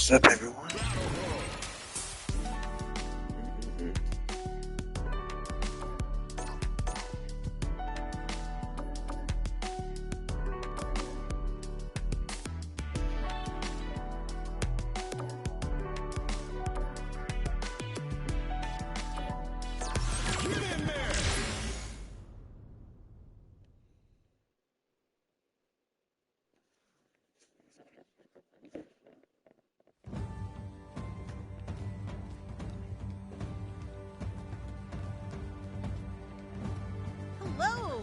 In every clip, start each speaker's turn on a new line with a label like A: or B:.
A: What's up, everyone?
B: Hello.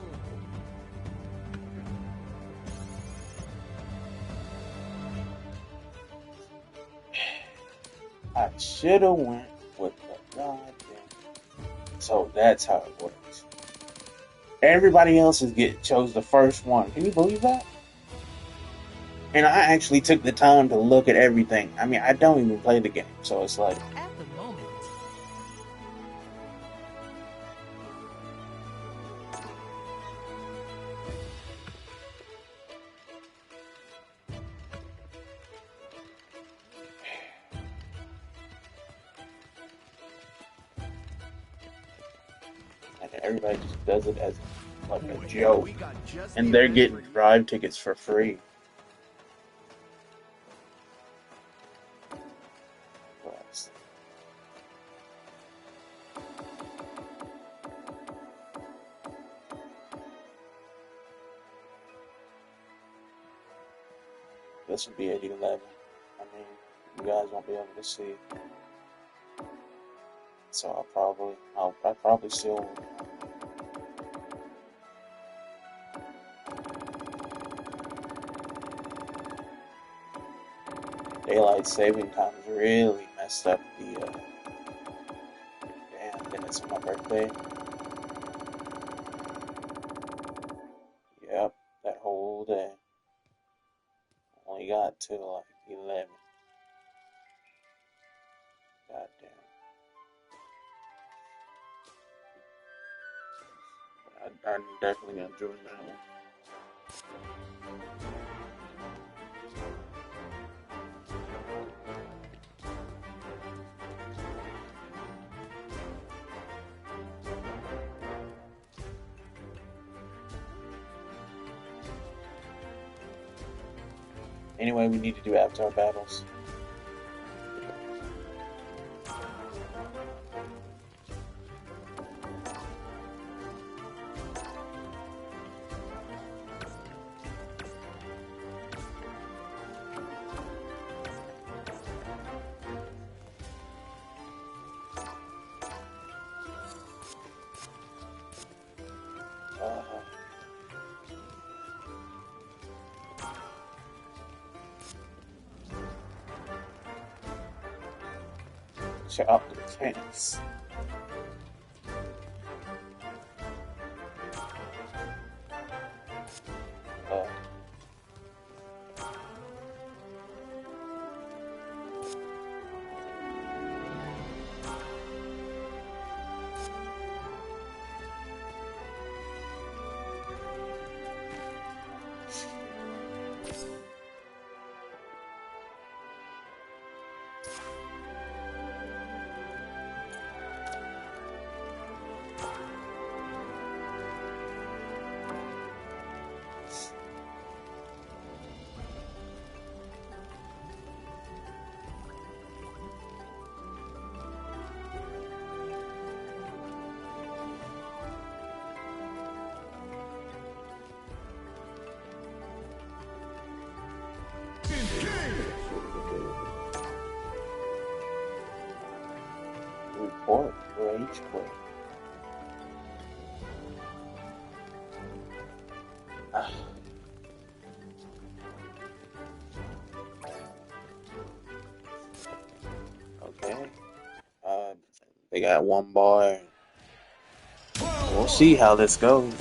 A: I should have went with the goddamn. So that's how it works. Everybody else chose the first one. Can you believe that? And I actually took the time to look at everything. I mean, I don't even play the game, so it's like.
B: At the moment.
A: And everybody just does it as like a joke. And they're getting drive tickets for free. This will be at 11. I mean, you guys won't be able to see. So I probably still. Daylight saving time has really messed up the. Damn, then it's my birthday. Yep, that whole day. Only got till like 11. Goddamn. I'm definitely gonna join that one. Anyway, we need to do avatar battles. Check out the mechanics. Report rage quit. Okay. They got one bar. We'll see how this goes.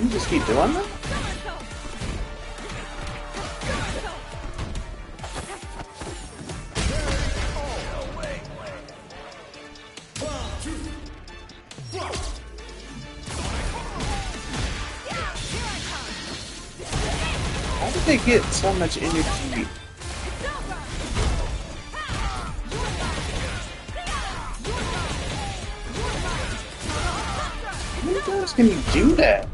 A: You just keep doing that? How did they get so much energy? How many times can you do that?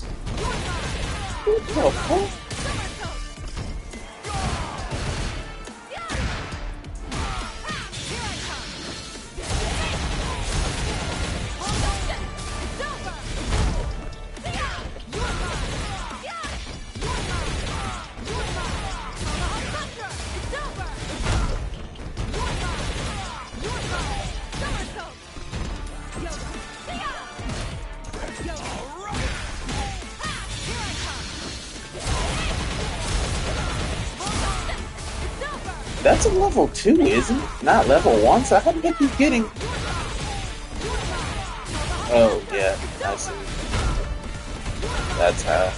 A: What the fuck? That's a level 2, isn't it? Not level 1, so how did they keep getting... Oh, yeah, I see. That's how.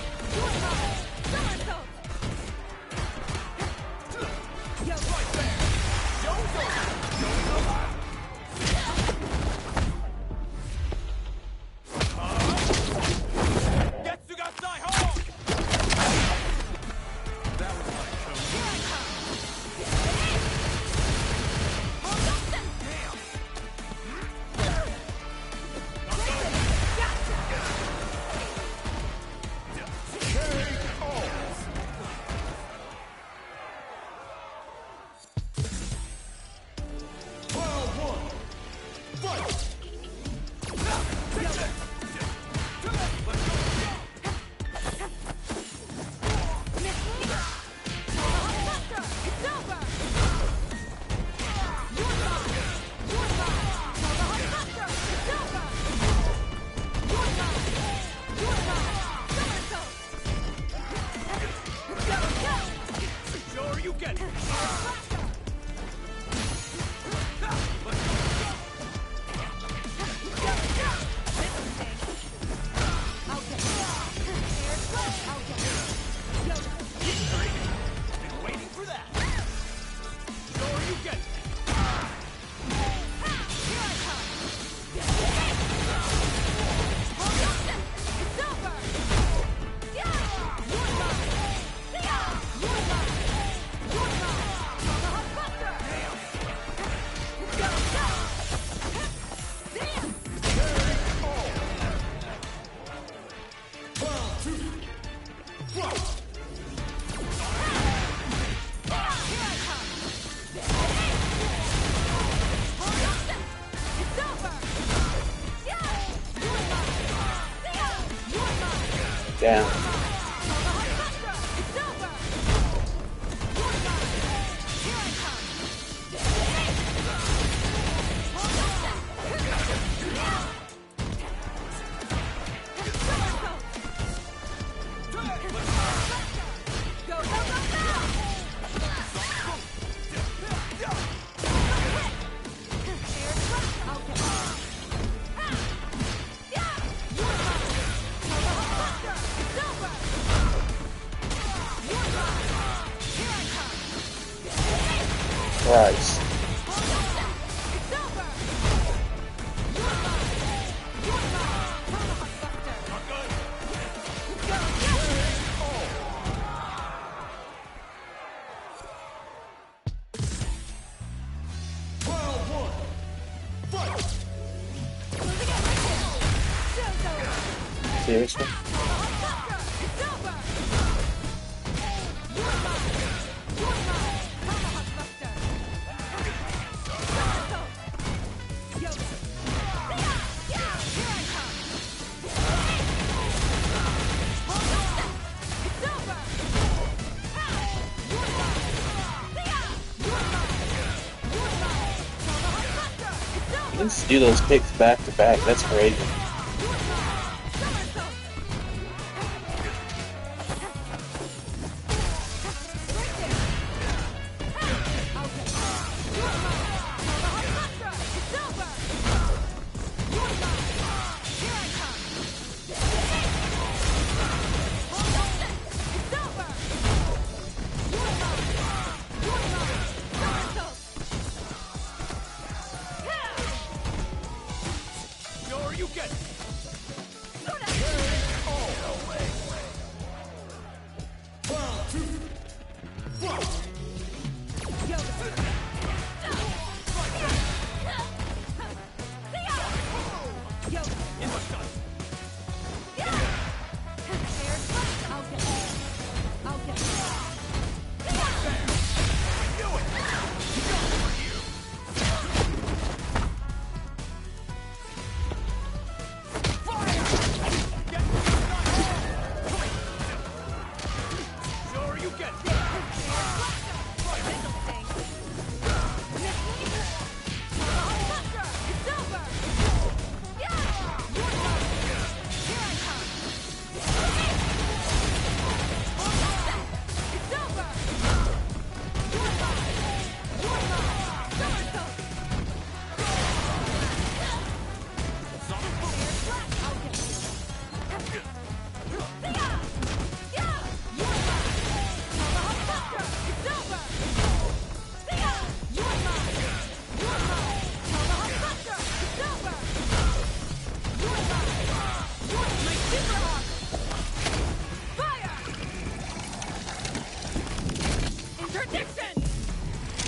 A: Damn. Christ. Seriously? Let's do those picks back to back. That's crazy.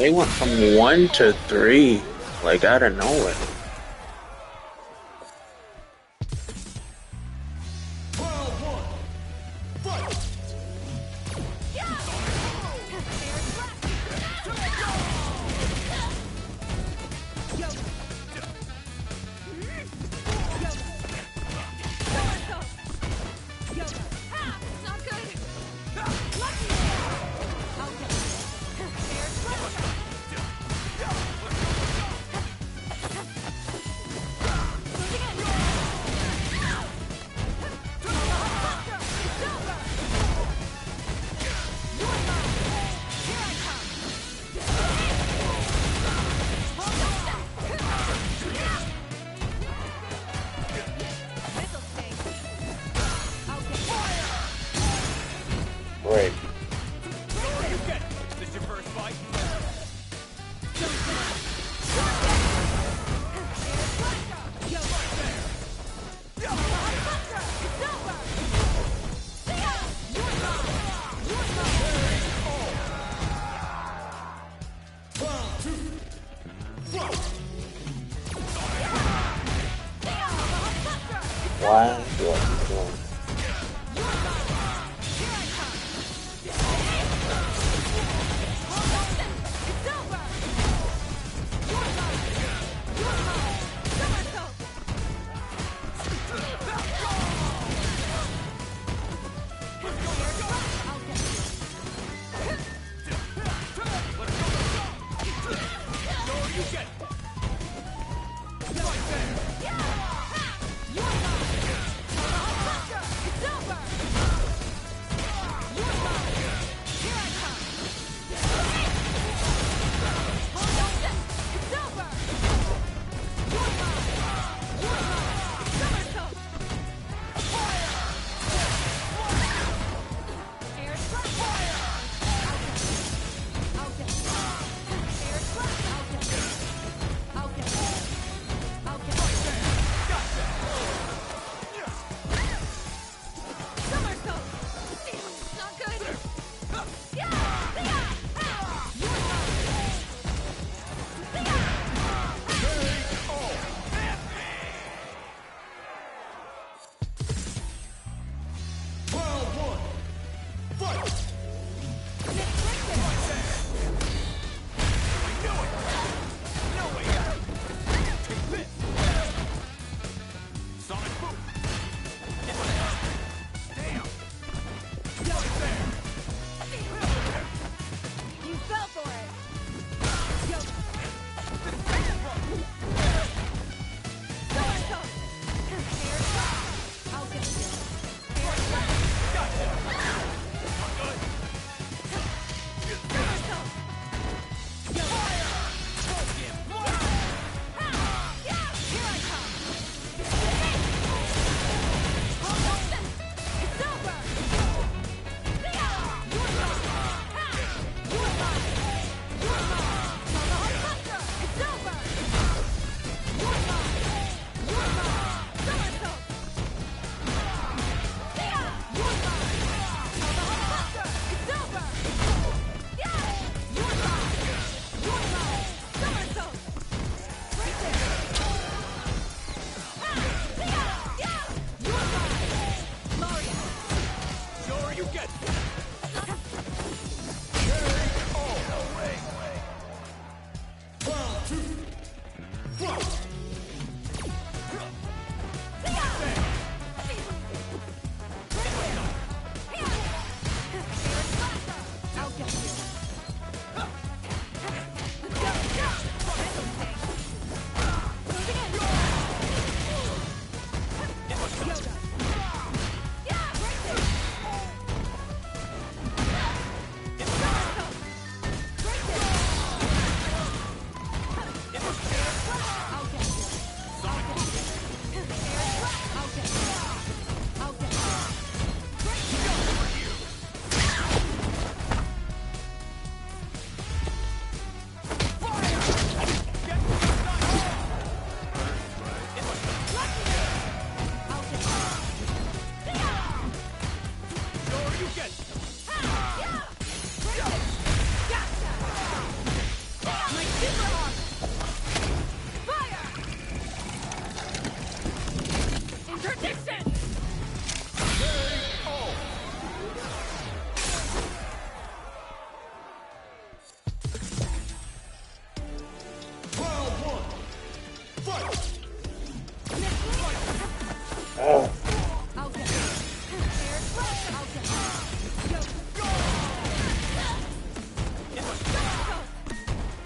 A: They went from 1 to 3, like out of nowhere. Great. Why do I keep doing this?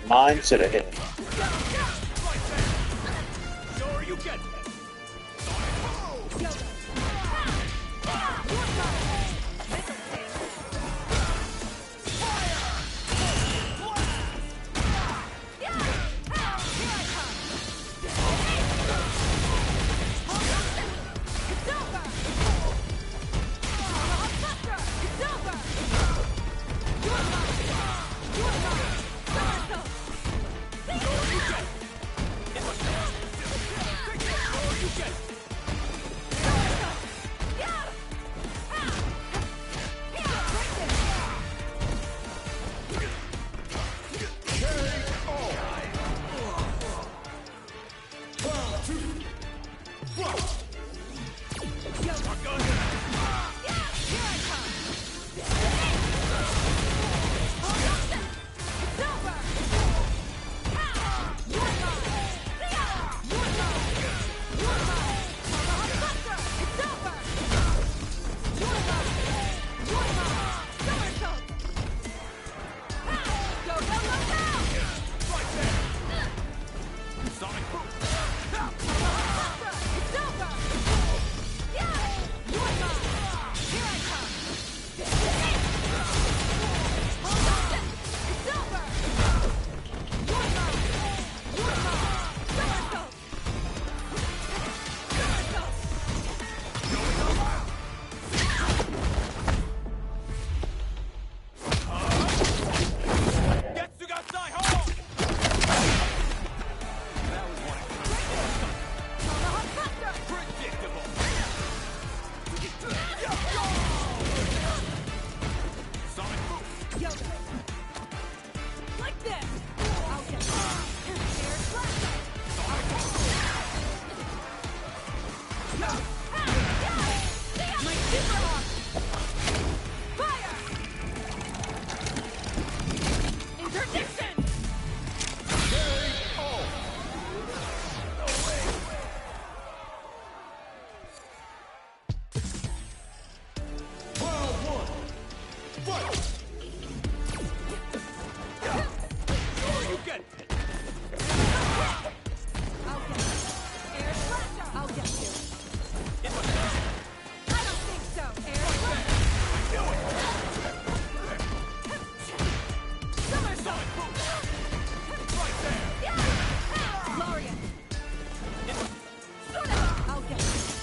A: Mine should have hit.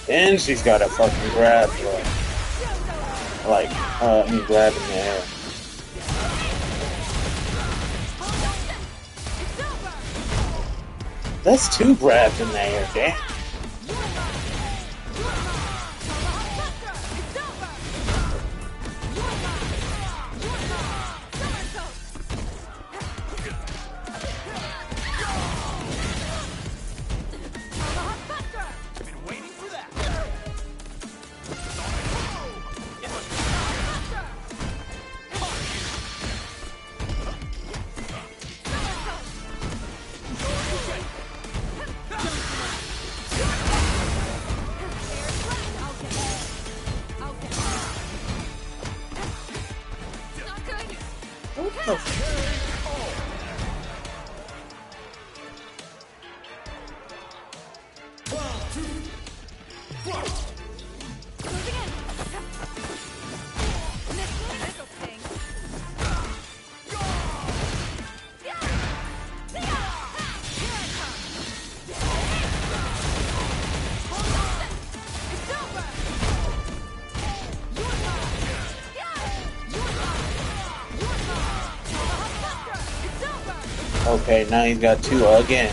A: And she's got a fucking grab, grab in the air. That's two grabs in the air, damn. Okay, now he's got two again.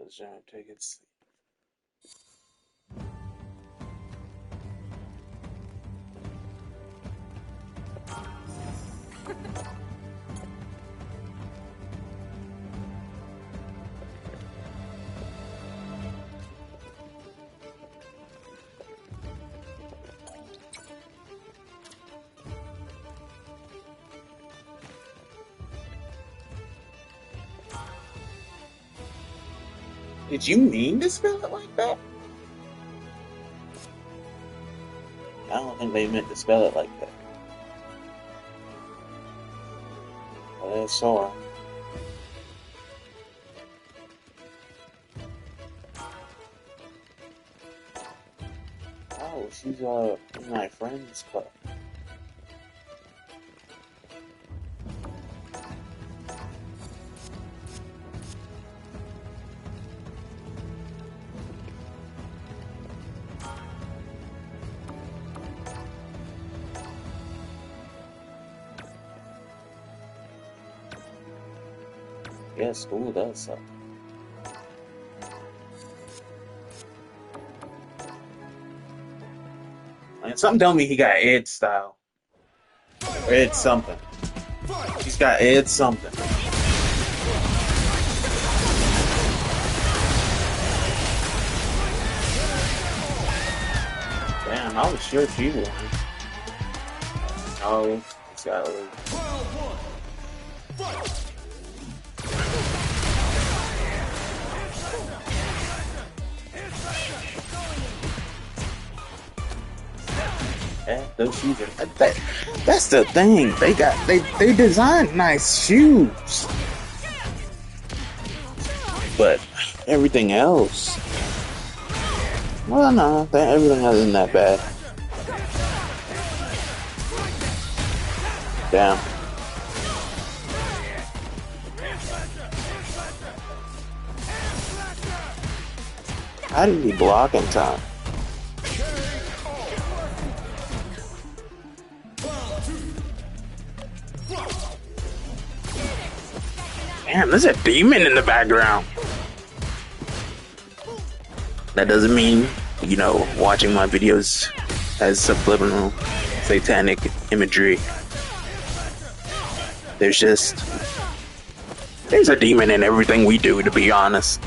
A: was trying to take it. Did you mean to spell it like that? I don't think they meant to spell it like that. But it's sore. Oh, she's in my friend's club. Yeah, school does suck. And something tell me he got Ed style. Or Ed something. He's got Ed something. Damn, I was sure she would. Oh, he's got a those shoes are that's the thing. They designed nice shoes. But everything else, well, no, everything else isn't that bad. Damn. How did he block in time? Damn, there's a demon in the background. That doesn't mean, watching my videos has subliminal satanic imagery. There's a demon in everything we do, to be honest.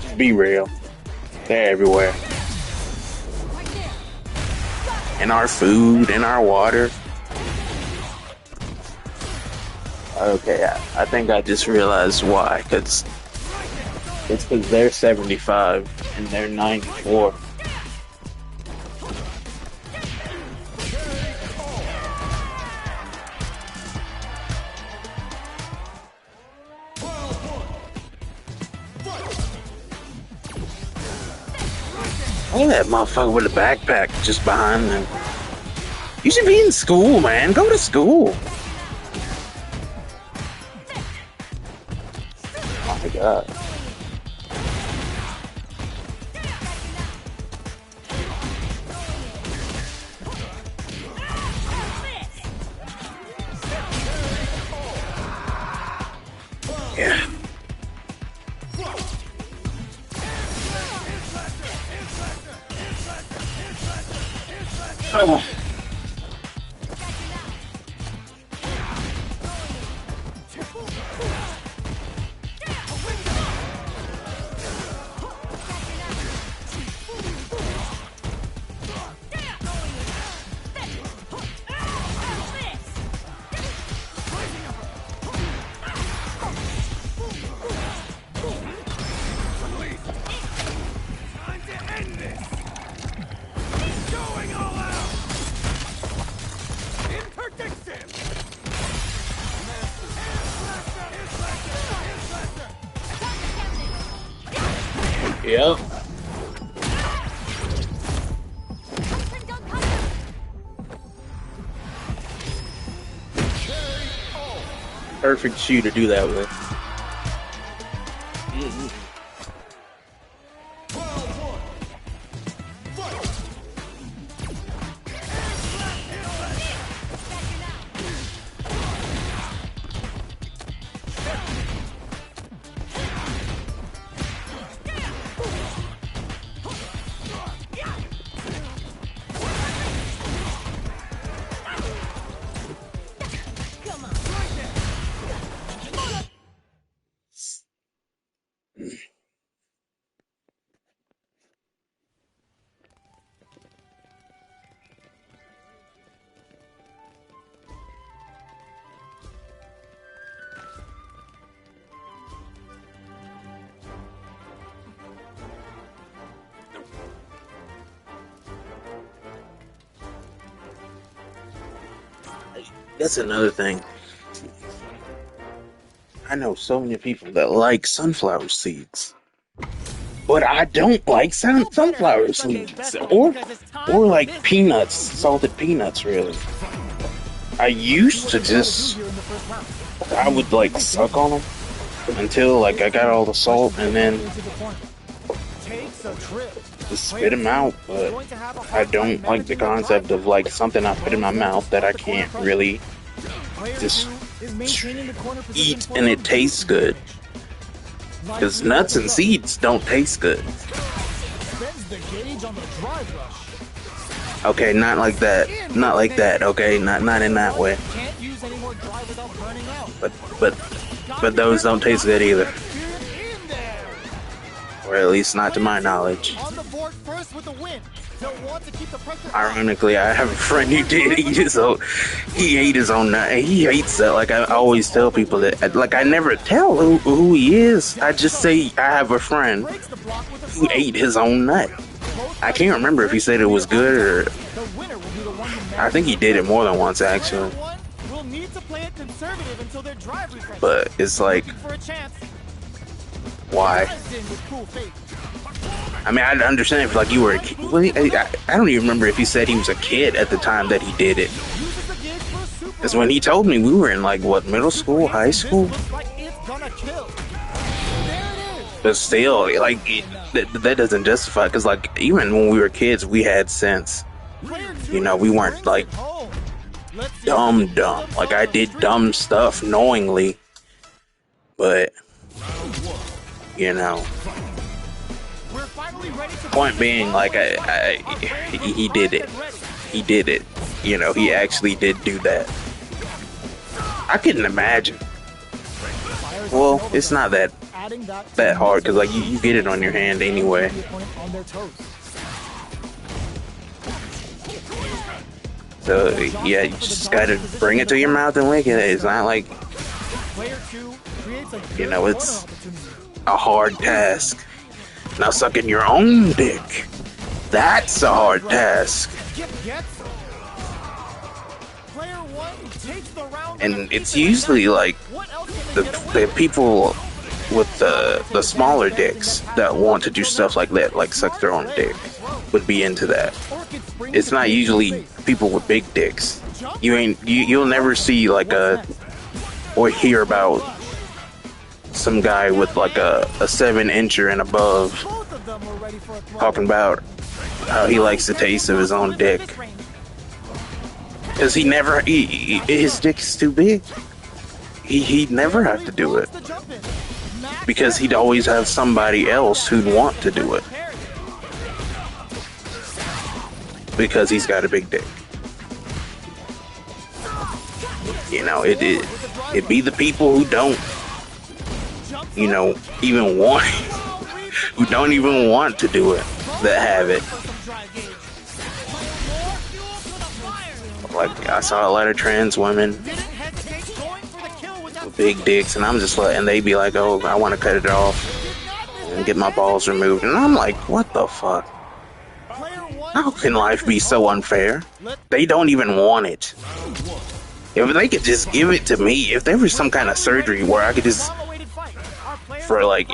A: Just be real. They're everywhere. In our food, in our water. Okay, I think I just realized why. It's because they're 75 and they're 94. Look at that motherfucker with a backpack just behind them. You should be in school, man. Go to school. Oh my god. Yeah. Oh. Yep. Perfect shoe to do that with. That's another thing. I know so many people that like sunflower seeds, but I don't like sunflower seeds or like peanuts, salted peanuts. Really, I used to just I would like suck on them until like I got all the salt and then just spit them out. But I don't like the concept of like something I put in my mouth that I can't really just eat and it tastes good. Because nuts and seeds don't taste good. Okay, not like that. Not like that. Okay, not in that way. But those don't taste good either. Or at least not to my knowledge. Ironically, I have a friend who did eat his own. He ate his own nut. He hates that. Like I always tell people that. Like I never tell who he is. I just say I have a friend who ate his own nut. I can't remember if he said it was good or. I think he did it more than once actually. But it's like, why? I mean, I understand if like you were a kid. Well, I don't even remember if he said he was a kid at the time that he did it. Because when he told me, we were in like what, middle school, high school. But still, like that doesn't justify. Because like even when we were kids, we had sense. You know, we weren't like dumb. Like I did dumb stuff knowingly, but you know. Point being, like he did it. He did it. You know, he actually did do that. I couldn't imagine. Well, it's not that hard because like you get it on your hand anyway. So yeah, you just gotta bring it to your mouth and lick it. It's not like, you know, it's a hard task. Now sucking your own dick, that's a hard task. And it's usually like the people with the smaller dicks that want to do stuff like that, like suck their own dick, would be into that. It's not usually people with big dicks. You'll never see like or hear about some guy with like a 7-incher and above talking about how he likes the taste of his own dick. Because his dick's too big. He'd never have to do it. Because he'd always have somebody else who'd want to do it. Because he's got a big dick. You know, it'd be the people who don't, you know, even want, who don't even want to do it, that have it. Like, I saw a lot of trans women with big dicks, and I'm just like, and they be like, oh, I want to cut it off and get my balls removed. And I'm like, what the fuck? How can life be so unfair? They don't even want it. If they could just give it to me, if there was some kind of surgery where I could just, for like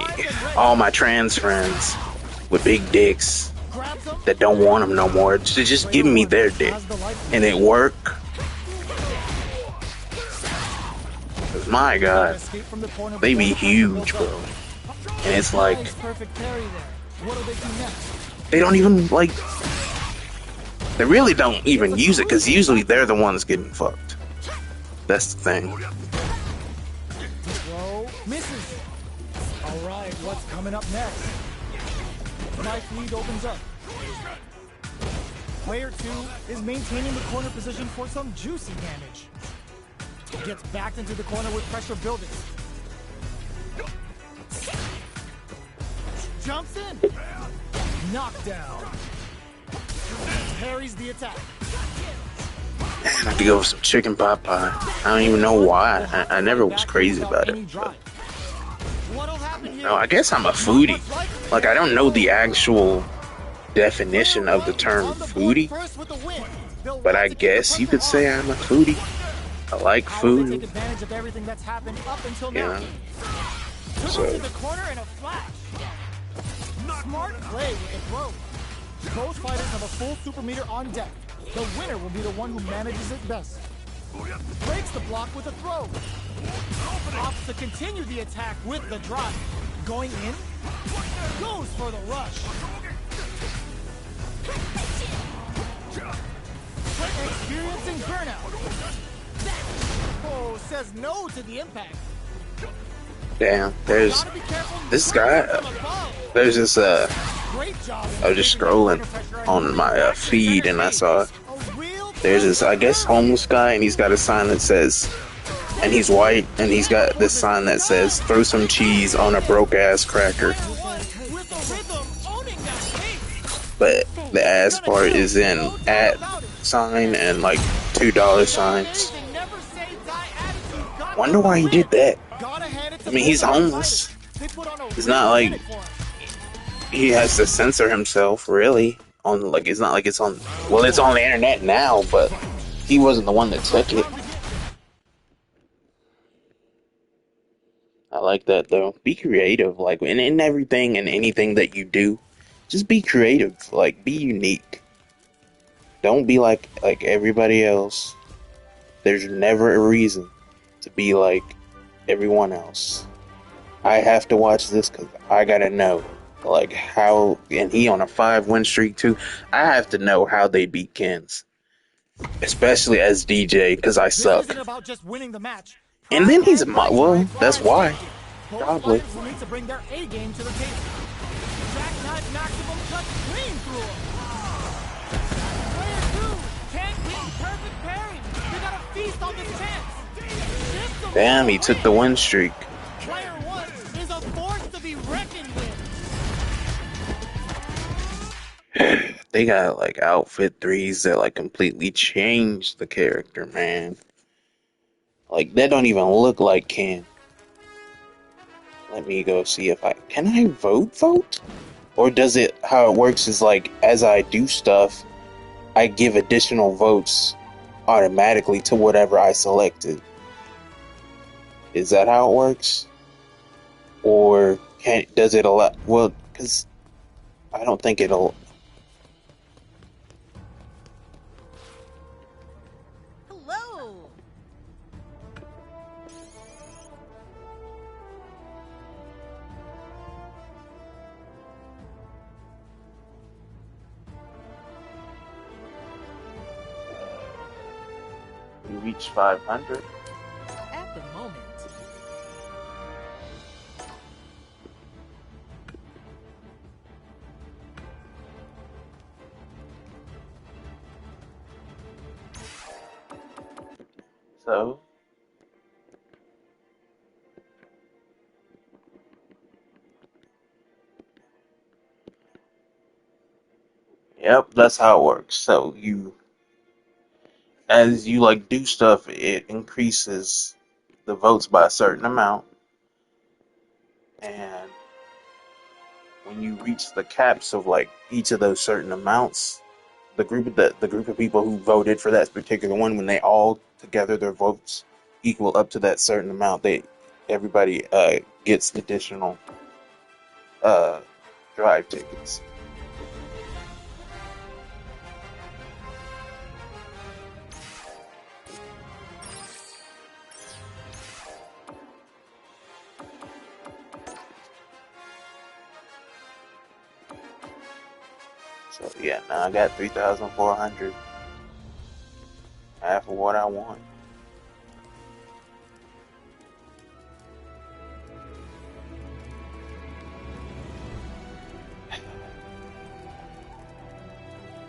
A: all my trans friends with big dicks that don't want them no more, to just give me their dick and it work. Cause my God, they be huge, bro. And it's like, they don't even like, they really don't even use it, because usually they're the ones getting fucked. That's the thing.
C: Whoa, misses. Alright, what's coming up next? Knife lead opens up. Player 2 is maintaining the corner position for some juicy damage. Gets backed into the corner with pressure building. Jumps in. Knockdown. Parries the attack.
A: Man, I could go with some chicken pot pie. I don't even know why. I never was crazy about it. But, no, I guess I'm a foodie. Like, I don't know the actual definition of the term foodie, but I guess you could say I'm a foodie. I like
C: How will they
A: food.
C: take advantage of everything that's happened up until
A: Yeah.
C: now? Took
A: So
C: him to the corner in a flash. Smart play with the throw. Both fighters have a full super meter on deck. The winner will be the one who manages it best. Breaks the block with a throw. Opts to continue the attack with the drive. Going in. Goes for the rush. Experiencing burnout. Oh, says no to the impact.
A: damn, there's this guy. There's this I was just scrolling on my feed and I saw there's this, I guess, homeless guy, and he's got a sign that says, and he's white, and he's got this sign that says, "Throw some cheese on a broke ass cracker." But the ass part is in at sign and like $2 signs. Wonder why he did that. I mean, he's homeless. It's not like he has to censor himself, really. On like, it's not like it's on. Well, it's on the internet now, but he wasn't the one that took it. I like that though. Be creative, like in everything and anything that you do. Just be creative, like be unique. Don't be like everybody else. There's never a reason to be like everyone else. I have to watch this because I gotta know, like how, and he on a 5-win streak too. I have to know how they beat Kens, especially as DJ, because I suck.
C: Isn't about just winning the match.
A: And then he's well, that's why. Probably.
C: Both fighters need to bring their A game to the table. Jackknife maximum cut clean through him. Player 2 can't get perfect pairing. They gotta feast on this chance.
A: Damn, he took the win streak.
C: Player 1 is a force to be reckoned with.
A: They got like outfit 3s that like completely changed the character, man. Like that don't even look like Ken. Let me go see if can I vote? Or does it, how it works is like, as I do stuff, I give additional votes automatically to whatever I selected. Is that how it works? Or does it allow, well, because I don't think it'll.
B: Hello.
A: We reached 500.
B: At the moment.
A: So, yep, that's how it works. So as you like do stuff, it increases the votes by a certain amount, and when you reach the caps of like each of those certain amounts, the group of people who voted for that particular one, when they all together their votes equal up to that certain amount, everybody gets additional drive tickets. So yeah, now I got 3,400. Half of what I want.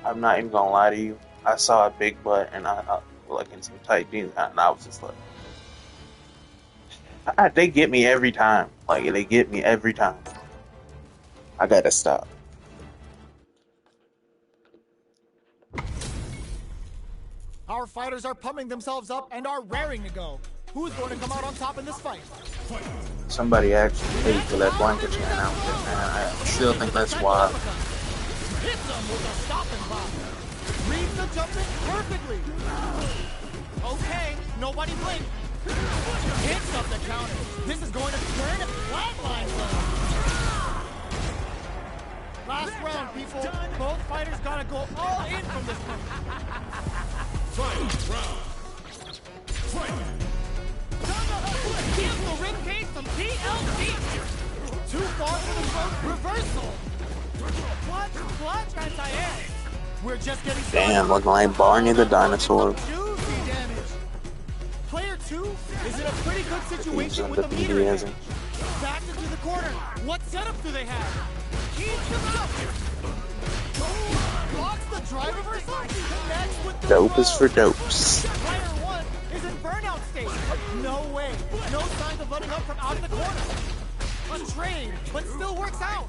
A: I'm not even gonna lie to you. I saw a big butt and I like in some tight jeans, and I was just like, they get me every time. Like they get me every time. I gotta stop.
C: Our fighters are pumping themselves up and are raring to go. Who's going to come out on top in this fight?
A: Somebody actually paid for that blanket man outfit, man. I still think that's wild.
C: Hits him with a stopping block. Reads the jump in perfectly. Okay, nobody blink. Hits up the counter. This is going to turn a flatline zone. Last round, people. Both fighters gotta go all in from this point. Fight. Gives the ring case some TLC. Too far for the reversal. Clutch, anti-air. We're just getting started.
A: Damn, looking like Barney the dinosaur.
C: Juicy damage. Player 2 is in a pretty good situation with the meter. Back into the corner. What setup do they have? Keeps them out. Blocks the drive reversal. Connects with the
A: Dope is for dopes.
C: Player 1 is in burnout state. No way. No signs of letting up from out of the corner. A trade, but still works out.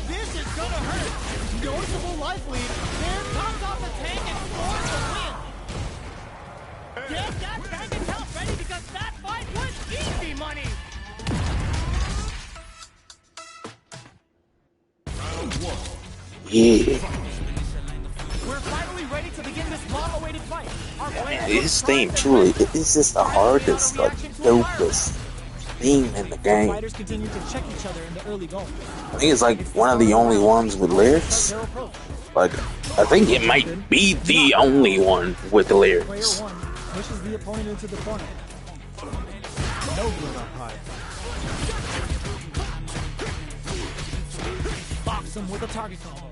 C: This is gonna hurt. Noticeable life lead. There comes off the tank and scores the win. Get that bank account ready because that fight was easy money.
A: Yeah.
C: We're finally ready to begin this long-awaited fight.
A: This theme truly is just the hardest, the dopest theme in the game.
C: Fighters continue to check each other in the early going.
A: I think it's like one of the only ones with lyrics. Like, I think it might be the only one with the lyrics.
C: Player 1 pushes the opponent into the corner. No good up high. Box him with a target combo.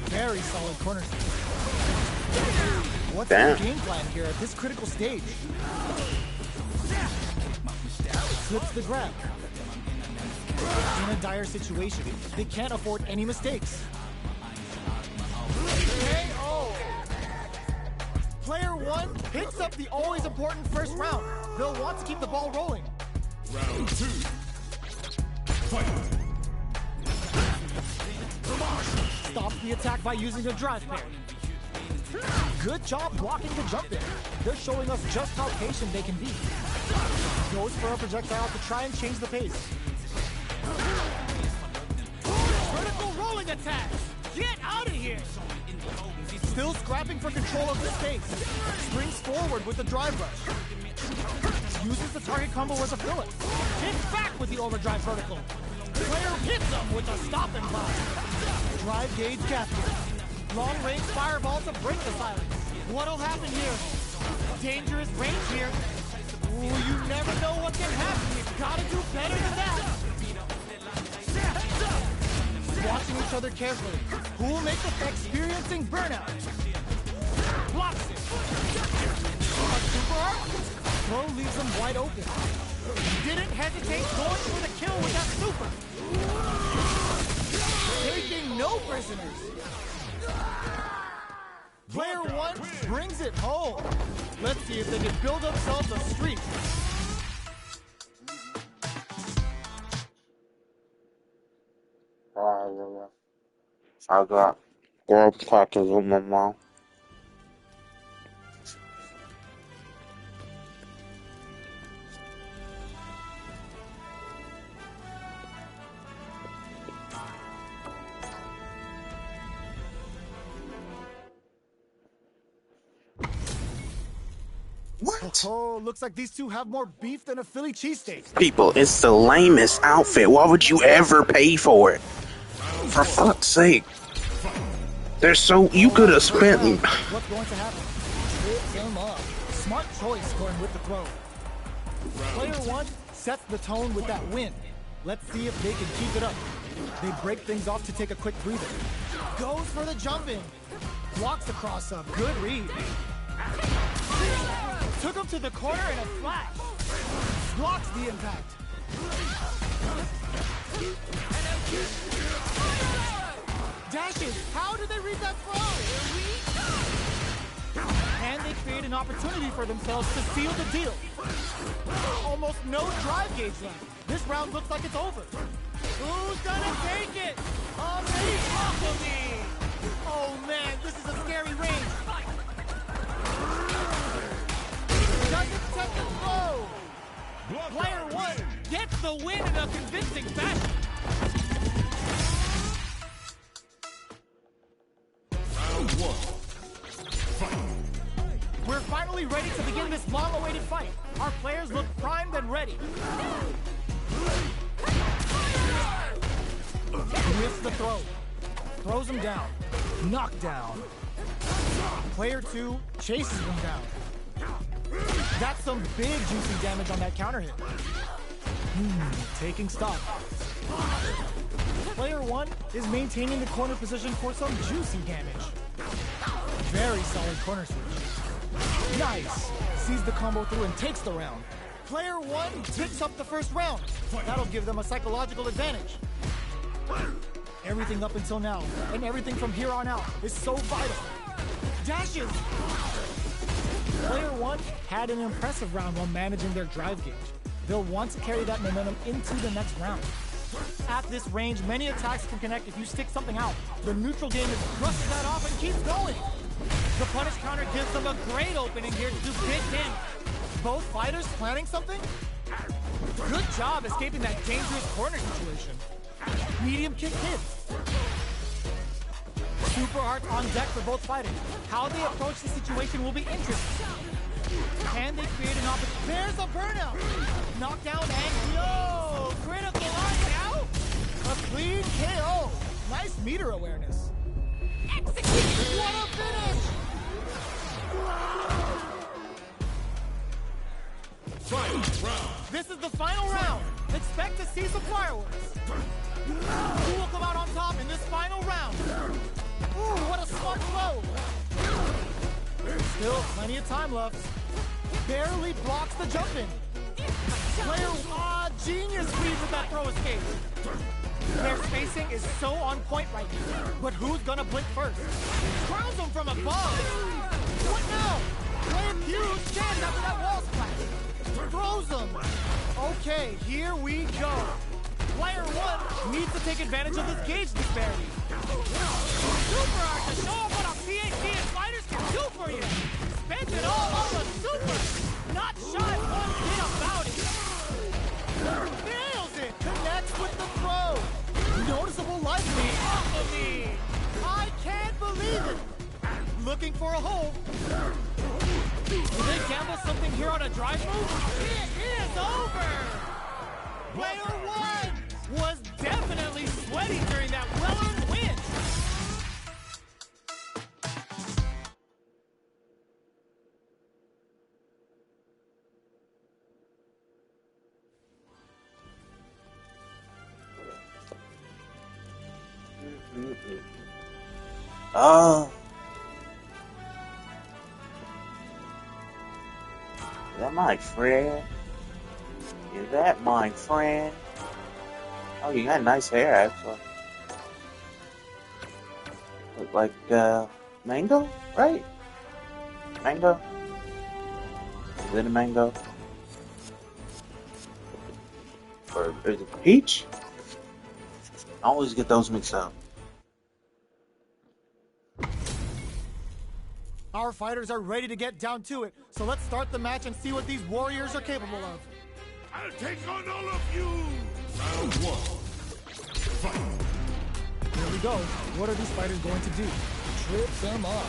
C: Very solid corner. What's the game plan here at this critical stage? Slips the grab. In a dire situation, they can't afford any mistakes. KO! Player 1 hits up the always important first round. They'll want to keep the ball rolling.
D: Round 2. Fight.
C: Stops the attack by using a drive pair. Good job blocking the jump there. They're showing us just how patient they can be. Goes for a projectile to try and change the pace. Vertical rolling attack! Get out of here! Still scrapping for control of the space. Springs forward with the drive rush. Uses the target combo as a filler. Hits back with the overdrive vertical. Player hits him with a stop and block. Drive gauge capture. Long range fireball to break the silence. What'll happen here? Dangerous range here. Ooh, you never know what can happen. You gotta do better than that. Watching each other carefully. Who will make the experiencing burnout? Blocks it. Super arc. Throw leaves him wide open. Didn't hesitate going for the kill with that super. Taking no prisoners. Player 1 brings it home. Let's see if they can build themselves a streak.
A: I got grab crackers with my mom. What?
C: Oh, looks like these two have more beef than a Philly cheesesteak.
A: People, it's the lamest outfit. Why would you ever pay for it? For fuck's sake. They're so... You could have spent...
C: What's going to happen? Trips him up. Smart choice going with the throw. Player 1 sets the tone with that win. Let's see if they can keep it up. They break things off to take a quick breather. Goes for the jump in. Blocks the cross up. Good read. Took him to the corner in a flash. Blocks the impact. Dashes. How did they read that throw? And they create an opportunity for themselves to seal the deal. Almost no drive gauge left. This round looks like it's over. Who's gonna take it? Oh man, this is a scary range. Doesn't set the throw. Player 1 gets the win in a convincing fashion.
D: Round one. Fight.
C: We're finally ready to begin this long-awaited fight. Our players look primed and ready. Whiffs the throw. Throws him down. Knockdown. Player 2 chases him down. That's some big juicy damage on that counter hit. Taking stock. Player 1 is maintaining the corner position for some juicy damage. Very solid corner switch. Nice. Sees the combo through and takes the round. Player 1 picks up the first round. That'll give them a psychological advantage. Everything up until now, and everything from here on out, is so vital. Dashes! Player 1 had an impressive round while managing their drive gauge. They'll want to carry that momentum into the next round. At this range, many attacks can connect if you stick something out. The neutral game is brushes that off and keeps going. The punish counter gives them a great opening here to do big damage. Both fighters planning something? Good job escaping that dangerous corner situation. Medium kick hits. Super arts on deck for both fighters. How they approach the situation will be interesting. Can they create an opportunity? There's a burnout! Knockdown and yo! Critical knockdown! A clean KO! Nice meter awareness. Execute! What a finish!
D: Fight round.
C: This is the final round. Expect to see some fireworks. Who will come out on top in this final round? Ooh, what a smart throw! Still plenty of time left. Barely blocks the jump in. Player, genius read with that throw escape. Their spacing is so on point right now. But who's gonna blink first? Crowns him from above. What now? Player Q stands after that wall splash. Throws him. Okay, here we go. Player 1 needs to take advantage of this gauge disparity. Super art to show off what a PhD and fighters can do for you. Spent it all on the super. Not shy one bit about it. Nails it. Connects with the throw. Noticeable life lead off of me. I can't believe it. Looking for a hole. Will they gamble something here on a drive move? It is over. Player 1 was definitely sweaty during that well-earned win.
A: Is that my friend? Is that my friend? Oh, you got nice hair, actually. Look like, mango, right? Mango? Is it a mango? Or is it peach? I always get those mixed up.
C: Our fighters are ready to get down to it, so let's start the match and see what these warriors are capable of.
D: I'll take on all of you. Round 1. Fight.
C: Here we go. What are these fighters going to do? Trip them up.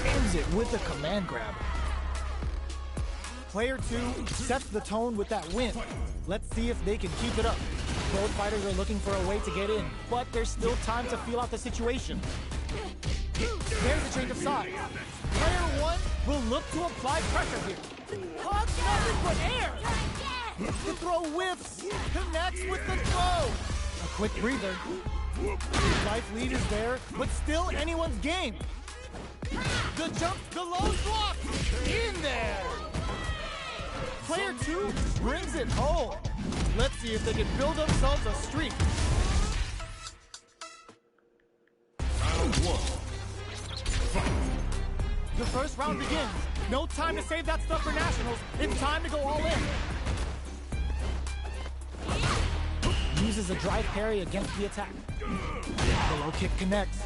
C: Ends it with a command grab. Player 2 sets the tone with that win. Let's see if they can keep it up. Both fighters are looking for a way to get in, but there's still time to feel out the situation. There's a change of sides. Player 1 will look to apply pressure here. Caught nothing but air. The throw whiffs. Connects with the throw. A quick breather. Life lead is there, but still anyone's game. The jump, the low block. In there. Player 2 brings it home. Let's see if they can build themselves a streak.
D: Round 1.
C: The first round begins. No time to save that stuff for nationals. It's time to go all in. Uses a drive parry against the attack. The low kick connects.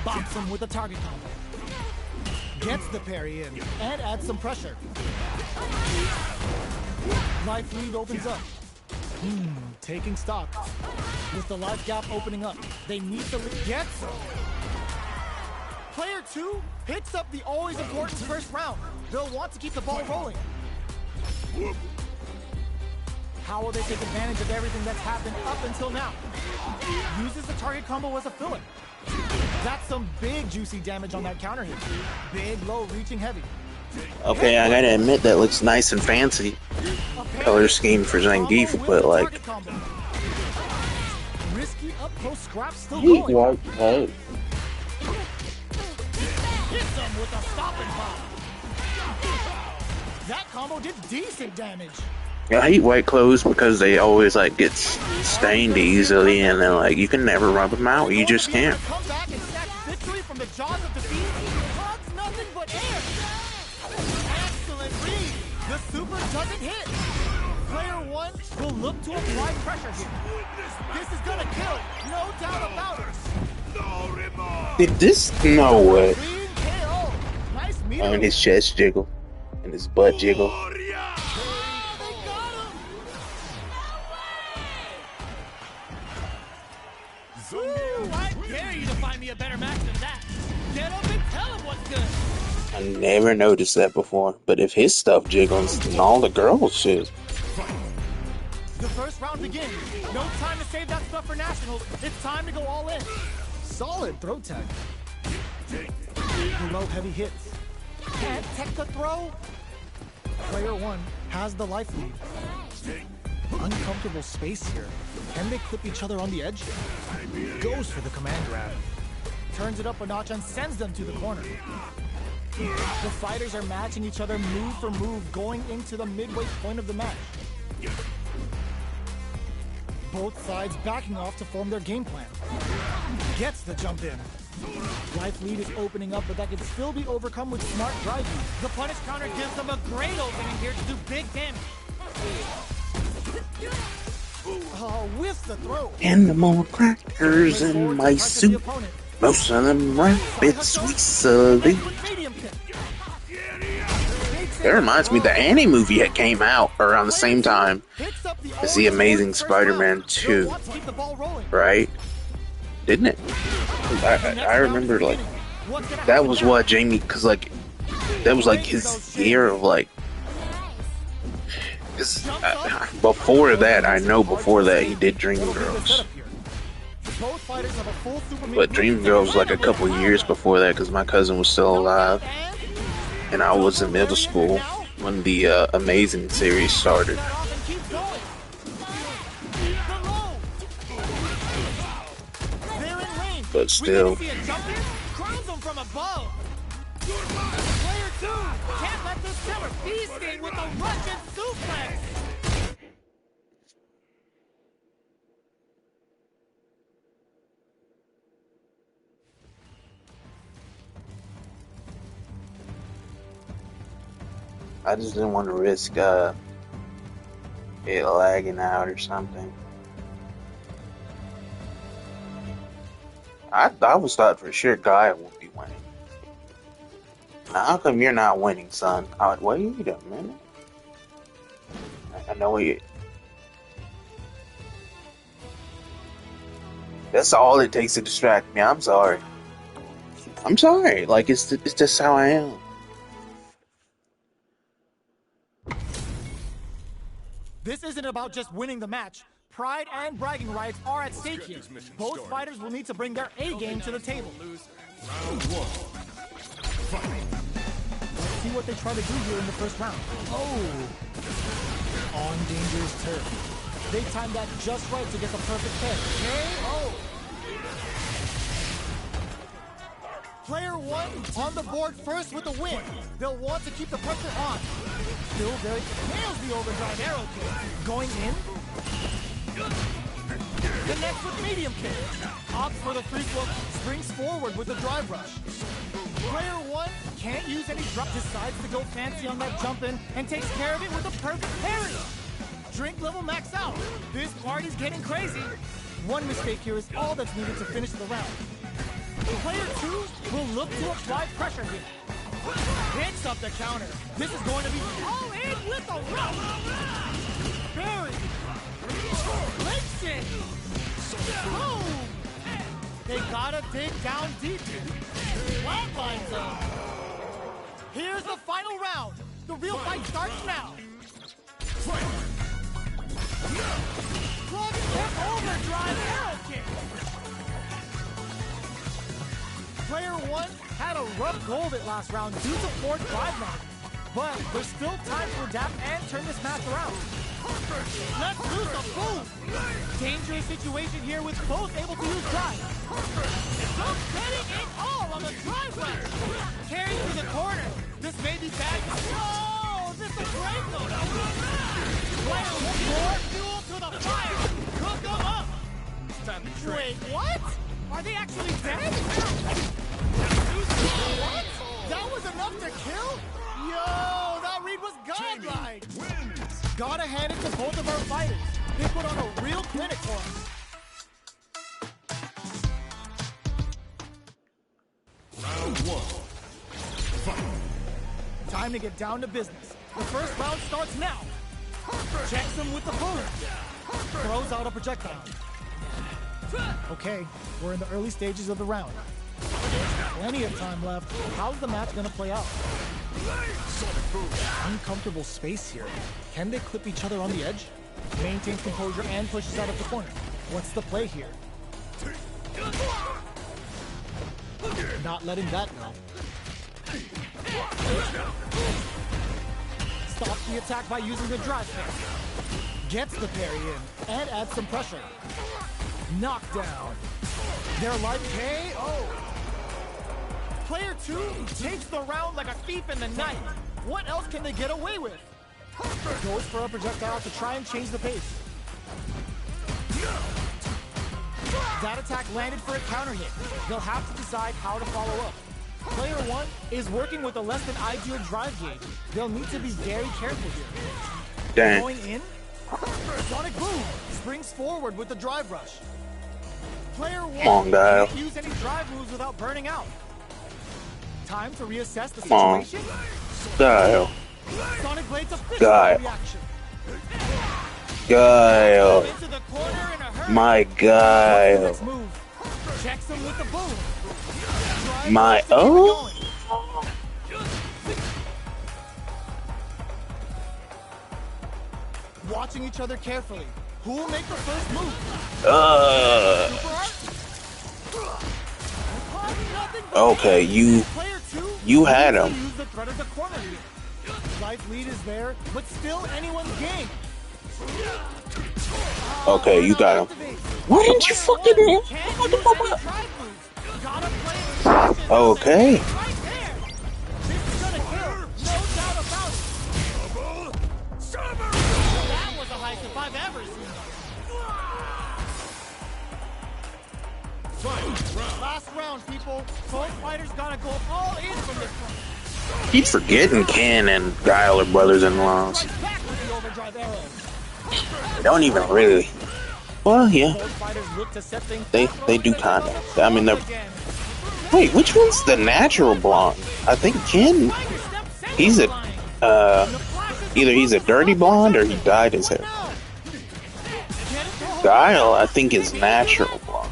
C: Bops him with a target combo. Gets the parry in and adds some pressure. Life lead opens up. Taking stock. With the life gap opening up, they need to get some. Player 2 picks up the always important first round. They'll want to keep the ball rolling. How will they take advantage of everything that's happened up until now? Uses the target combo as a filler. That's some big juicy damage on that counter hit. Big, low, reaching heavy.
A: Okay, I gotta admit that looks nice and fancy. Color scheme for Zangief, but like,
C: risky up close scrap still
A: he
C: going.
A: white coat.
C: Hits him with a stopping pop. That combo did decent damage.
A: I hate white clothes because they always like get stained easily, and then like you can never rub them out. You just can't.
C: Come back and snatch victory from the jaws of defeat. Hugs nothing but air. Excellent read. The super doesn't hit. Player 1 will look to apply pressure here. This is gonna kill, no doubt about it.
A: Did this? No way.
C: Clean KO. Nice meter.
A: And his chest jiggle, and his butt jiggle.
C: I dare you to find me a better match than that. Get up and tell him what's good.
A: I never noticed that before, but if his stuff jiggles, then all the girls should.
C: The first round begins. No time to save that stuff for nationals. It's time to go all in. Solid throw tech. Below heavy hits. Can't tech the throw. Player 1 has the life lead. Uncomfortable space here. Can they clip each other on the edge? Goes for the command grab. Turns it up a notch and sends them to the corner. The fighters are matching each other move for move going into the midway point of the match. Both sides backing off to form their game plan. Gets the jump in. Life lead is opening up, but that can still be overcome with smart driving. The punish counter gives them a great opening here to do big damage. Oh, with the throw.
A: And the more crackers in my soup, most of them rabbits we salute. That reminds me, the Annie movie that came out around the same time as The Amazing Spider-Man 2, right? Didn't it? I remember, like, that was what Jamie, because, like, that was, like, his year of, like, before that, I know before that he did Dreamgirls. But Dreamgirls was like a couple years before that because my cousin was still alive. And I was in middle school when the Amazing series started. But still.
C: Player 2 can't let this killer feasting with a Russian suplex.
A: I just didn't want to risk it lagging out or something. I was thought for sure Guy would be winning. Now, how come you're not winning, son? Wait a minute. I know you. That's all it takes to distract me. I'm sorry. I'm sorry. Like, it's just how I am.
C: This isn't about just winning the match. Pride and bragging rights are at stake here. Both fighters will need to bring their A game to the table.
D: Round 1. Fight.
C: Let's see what they try to do here in the first round. Oh! On dangerous turf. They timed that just right to get the perfect pair. KO! Player 1 on the board first with the win. They'll want to keep the pressure on. Still very nails the overdrive arrow kick. Going in. Connects with medium kick. Opts for the free flip, springs forward with the drive rush. Player 1 can't use any drop, decides to go fancy on that jump in and takes care of it with a perfect parry. Drink level max out. This party's getting crazy. One mistake here is all that's needed to finish the round. Player 2 will look to apply pressure here. Picks up the counter. This is going to be all in with a rush. Barry. Links it. Boom! They gotta dig down deep here. Flatline zone. Here's the final round. The real fight starts now. Plug hip overdrive arrow kick. Player 1 had a rough go of it last round due to poor drive match. But there's still time to adapt and turn this match around. Let's lose a boom! Dangerous situation here with both able to use drive. Just getting it all on the drive left. Carry to the corner. This may be bad. Oh, this is great though. Player more fuel to the fire. Cook them up. Wait, what? Are they actually dead? What? That was enough to kill? Yo, that read was godlike. Gotta hand it to both of our fighters. They put on a real clinic for us.
D: Round 1. Fight.
C: Time to get down to business. The first round starts now. Checks him with the boom. Throws out a projectile. Okay, we're in the early stages of the round. Plenty of time left. How's the match gonna play out? Uncomfortable space here. Can they clip each other on the edge? Maintains composure and pushes out of the corner. What's the play here? Not letting that go. Stops the attack by using the drive kick. Gets the parry in and adds some pressure. Knockdown. Their life KO. Player 2 takes the round like a thief in the night. What else can they get away with? Goes for a projectile to try and change the pace. That attack landed for a counter hit. They'll have to decide how to follow up. Player 1 is working with a less than ideal drive gauge. They'll need to be very careful here.
A: Dang.
C: Going in. Sonic Boom springs forward with the drive rush. Player 1 can't use any drive moves without burning out. Time to reassess the situation.
A: Dial.
C: Sonic Blade's official reaction.
A: Guile.
C: Into the corner in a hurry.
A: My guile.
C: Next move. Checks him with the boom. Drive
A: My
C: to keep it going. Watching each other carefully. Who will make the first move? Super art?
A: Okay, you had him.
C: Use the threat of the corner here. Life lead is there, but still anyone's game.
A: Okay, you got him. Why didn't you fucking... Okay.
C: Right there. This is gonna kill, no doubt about it. That was a hike if I've ever seen it. Last round, people. Both fighters gotta go all in from this point.
A: Keep forgetting Ken and Guile are brothers-in-laws.
C: Right back with the overdrive arrow.
A: They don't even really... Well, yeah.
C: Both fighters look to set things
A: They do kind of. I mean, they're... Wait, which one's the natural blonde? I think Ken... He's a... Either he's a dirty blonde or he dyed his hair. Guile, I think, is natural blonde.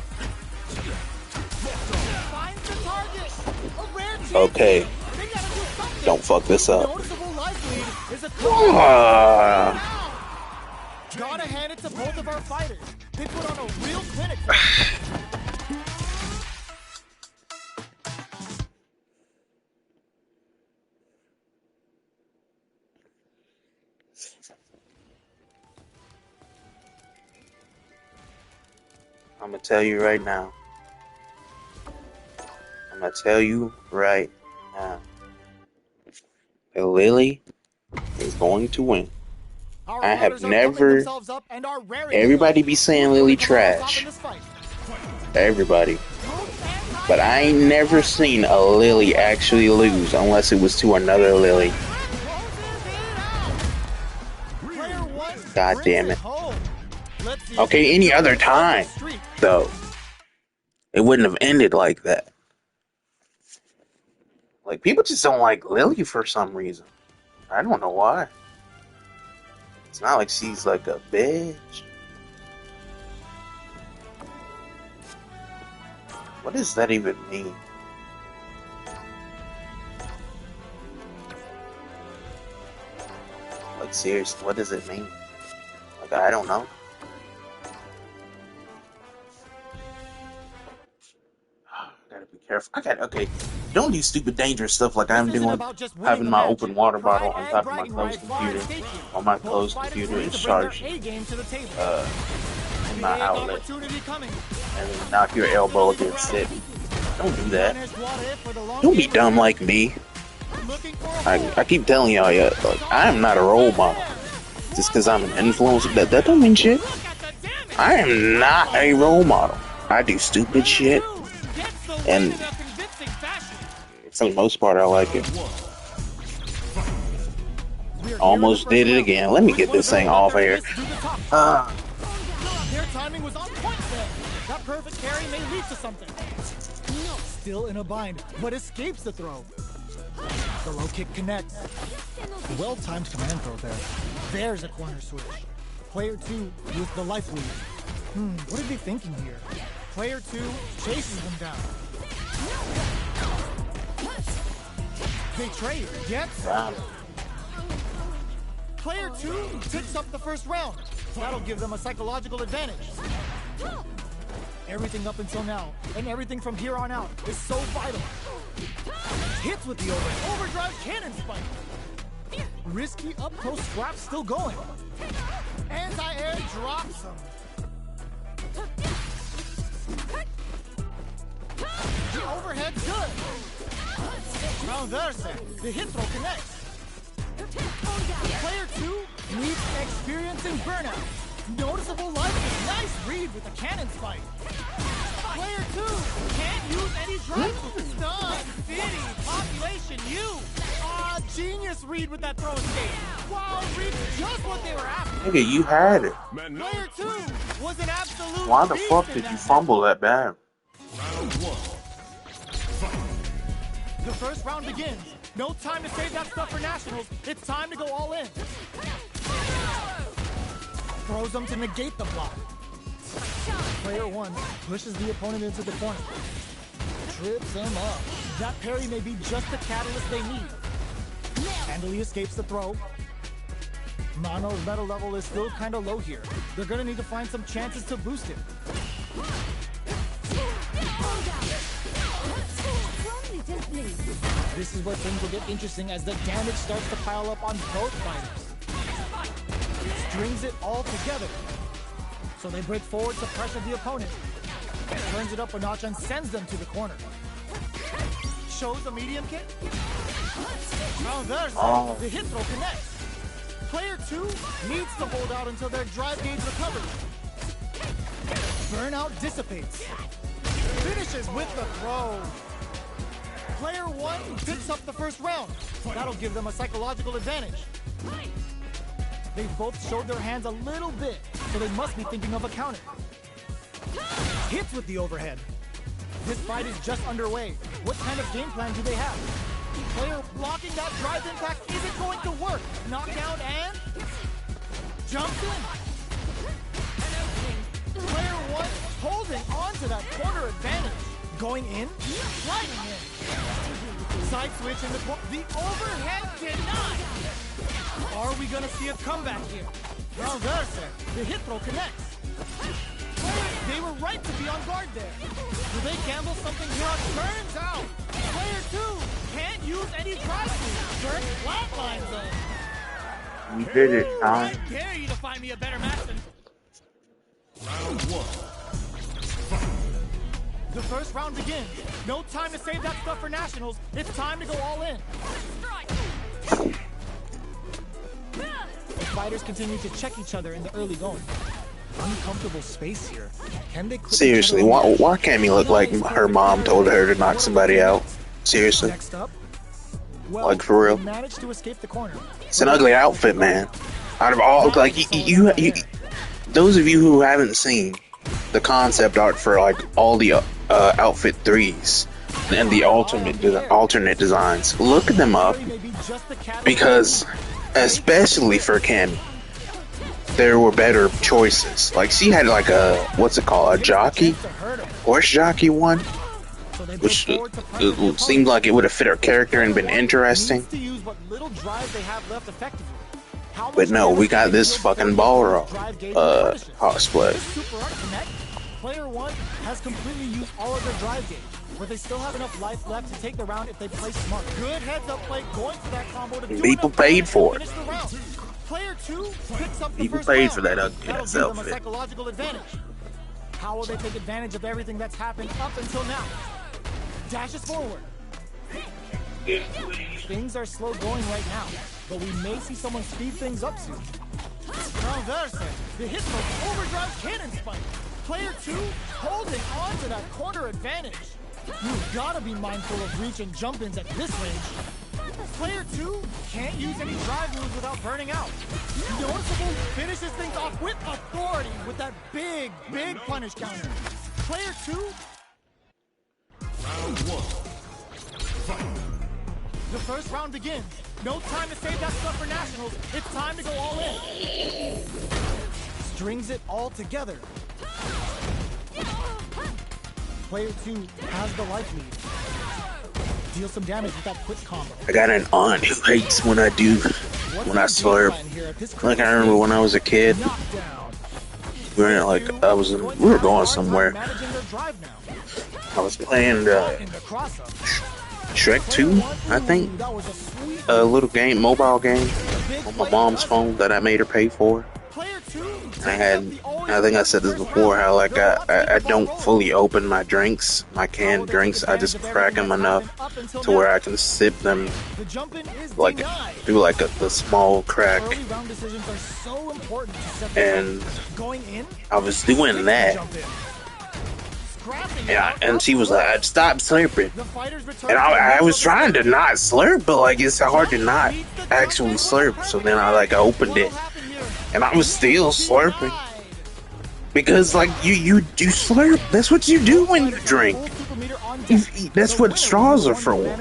A: Okay. Don't fuck this up.
C: Gotta hand it to both of our fighters. They put on a real clinic.
A: I'm gonna tell you right now. Lily is going to win. I have never... Everybody be saying Lily trash. Everybody. But I ain't never seen a Lily actually lose unless it was to another Lily. God damn it. Okay, any other time, though, it wouldn't have ended like that. Like, people just don't like Lily for some reason. I don't know why. It's not like she's like a bitch. What does that even mean? Like, seriously, what does it mean? Like, I don't know. Gotta be careful. Okay. Don't do stupid, dangerous stuff like I'm doing. Having my open water bottle on top of my closed computer, on my closed computer is charged. My outlet, and then knock your elbow against it. Don't do that. Don't be dumb like me. I keep telling y'all, like, I am not a role model. Just because I'm an influencer, that don't mean shit. I am not a role model. I do stupid shit, and for the most part, I like it. Almost did it again. Let me get this thing off here.
C: Their timing was on point there. That perfect carry may lead to something. Still in a bind, but escapes the throw. The low kick connects. Well-timed command throw there. There's a corner switch. Player 2 with the life lead. What are they thinking here? Player 2 chases them down. They trade. Gets out. Player 2 picks up the first round. That'll give them a psychological advantage. Everything up until now, and everything from here on out, is so vital. Hits with the overdrive cannon spike. Risky up-close scrap still going. Anti-air drops him. The overhead's good. Rounders, the hit throw connects. Player 2 needs experiencing burnout. Noticeable life. Nice read with the cannon spike. Player 2 can't use any drive. Stun, Fitty, population, you. Genius read with that throw escape. Wow, read just what they were after.
A: Nigga, you had it.
C: Player 2 was an absolute.
A: Why the fuck did you fumble that bad?
C: The first round begins. No time to save that stuff for nationals. It's time to go all in. Throws them to negate the block. Player 1 pushes the opponent into the corner. Trips him up. That parry may be just the catalyst they need. Handily escapes the throw. Mono's meta level is still kind of low here. They're going to need to find some chances to boost it. This is where things will get interesting as the damage starts to pile up on both fighters. Strings it all together. So they break forward to pressure the opponent. Turns it up a notch and sends them to the corner. Shows a medium kick. Now there's the hit throw connects. Player 2 needs to hold out until their drive gauge recovers. Burnout dissipates. Finishes with the throw. Player 1 picks up the first round. That'll give them a psychological advantage. They've both showed their hands a little bit, so they must be thinking of a counter. Hits with the overhead. This fight is just underway. What kind of game plan do they have? Player blocking that drive impact isn't going to work. Knockdown and jumps in. Player 1 holding on to that corner advantage. Going in, sliding in. Side switch in the corner. The overhead denied. Are we gonna see a comeback here? Rounders, the hit throw connects. They were right to be on guard there. Do they gamble something here? Turns out, player 2 can't use any drive-through. Turn flatline zone.
A: We did it, Tom.
C: I dare you to find me a better match than.
D: Round 1.
C: The first round begins. No time to save that stuff for nationals. It's time to go all in. The fighters continue to check each other in the early going. Uncomfortable space here. Can they
A: seriously, why can't he look like her mom told her to knock somebody out? Seriously.
C: Next up,
A: like, for real.
C: Managed to escape the corner.
A: It's an ugly outfit, man. Out of all, like, you those of you who haven't seen the concept art for, like, all the outfit 3s and the alternate designs, look them up, because especially for Cammy, there were better choices. Like, she had like a, what's it called, a jockey, horse jockey one, which it seemed like it would have fit her character and been interesting.
C: To use what little drive they have left effectively. How much
A: But no, we got this
C: damage
A: fucking
C: before
A: Balrog
C: drive gauge replenishes?
A: cosplay.
C: This Super Art Connect, player 1 has completely used all of their drive gauge, but they still have enough life left to take the round if they play smart. Good heads up play going for that combo to do
A: People
C: enough
A: paid
C: damage
A: for
C: to
A: it.
C: finish the round. Player 2 picks up the
A: People
C: first
A: paid
C: round.
A: for that ugly
C: That'll
A: ass
C: give them a
A: outfit.
C: psychological advantage. How will they take advantage of everything that's happened up until now? Dashes forward. Things are slow going right now, but we may see someone speed things up soon. Transverse, the hit from overdrive cannon spike. Player 2 holding on to that corner advantage. You've got to be mindful of reach and jump-ins at this range. Player 2 can't use any drive moves without burning out. Noticeable finishes things off with authority with that big punish counter. Player 2.
D: Round 1. Fight.
C: The first round begins. No time to save that stuff for nationals. It's time to go all in. Strings it all together. Player 2 has the life lead. Deal some damage with that quick combo.
A: I got an aunt who hates when I slurp. Like I remember when I was a kid, we were going somewhere. I was playing Shrek 2, I think. A little game, mobile game on my mom's phone that I made her pay for. I think I said this before, how like I don't fully open my drinks, my canned drinks. I just crack them enough to where I can sip them like through like the small crack. And I was doing that. Yeah, and she was like, "Stop slurping." And I was trying to not slurp, but like it's hard to not actually slurp. So then I opened it, and I was still slurping because like you slurp. That's what you do when you drink. That's what straws are for.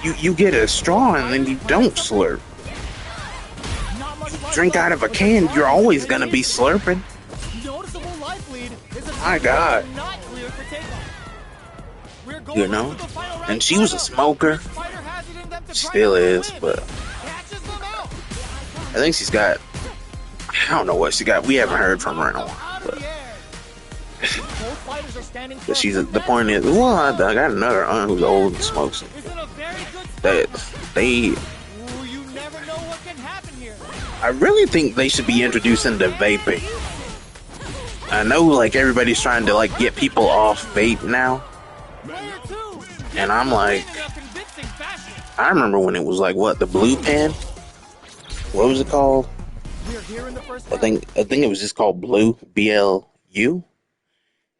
A: You get a straw and then you don't slurp. You drink out of a can, you're always gonna be slurping. My God. You know? And she was a smoker. Still is, but I think she's got, I don't know what she got. We haven't heard from her in a while. But she's, the point is, well, I got another aunt who's old and smokes. I really think they should be introducing the vaping. I know like everybody's trying to like get people off vape now. And I'm like, I remember when it was like what, the blue pen? What was it called? I think it was just called Blue, BLU.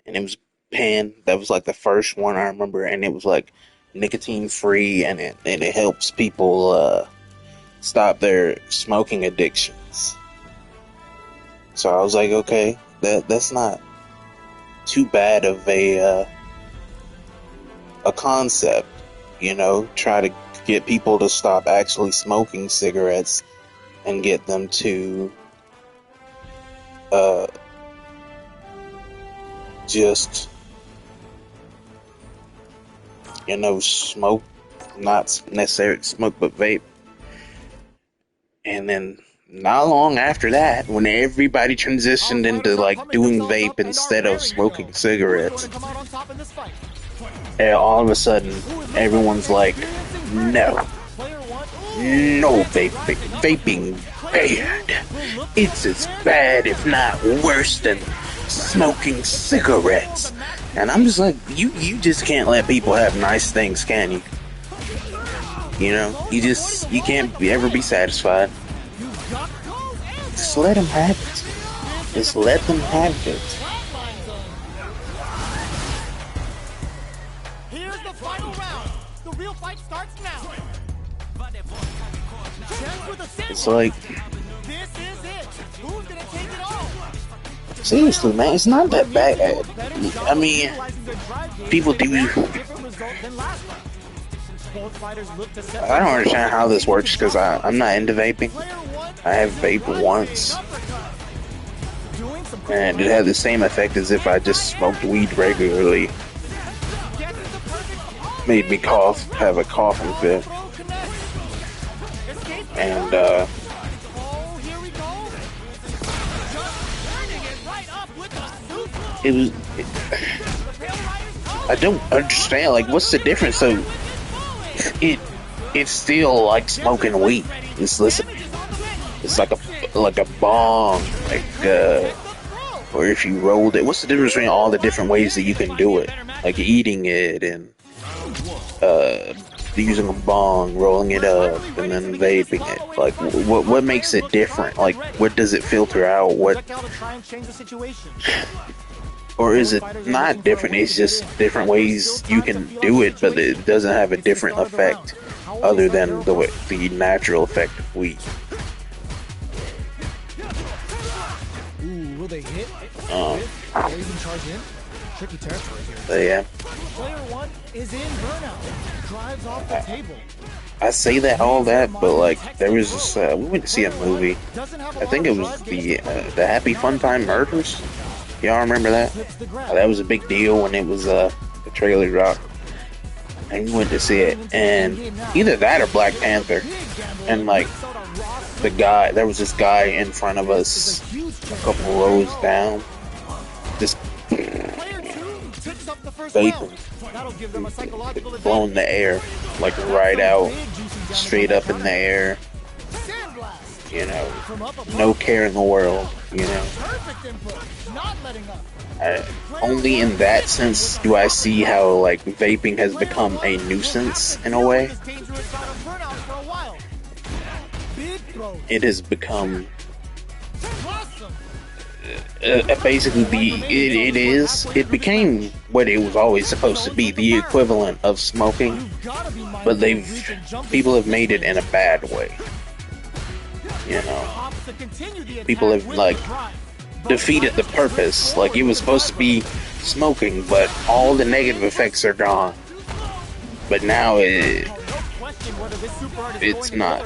A: And it was pen. That was like the first one I remember, and it was like nicotine free, and it helps people stop their smoking addictions. So I was like, okay, that's not too bad of a concept, you know. Try to get people to stop actually smoking cigarettes and get them to just, you know, smoke, not necessarily smoke, but vape. And then not long after that, when everybody transitioned into like doing vape instead of smoking cigarettes, and all of a sudden everyone's like, no vaping bad. It's as bad, if not worse, than smoking cigarettes. And I'm just like, you just can't let people have nice things, can you? You know, you can't ever be satisfied. Just let them have it. Just let them have it.
C: Here's the final round. The real fight starts now.
A: It's like,
C: This is it. Who's gonna take it all?
A: seriously, man, it's not that bad. I mean, people do. I don't understand how this works because I'm not into vaping. I have vaped once, and it had the same effect as if I just smoked weed regularly. made me cough, have a coughing fit, and
C: Oh, here we go. Just turning it right up with the super.
A: it was. I don't understand. Like, what's the difference? So it's still like smoking weed. It's listen. It's like a bong, or if you rolled it. What's the difference between all the different ways that you can do it? Like eating it and using a bong, rolling it up, and then vaping it. Like, what makes it different? Like, what does it filter out? What, or is it not different? It's just different ways you can do it, but it doesn't have a different effect other than the natural effect of weed.
C: Ooh, will they hit? Or even charge in? Tricky territory here.
A: Yeah.
C: Player 1 is in burnout. Drives off the table.
A: I say that all that, but like there was this. We went to see a movie. I think it was the Happy Fun Time Murders. Y'all remember that? That was a big deal when it was the trailer dropped, and we went to see it. And either that or Black Panther. And like there was this guy in front of us, a couple rows down, just vaping, blowing the air, like right out, straight up in the air. You know, no care in the world. You know, only in that sense do I see how like vaping has become a nuisance in a way. It has become basically it became what it was always supposed to be, the equivalent of smoking, but people have made it in a bad way. You know, people have like defeated the purpose. Like, it was supposed to be smoking, but all the negative effects are gone. But now it's not.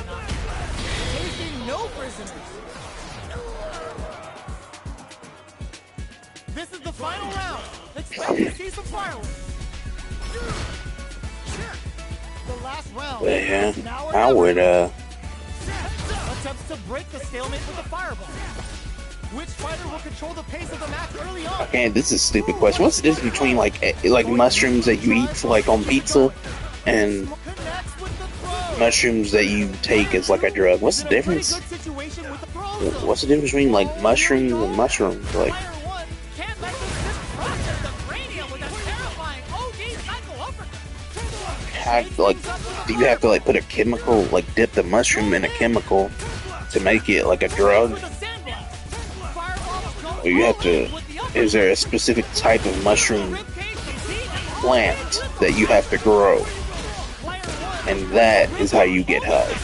C: This is the final round. Expect to see some fireworks. The last round.
A: Yeah, I would
C: attempts to break the stalemate with the fireball. Which fighter will control the pace of the match early on?
A: Okay, this is a stupid question. What's the difference between like mushrooms that you eat for, like on pizza and mushrooms that you take as like a drug? What's the difference? What's the difference between like mushrooms and mushrooms? Like, do you have to like put a chemical, like dip the mushroom in a chemical to make it like a drug? Or you have to, is there a specific type of mushroom plant that you have to grow? And that is how you get high.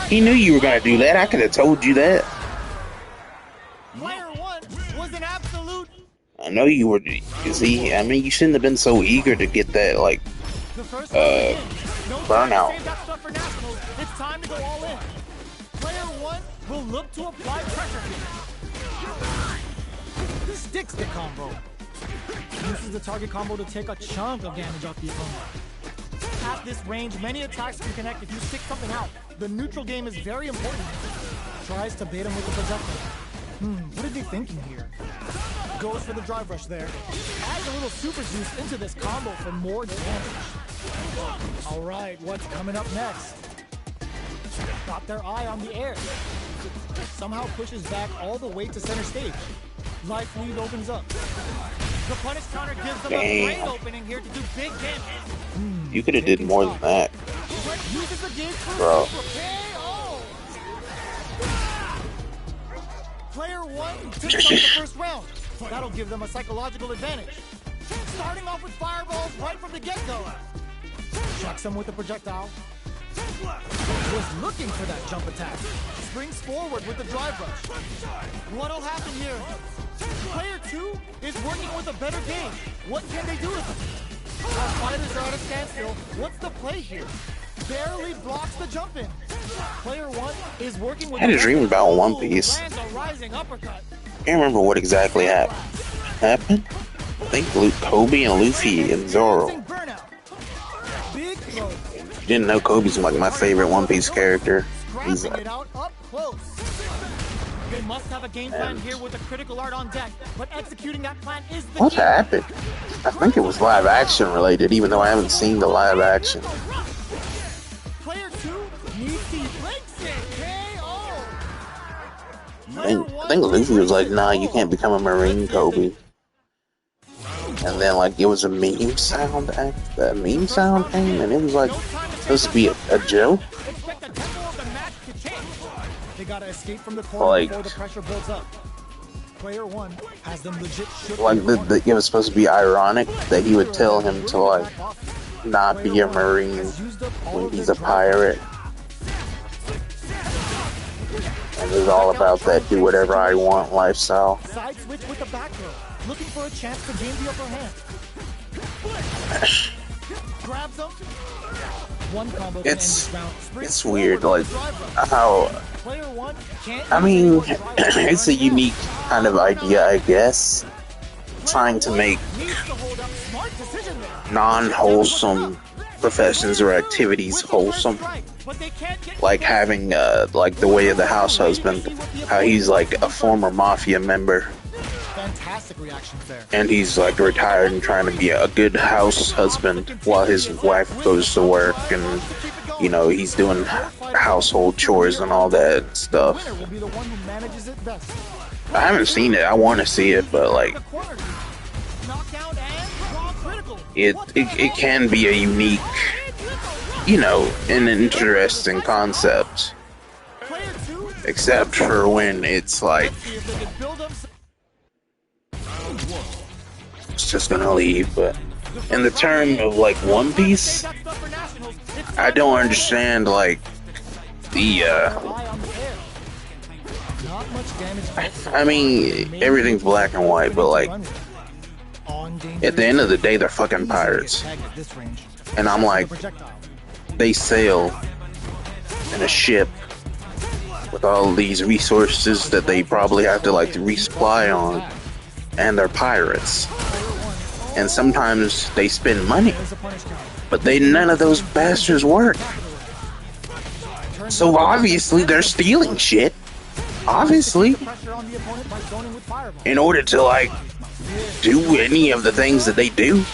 A: He knew you were gonna do that. I could have told you that. I know you were, see, I mean, you shouldn't have been so eager to get that, like, burnout.
C: It's time to go all in. Player 1 will look to apply pressure. Sticks the combo. Uses the target combo to take a chunk of damage off the opponent. At this range, many attacks can connect if you stick something out. The neutral game is very important. Tries to bait him with the projectile. What is he thinking here? Goes for the drive rush there. Adds a little super juice into this combo for more damage. Alright, what's coming up next? Got their eye on the air. Somehow pushes back all the way to center stage. Life lead opens up. The punish counter gives them a great opening here to do big damage.
A: You could have did more than that, bro.
C: Player 1 takes up the first round. That'll give them a psychological advantage. Starting off with fireballs right from the get-go. Checks him with the projectile. Was looking for that jump attack. Springs forward with the drive rush. What'll happen here? Player 2 is working with a better game. What can they do with him? Our fighters are at a standstill. What's the play here? Barely blocks the jump in. Player 1 is working with.
A: I had a dream about One Piece.
C: Lands a rising uppercut.
A: I can't remember what exactly happened. think Kobe and Luffy and Zoro.
C: Burnout. Big throw.
A: Didn't know Kobe's like my favorite One Piece character. He's
C: Scrapping
A: like,
C: it out up close. They must have a game plan here with a critical art on deck, but executing that plan is the
A: what
C: key.
A: happened? I think it was live action related, even though I haven't seen the live action.
C: Player 2 needs to breaks it. KO.
A: I think Luffy was like, nah, you can't become a Marine, Kobe. And then like it was a meme sound that meme sound came, and it was like supposed to be a joke.
C: Expect the tempo of the match to change. They gotta escape from the corner
A: Like,
C: before the pressure builds up. Player 1 has them legit shook
A: like
C: in the corner.
A: it was supposed to be ironic that he would tell him to like not be a Marine when he's a pirate. And it's all about that do whatever I want lifestyle.
C: Side switch with the back row, looking for a chance to gain the upper hand. Grabs him. One combo can end this round.
A: It's weird, like how.
C: Player 1 can't
A: I mean, it's a unique kind of idea, I guess. Trying to make
C: needs to hold up. Smart decision there.
A: non-wholesome professions or activities wholesome.
C: But they can't get
A: Like having, like the way of the house husband, how he's like a former mafia member,
C: fantastic reactions there.
A: and he's like retired and trying to be a good house husband while his wife goes to work, and you know he's doing household chores and all that stuff.
C: Winner will be the one who manages it best.
A: I haven't seen it. I want to see it, but like
C: Knockdown and draw critical.
A: it can be a unique, you know, an interesting concept.
C: Player 2
A: Except for when it's like
C: see if they can build up
A: it's just gonna leave. But in the term of like One Piece, I don't understand like the
C: eye on the air. Not much damage.
A: I mean everything's black and white, but like at the end of the day they're fucking pirates. And I'm like, they sail in a ship with all these resources that they probably have to like resupply on, and they're pirates. And sometimes they spend money, but none of those bastards work. So obviously they're stealing shit. Obviously, in order to like do any of the things that they do,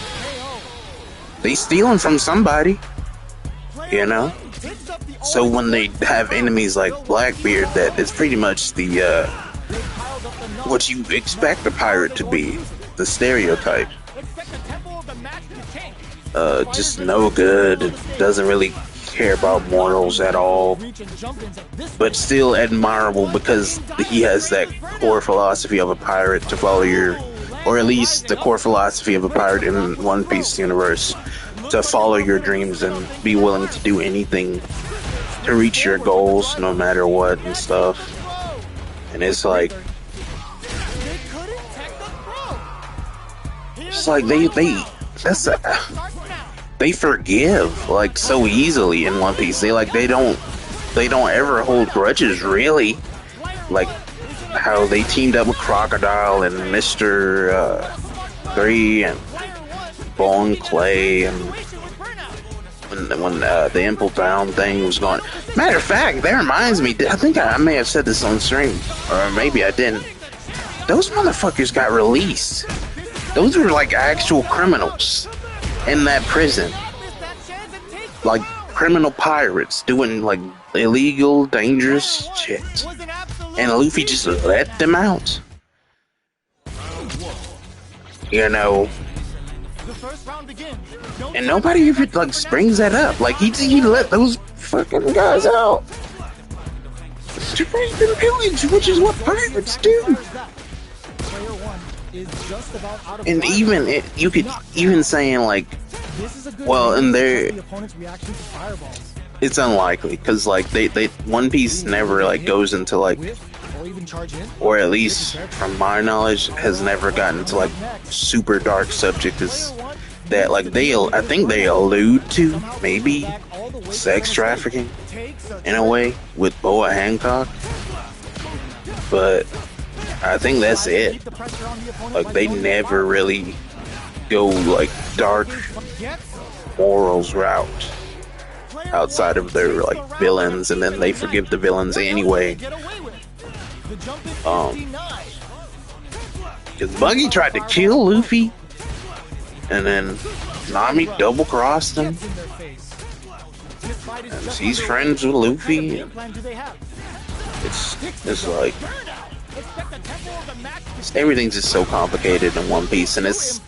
A: they stealing from somebody, you know. So when they have enemies like Blackbeard, that is pretty much the what you expect a pirate to be, the stereotype. Just no good, doesn't really care about morals at all, but still admirable because he has that core philosophy of a pirate to follow your, or at least the core philosophy of a pirate in One Piece universe, to follow your dreams and be willing to do anything to reach your goals no matter what and stuff. And it's like they forgive like so easily in One Piece. They don't ever hold grudges, really. Like how they teamed up with Crocodile and Mr. 3 and Bone Clay, and when the Impel Down thing was going. Matter of fact, that reminds me, I think I may have said this on stream, or maybe I didn't. Those motherfuckers got released. Those were like actual criminals in that prison. Like criminal pirates doing like illegal, dangerous shit. And Luffy just let them out. You know. And nobody even like brings that up. Like he let those fucking guys out to rape and pillage, which is what pirates do. And even you could even saying like, well, and there, it's unlikely because like they One Piece never like goes into like, or at least from my knowledge has never gotten to like super dark subjects that like I think they allude to maybe sex trafficking in a way with Boa Hancock, but I think that's it. Like they never really go like dark morals route outside of their like villains, and then they forgive the villains anyway. Because Buggy tried to kill Luffy, and then Nami double crossed him. And he's friends with Luffy. And it's like everything's just so complicated in One Piece, and it's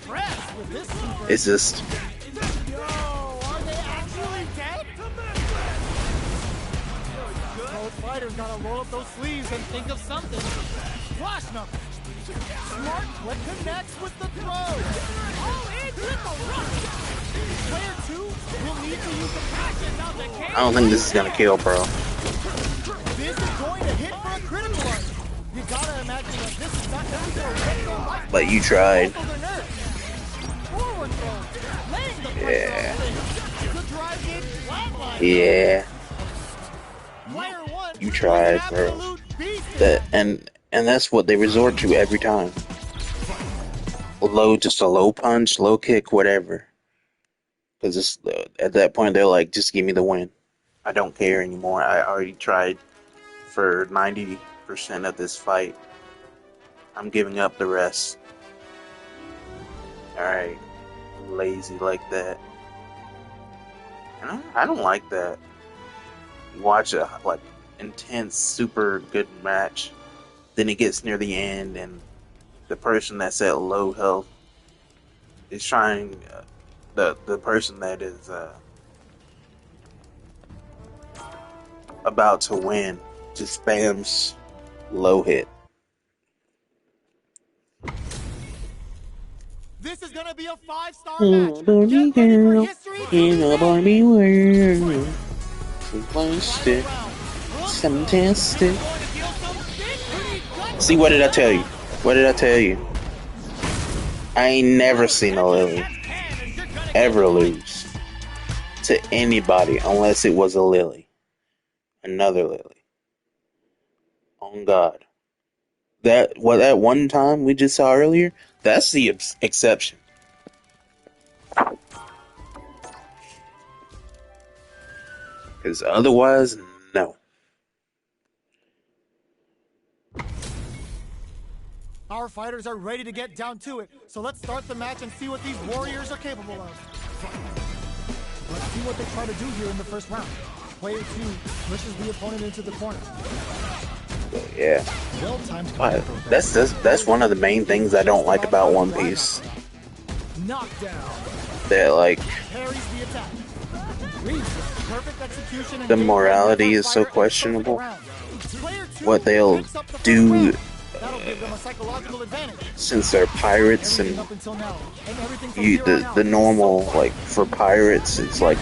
A: just.
C: Fighters gotta roll up those sleeves and think of something. Flash number. Smart what connects with the throw. All in with the rush. Player 2 will need to use the practice out the cage.
A: I don't think this is gonna kill, bro.
C: This is going to hit for a critical one. You gotta imagine that this is not going to affect their life.
A: But you tried.
C: Forward throw. Laying the
A: Yeah.
C: the drive in flatline.
A: Yeah. You tried, bro. That and that's what they resort to every time. Just a low punch, low kick, whatever. Because at that point they're like, just give me the win. I don't care anymore. I already tried for 90% of this fight. I'm giving up the rest. Alright. Lazy like that. And I don't like that. You watch a like intense, super good match, then it gets near the end, and the person that's at low health is trying. The person that is about to win just spams low hit.
C: This is gonna be a 5-star match. Get ready for history to be made.
A: Fantastic. See, what did I tell you? What did I tell you? I ain't never seen a Lily ever lose to anybody unless it was a Lily. Another Lily. On God. That one time we just saw earlier, that's the exception. Because otherwise, no.
C: Our fighters are ready to get down to it, so let's start the match and see what these warriors are capable of. Let's see what they try to do here in the first round. Player 2 pushes the opponent into the corner.
A: Yeah. That's one of the main things I don't like about One Piece. That like the morality is so questionable. What they'll do since they're pirates, and the normal like for pirates it's like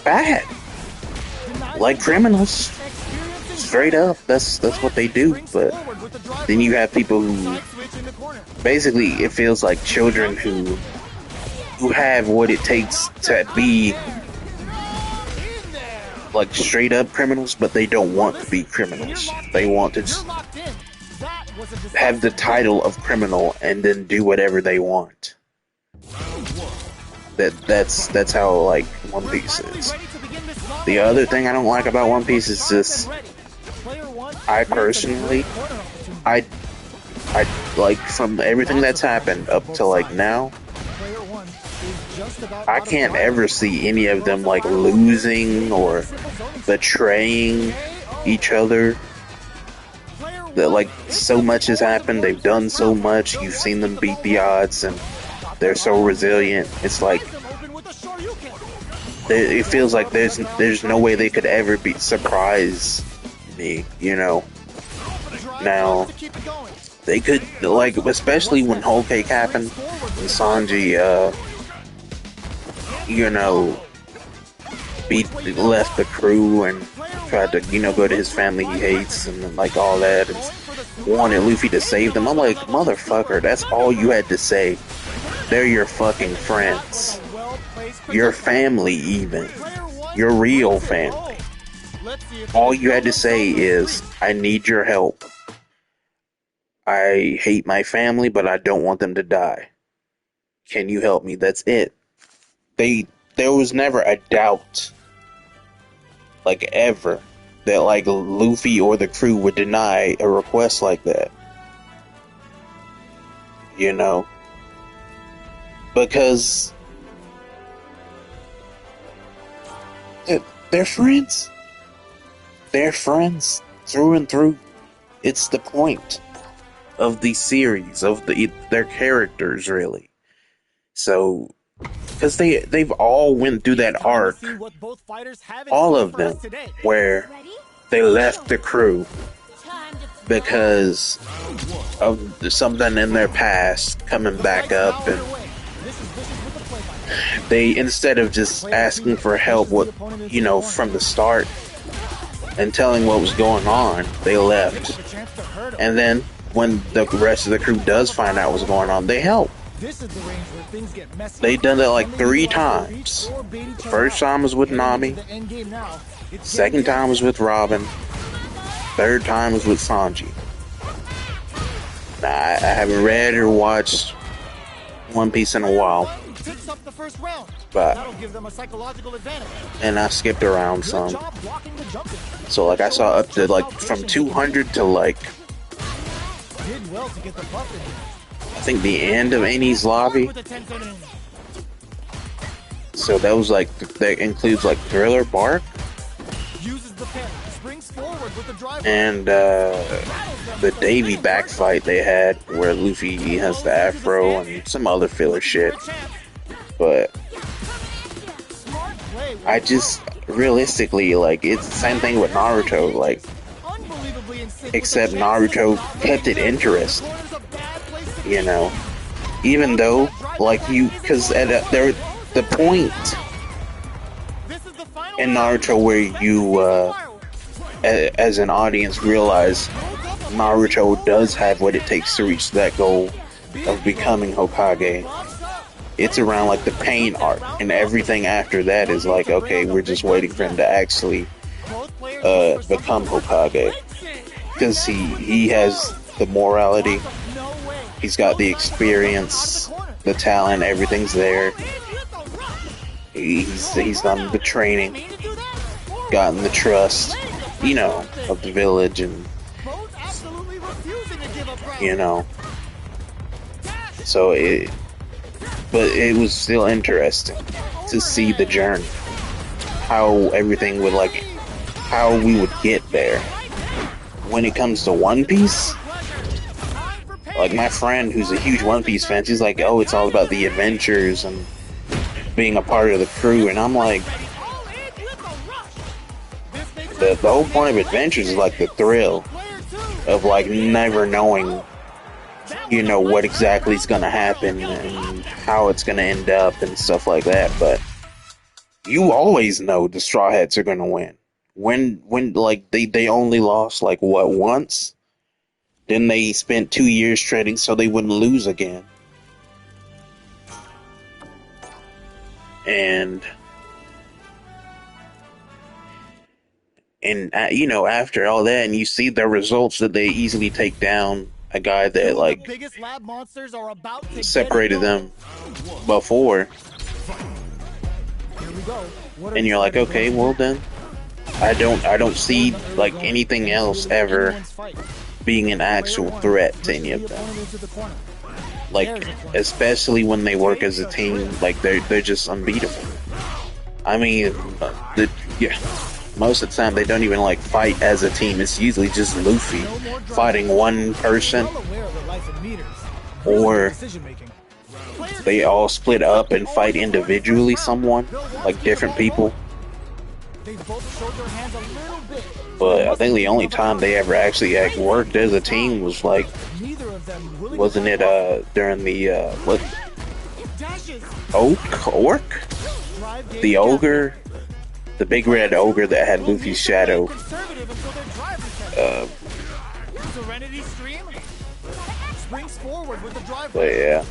A: bad, like criminals. Straight up, that's what they do. But then you have people who basically it feels like children who have what it takes to be like straight up criminals, but they don't want to be criminals. They want to just have the title of criminal and then do whatever they want. That's how like One Piece is. The other thing I don't like about One Piece is just I personally I like from everything that's happened up to like now, I can't ever see any of them like losing or betraying each other. That like so much has happened, they've done so much, you've seen them beat the odds and they're so resilient. It's like it feels like there's no way they could ever surprise me, you know. Now they could, like, especially when Whole Cake happened and Sanji you know, left the crew and tried to, you know, go to his family he hates and like all that, and wanted Luffy to save them. I'm like, motherfucker, that's all you had to say. They're your fucking friends, your family, even your real family. All you had to say is, I need your help. I hate my family, but I don't want them to die. Can you help me? That's it. There was never a doubt, like ever, that like Luffy or the crew would deny a request like that. You know? Because they're friends. They're friends through and through. It's the point of the series, of their characters, really. So, because they've all went through that arc, all of them, where they left the crew because of something in their past coming back up, and they, instead of just asking for help with, from the start and telling what was going on, they left. And then when the rest of the crew does find out what's going on, they help. They done that like 3 times. First time was with Nami. Second time was with Robin. Third time was with Sanji. Now, I haven't read or watched One Piece in a while, but and I skipped around some. So like I saw up to like from 200 to like I think the end of Annie's Lobby. So that was like, that includes like Thriller Bark and the Davy backfight they had where Luffy has the afro and some other filler shit. But I just realistically, like, it's the same thing with Naruto, like, except Naruto kept it interesting, even though, like, because at the point in Naruto where you as an audience realize Naruto does have what it takes to reach that goal of becoming Hokage, it's around like the pain arc, and everything after that is like, okay, we're just waiting for him to actually become Hokage, because he has the morality, he's got the experience, the talent, everything's there. He's done the training, gotten the trust, of the village, and so but it was still interesting to see the journey, how everything would, like, how we would get there. When it comes to One Piece, like, my friend who's a huge One Piece fan, she's like, oh, it's all about the adventures and being a part of the crew, and I'm like, the whole point of adventures is like the thrill of like never knowing, what exactly is gonna happen and how it's gonna end up and stuff like that. But you always know the Straw Hats are gonna win. When like they only lost like what, once? Then they spent 2 years trading so they wouldn't lose again. And after all that, and you see the results that they easily take down a guy that like separated them before, and you're like, okay, well then, I don't see like anything else ever being an actual threat to any of them. Like, especially when they work as a team, like they're just unbeatable. I mean, most of the time they don't even like fight as a team. It's usually just Luffy fighting one person, or they all split up and fight individually someone, like different people. But I think the only time they ever actually worked as a team was like, wasn't it during the what, Orc? The ogre? The big red ogre that had Luffy's shadow. But yeah.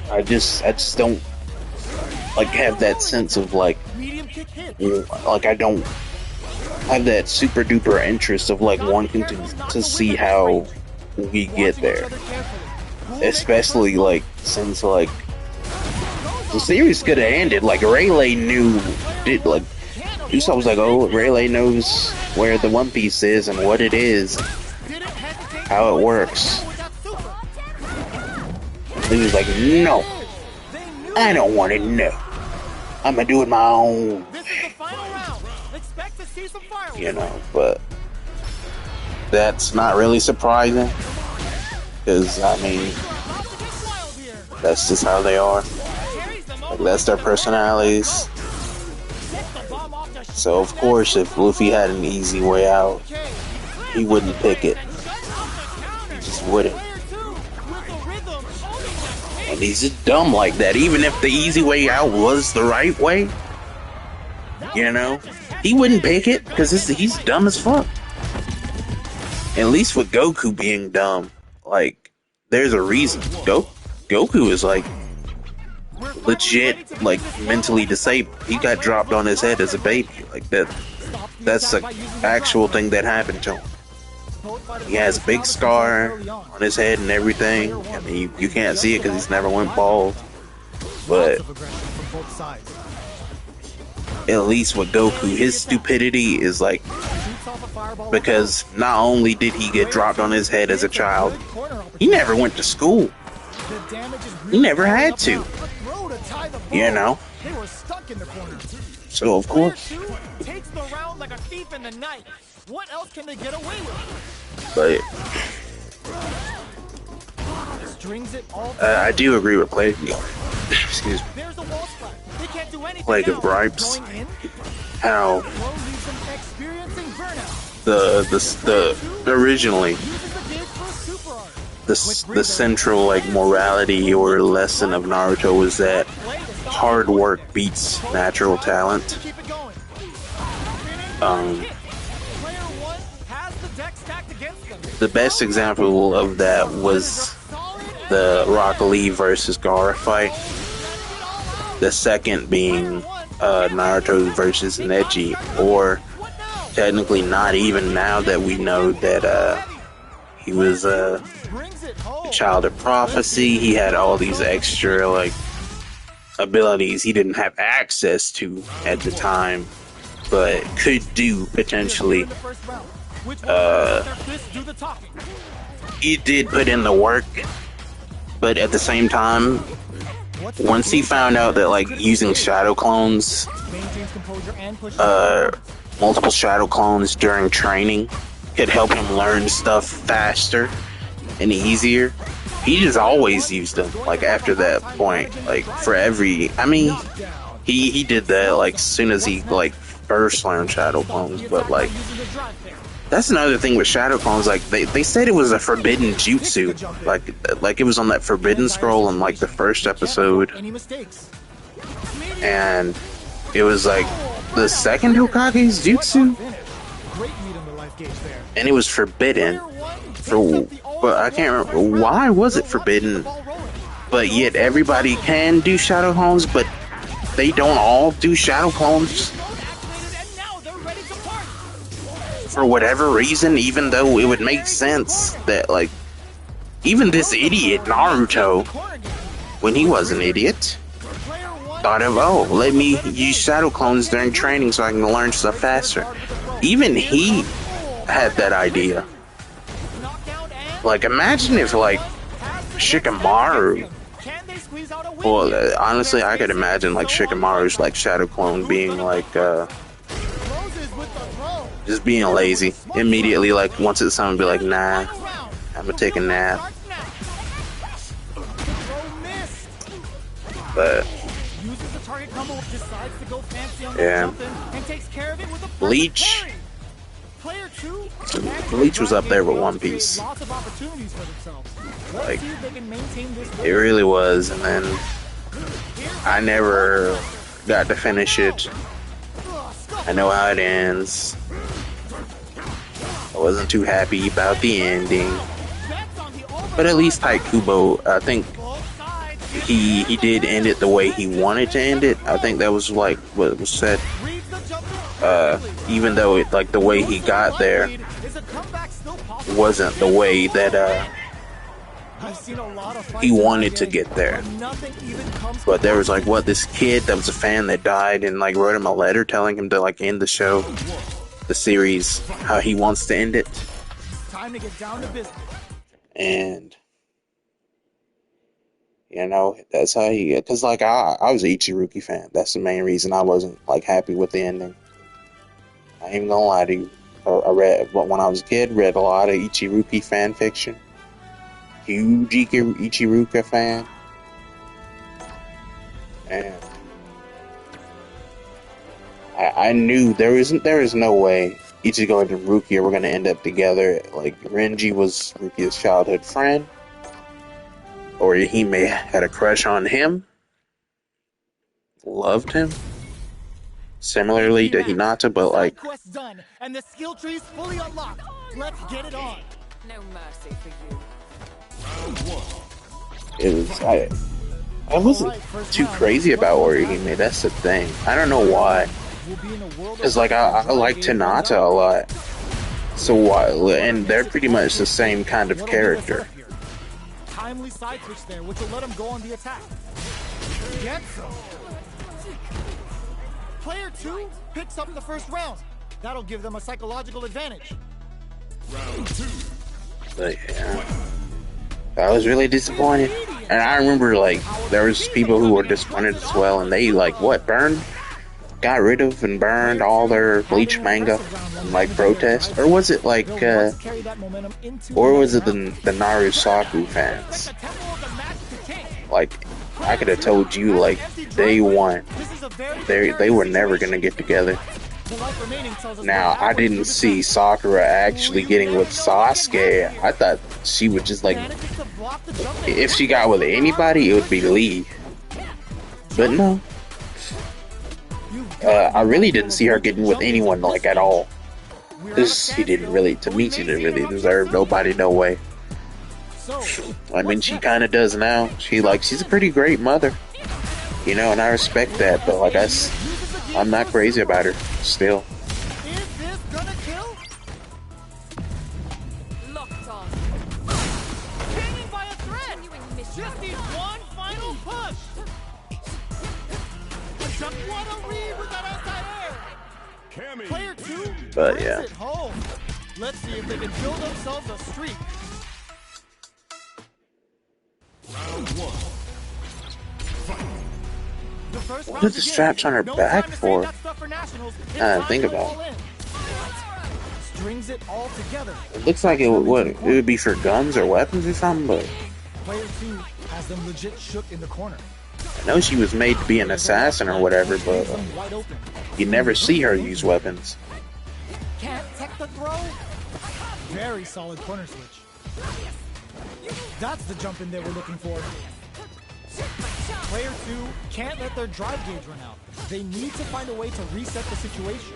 A: I just don't like have that sense of like I don't have that super duper interest of like wanting to see how we get there. Especially like since like the series could have ended. Like Rayleigh knew, Usopp was like, oh, Rayleigh knows where the One Piece is and what it is, how it works. He was like, no, I don't want to know. I'm gonna do it my own way. You know, but that's not really surprising. Because, I mean, that's just how they are. Like, that's their personalities. So, of course, if Luffy had an easy way out, he wouldn't pick it. He just wouldn't. And he's just dumb like that. Even if the easy way out was the right way, you know, he wouldn't pick it because he's dumb as fuck. At least with Goku being dumb, like, there's a reason. Goku is like legit, like, mentally disabled. He got dropped on his head as a baby. Like that's an actual thing that happened to him. He has a big scar on his head and everything. I mean, you can't see it because he's never went bald. But at least with Goku, his stupidity is like, because not only did he get dropped on his head as a child, he never went to school. He never had to. You know? So of course.
C: What else can they get away with?
A: But I do agree with Plague. Excuse me. Plague of Gripes. How the originally the central like morality or lesson of Naruto was that hard work beats natural talent. The best example of that was the Rock Lee versus Gaara fight. The second being Naruto versus Neji, or technically not even, now that we know that he was a child of prophecy. He had all these extra like abilities he didn't have access to at the time, but could do potentially. He did put in the work, but at the same time, once he found out that like using shadow clones, multiple shadow clones during training could help him learn stuff faster and easier, he just always used them. Like after that point, like for every, I mean, he did that like as soon as he like first learned shadow clones. But like, that's another thing with shadow clones. Like they said it was a forbidden jutsu. Like it was on that forbidden scroll in like the first episode, and it was like the second Hokage's jutsu, and it was forbidden. But I can't remember why was it forbidden. But yet everybody can do shadow clones, but they don't all do shadow clones. For whatever reason, even though it would make sense that, like, even this idiot Naruto, when he was an idiot, thought of, oh, let me use shadow clones during training so I can learn stuff faster. Even he had that idea. Like, imagine if, like, Shikamaru, well, honestly, I could imagine, like, Shikamaru's, like, shadow clone being, like, just being lazy. Immediately, like, once it's something, be like, nah, I'm gonna take a nap. But, yeah. Bleach was up there with One Piece. Like, it really was, and then I never got to finish it. I know how it ends. I wasn't too happy about the ending. But at least Tite Kubo, I think he did end it the way he wanted to end it. I think that was like what was said. Even though it, like, the way he got there, wasn't the way that
C: I've seen a lot of fights
A: he
C: in my
A: wanted to
C: day,
A: get there.
C: but nothing even comes
A: But there was
C: close.
A: like this kid that was a fan that died and like wrote him a letter telling him to like end the show, the series, how he wants to end it.
C: Time to get down to business.
A: And that's how he, because like I was an Ichiruki fan. That's the main reason I wasn't like happy with the ending. I ain't even gonna lie to you. I read, but when I was a kid, read a lot of Ichiruki fan fiction. Huge Ichiruka fan. And I knew there is no way Ichigo and Rukia were gonna end up together. Like Renji was Rukia's childhood friend, or he may had a crush on him, loved him, similarly to Hinata, but like
C: Side quest done, and the skill tree's fully unlocked. Let's get it on.
B: No mercy for you.
A: it was I wasn't too crazy about Orihime. That's the thing. I don't know why. Cause like I like Tanata a lot. So why? And they're pretty much the same kind of character.
C: Timely side switch there, which will let him go on the attack. Get some. Player 2 picks up the first round. That'll give them a psychological advantage.
D: Round 2.
A: But yeah, I was really disappointed. And I remember like there was people who were disappointed as well, and they like got rid of and burned all their Bleach manga in like protest, or was it like or was it the Narusaku fans? Like I could have told you like they were never gonna get together. Now I didn't see Sakura actually getting with Sasuke. I thought she would just like, if she got with anybody, it would be Lee. But no. I really didn't see her getting with anyone like at all. She didn't really deserve nobody, no way. I mean, she kind of does now. She's a pretty great mother, and I respect that. But like, I'm not crazy about her still.
C: Is this gonna kill?
B: Locked on.
C: Hanging by a thread. Just needs one final push. What a read with that outside air. Player 2
A: But
C: brings
A: yeah.
C: it home. Let's see if they can build themselves a streak.
D: Round 1.
C: The first
A: What are the straps on her back for? Think about it.
C: Strings it all together.
A: It looks like it would be for guns or weapons or something, but
C: Player 2 has them legit shook in the corner.
A: I know she was made to be an assassin or whatever, but
C: Wide open.
A: you never see her use weapons.
C: Can't tech the throw. Very solid corner switch. That's the jump in they were looking for. Player 2 can't let their drive gauge run out. They need to find a way to reset the situation.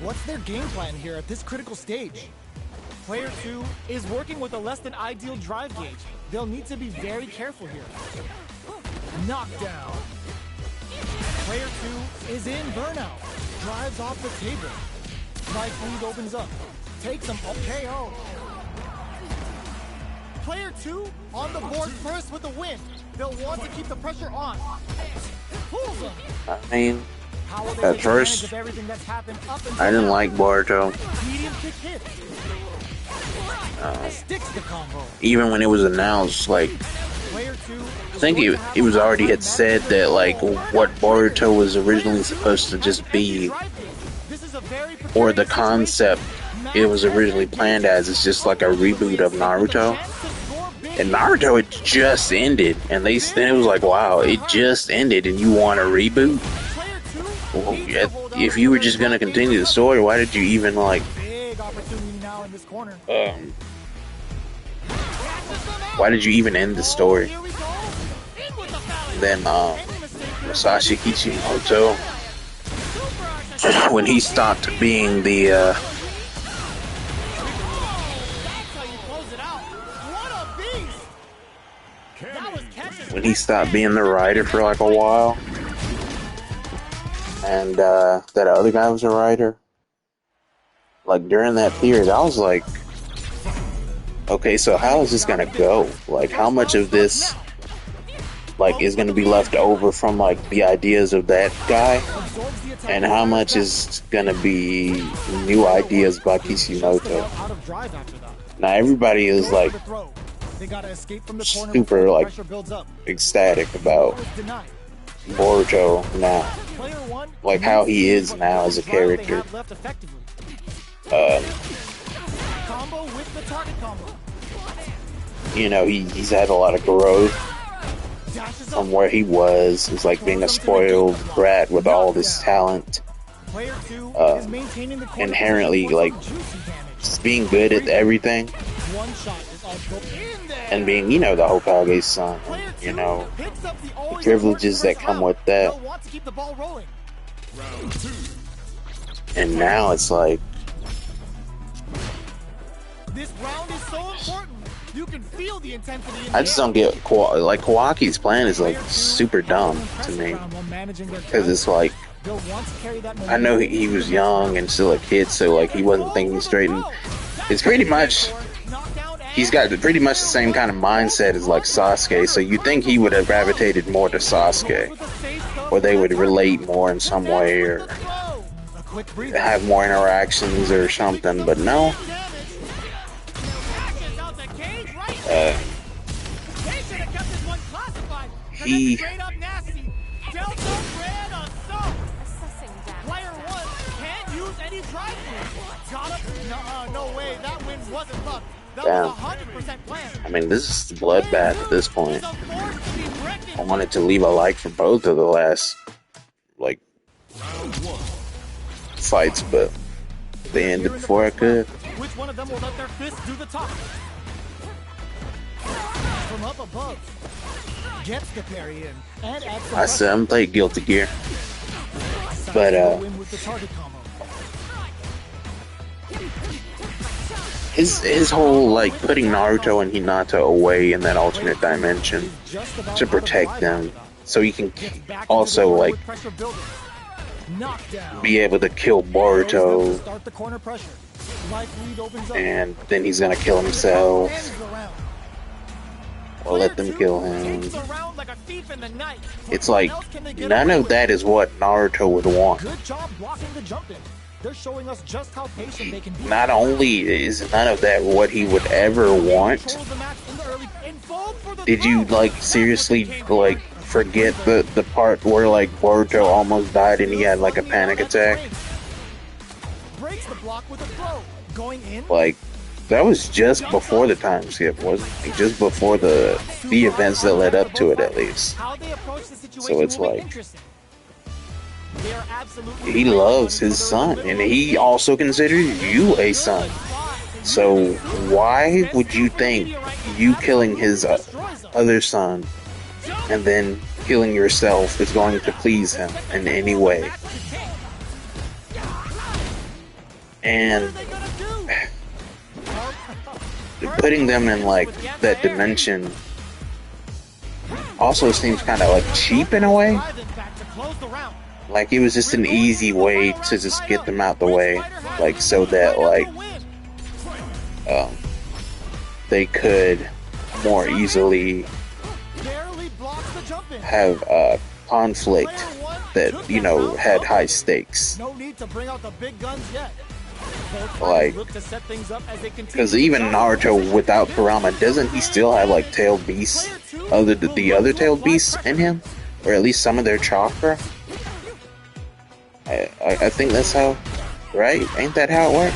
C: What's their game plan here at this critical stage? Player 2 is working with a less than ideal drive gauge. They'll need to be very careful here. Knockdown. Player 2 is in burnout. Drives off the table. Life lead opens up. Takes him KO. Player 2 on the board first with a win. They'll want to keep the pressure on. Pulls him.
A: I mean,
C: How will they
A: at
C: take
A: first,
C: advantage of everything that's happened up until
A: I didn't
C: now?
A: like Boruto.
C: Medium kick hit. Sticks the combo.
A: Even when it was announced, like,
C: Player 2
A: I think it was already had said that like what Boruto was originally supposed to just be, or the concept it was originally planned as, is just like a reboot of Naruto. And Naruto had just ended, and then it was like, wow, it just ended, and you want a reboot? Well, if you were just gonna continue the story, why did you even like, why did you even end the story? Then Masashi Kishimoto, when he stopped being the writer for like a while, and that other guy was a writer, like during that period, I was like, Okay, so how is this gonna go? Like, how much of this, like, is gonna be left over from, like, the ideas of that guy? And how much is gonna be new ideas by Kishimoto? Now, everybody is, like, super, like, ecstatic about Boruto now. Like, how he is now as a character. You know, he's had a lot of growth from where he was. It's like being a spoiled brat with all this talent. Inherently, like, just being good at everything. And being, you know, the Hokage's son. You know, the privileges that come with that. And now it's like,
C: this round is so important. You can feel the intensity.
A: I just don't get like Kawaki's plan is like super dumb to me, because it's like, I know he was young and still a kid, so like he wasn't thinking straight, and it's pretty much, he's got pretty much the same kind of mindset as like Sasuke, so you think he would have gravitated more to Sasuke, or they would relate more in some way, or have more interactions or something, but no. He damn. I mean, this is bloodbath at this point. I wanted to leave a like for both of the last, like, fights, but they ended before I could.
C: Which one of them will let their fists do the talk? From up above, gets the parry in, and
A: I said I'm playing Guilty Gear, but his whole like putting Naruto and Hinata away in that alternate dimension to protect them, so he can also like be able to kill Boruto, and then he's gonna kill himself. Or let them kill him. It's like, none of that is what Naruto would want. Not only is none of that what he would ever want, did you like seriously like forget the part where like Boruto almost died and he had like a panic attack? Like, that was just before the time skip, wasn't it? Just before the events that led up to it, at least. So it's like, he loves his son, and he also considers you a son. So why would you think you killing his other son and then killing yourself is going to please him in any way? And putting them in like that dimension also seems kind of like cheap in a way. Like it was just an easy way to just get them out the way, like so that like they could more easily have a conflict that, you know, had high stakes. Like, because even Naruto without Kurama, doesn't he still have like tailed beasts, the other tailed beasts in him, or at least some of their chakra? I think that's how, right? Ain't that how it works?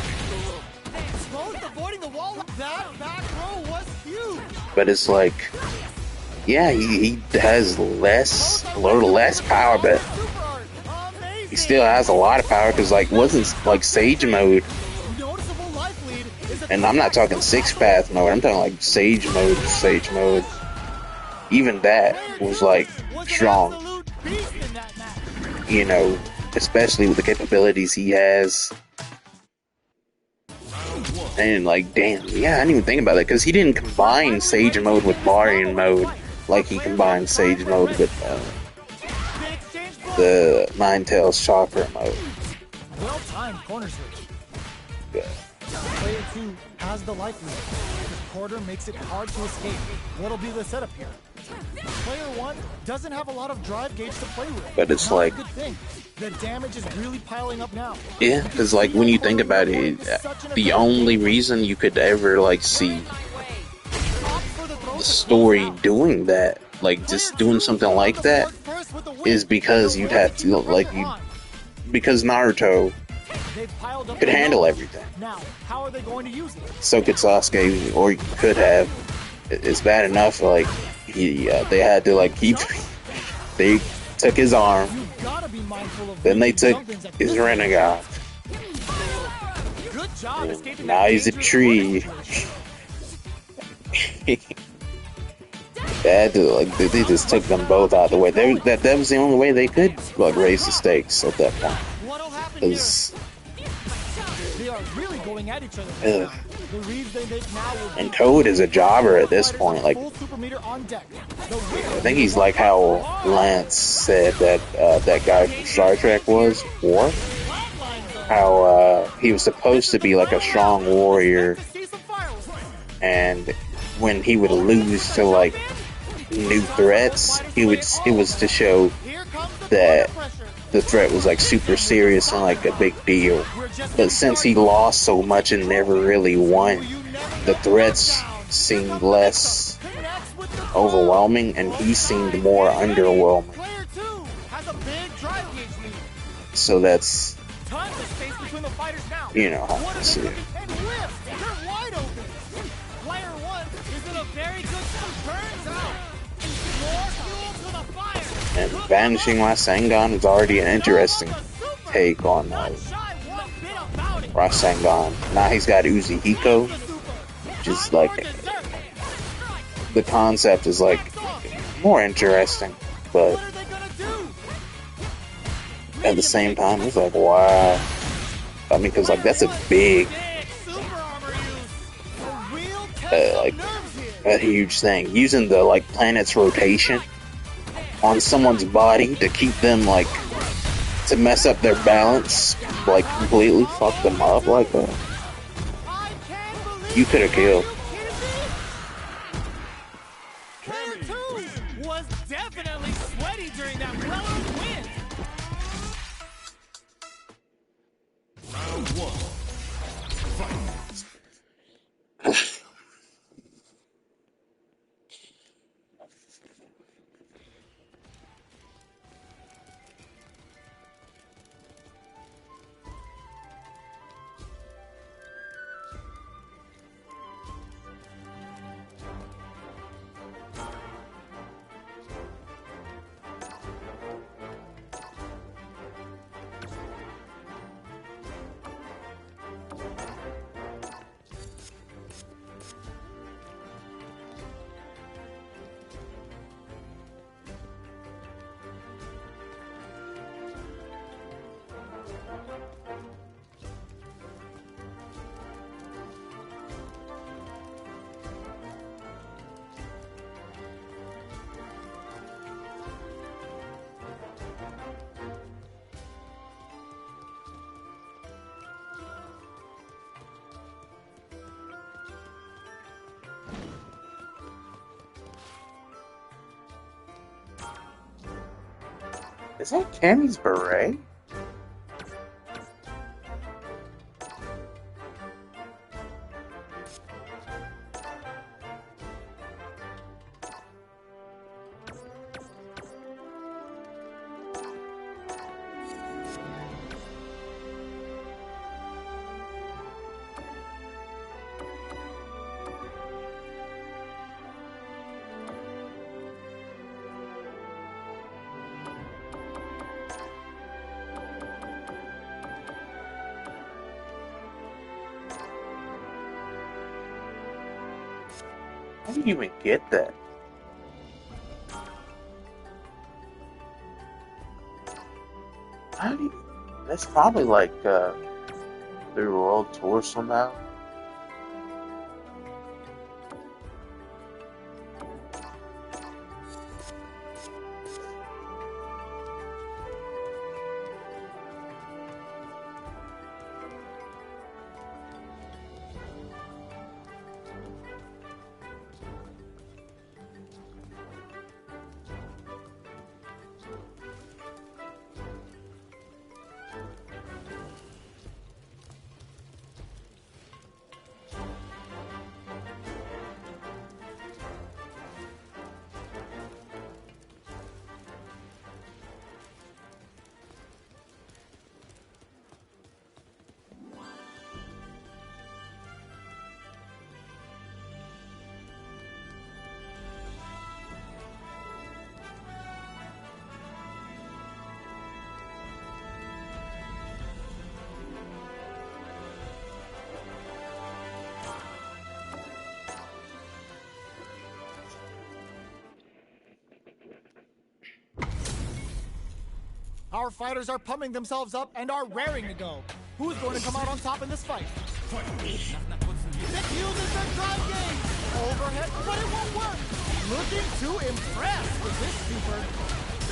A: But it's like, yeah, he has a little less power, but he still has a lot of power, because like wasn't like Sage mode, and I'm not talking Six Path mode, I'm talking like Sage mode. Even that was like strong, you know, especially with the capabilities he has. And like, damn, yeah, I didn't even think about that, because he didn't combine Sage mode with Barian mode like he combined Sage mode with the Nine Tails chakra mode.
C: Well-timed corner switch.
A: Yeah.
C: Player 2 has the life lead. This quarter makes it hard to escape. What'll be the setup here? Player 1 doesn't have a lot of drive gauge to play with.
A: But it's
C: Not
A: like,
C: a good thing. The damage is really piling up now.
A: yeah, because like when you think about it, the only reason you could ever like see the story doing that, like just doing something like that, is because you'd have to because Naruto could handle everything.
C: Now, how are they going to use it?
A: So could Sasuke, or you could have. It's bad enough like they had to like keep. They took his arm, then they took his Renegade.
C: Good job escaping
A: Now he's a tree. They had to, like, they just took them both out of the way. That was the only way they could like raise the stakes at that point. Because
C: they are really going at each other. The reads they make now will
A: and Code is a jobber at this point. Like,
C: full super meter on deck.
A: I think he's like how Lance said that that guy from Star Trek was War. How he was supposed to be like a strong warrior, and when he would lose to like new threats, it was to show that the threat was like super serious and like a big deal. But since he lost so much and never really won, the threats seemed less overwhelming and he seemed more underwhelming. So that's, you know, how I see it. And banishing Rasengan is already an interesting take on Rasengan. Now he's got Uzuhiko, which is like, the concept is like more interesting, but at the same time it's like, wow. I mean, because like that's a big, like a huge thing. Using the like planet's rotation on someone's body to keep them like, to mess up their balance, like completely fuck them up like that. You could have killed.
C: Player 2 was definitely sweaty during that well-earned win.
D: Round 1. Fight.
A: Is that Cammy's beret? How do you even get that? How do you... That's probably like through World Tour somehow.
C: Our fighters are pumping themselves up and are raring to go. Who's going to come out on top in this fight? Nick uses their drive game. Overhead, but it won't work. Looking to impress with this super.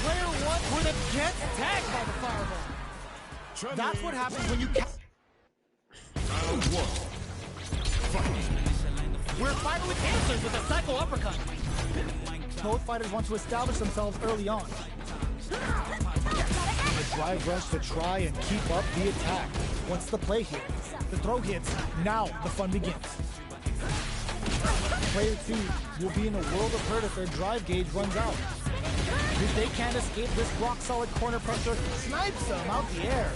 C: Player 1 would have gets tagged by the fireball. That's what happens when you
D: Round 1. Fight.
C: We're finally answers with a psycho uppercut. Both fighters want to establish themselves early on. A drive rush to try and keep up the attack. What's the play here? The throw hits. Now the fun begins. Player 2 will be in a world of hurt if their drive gauge runs out. If they can't escape this rock-solid corner pressure, snipes them out the air.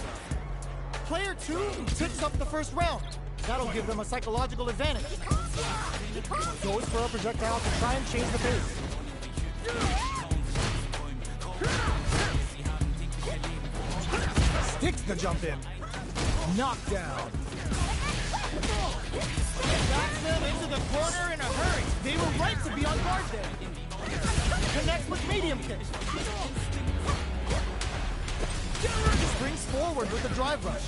C: Player 2 picks up the first round. That'll give them a psychological advantage. Goes for a projectile to try and change the pace. Sticks the jump in. Knockdown. Knocks them into the corner in a hurry. They were right to be on guard there. Connects with medium kick. Springs forward with the drive rush.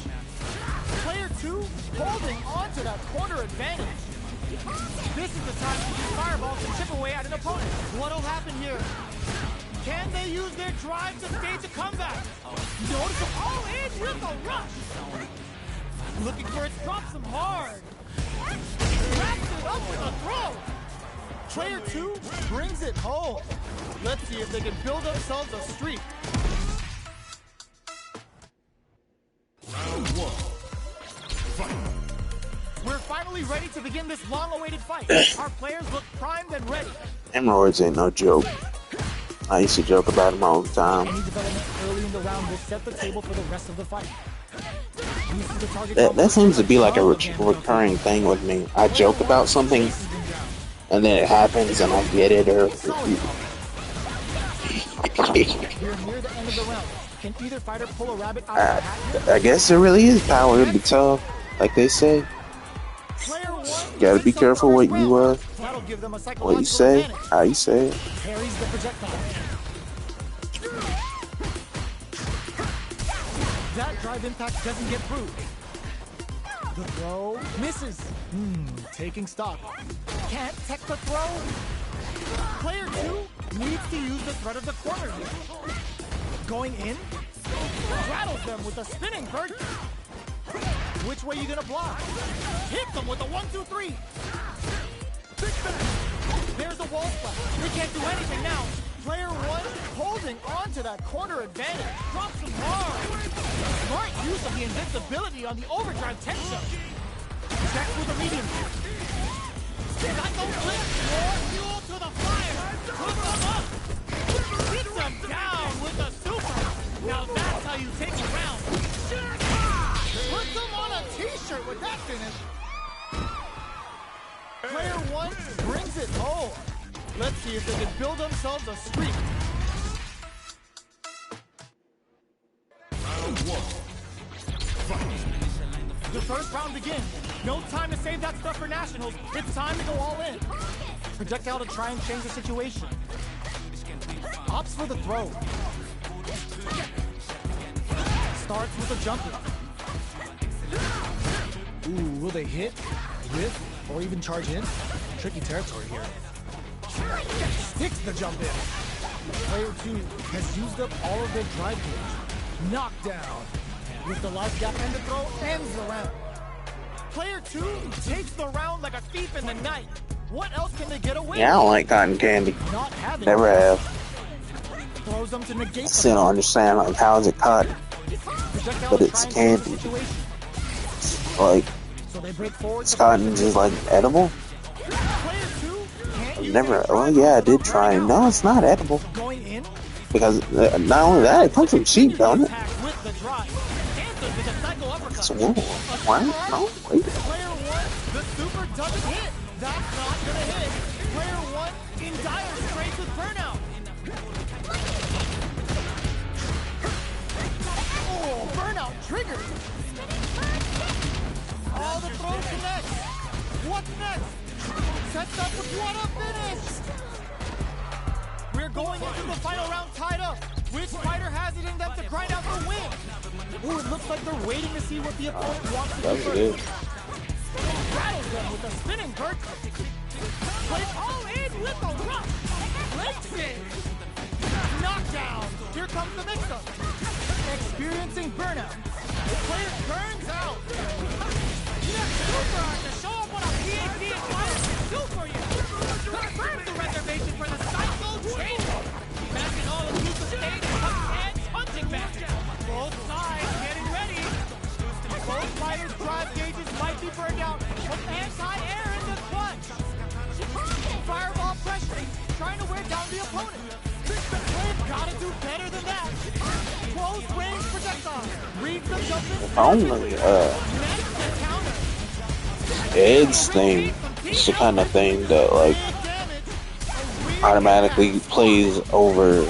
C: Player 2 holding on to that corner advantage. This is the time to use fireballs and chip away at an opponent. What'll happen here? Can they use their drive to stage a comeback? Notice them all in with a rush. Looking for it, drops them hard. Wraps it up with a throw. Player 2 brings it home. Let's see if they can build themselves a streak.
D: Round 1. Fight.
C: We're finally ready to begin this long-awaited fight. Our players look primed and ready.
A: Hemorrhoids ain't no joke. I used to joke about them all the time.
C: Any development early in the round will set the table for the rest of the fight.
A: That seems to be like a recurring thing with me. I joke about something, and then it happens, and I get it, or...
C: We're near the end of the round. Can either fighter pull a rabbit out of the hat?
A: I guess there really is power to be tough, like they say. You gotta be careful what you say, how you say it.
C: Carries the projectile. That drive impact doesn't get through. The throw misses. Taking stock. Can't tech the throw. Player 2 needs to use the threat of the corner here. Going in, rattles them with a spinning bird. Which way you gonna block? Hit them with a 1-2-3. There's a wall splash. They can't do anything now. Player 1 holding on to that corner advantage. Drops them hard. Smart use of the invincibility on the overdrive tech shot. Checks with a medium. Got no flip. More fuel to the fire. Put them up. Hits them down with a super. Now that's how you take a round. Put them on a t-shirt with that finish. Player 1 brings it home. Let's see if they can build themselves a streak.
D: Round 1. Fight.
C: The first round begins. No time to save that stuff for nationals. It's time to go all in. Projectile to try and change the situation. Opts for the throw. Starts with a jumper. Ooh, will they hit, whiff, or even charge in? Tricky territory here. Sticks the jump in. Player 2 has used up all of their drive gauge. Knockdown. With the life gap and the throw ends the round. Player 2 takes the round like a thief in the night. What else can they get away with?
A: Yeah, I don't like cotton candy.
C: Not having
A: Never have.
C: Throws them to negate
A: I still don't understand, like, how is it cotton? But it's candy. Like,
C: So they break forward.
A: cotton is like edible? I've never, oh yeah, I did try it. No, it's not edible.
C: Going in.
A: Because not only that, it comes from sheep, don't it?
C: With the drive. Answers with a psycho uppercut.
A: So, what? No, wait.
C: Player 1, the super doesn't hit. That's not gonna hit. Player 1 in dire straits with burnout. Oh, burnout triggered. All the throws connect. What's next? Sets up with what a finish. We're going Going into the final round tied up. Which fighter has it in them to grind out the win? Ooh, it looks like they're waiting to see what the opponent wants to do first. Rattles them with a spinning bird. Plays all in with a rush. Breaks it. Knockdown. Here comes the mix-up. Experiencing burnout. The player burns out. Super hard to show up what a PhD in fire can do for you. Confirm the reservation for the Psycho Training. Back in all inclusive state and punching match. Both sides getting ready. Both fighters' drive gauges might be burned out, but anti-air in the clutch. Fireball pressure, trying to wear down the opponent. They've got to do better than that. Close range projectile. Reads the jump.
A: Only Ed's thing is the kind of thing that like automatically plays over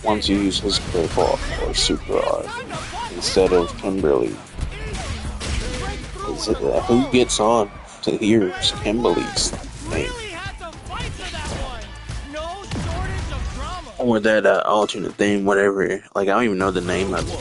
A: once you use his clip off or super art instead of Kimberly. Who gets on to hear Kimberly's name? Or that alternate thing, whatever. Like, I don't even know the name of it.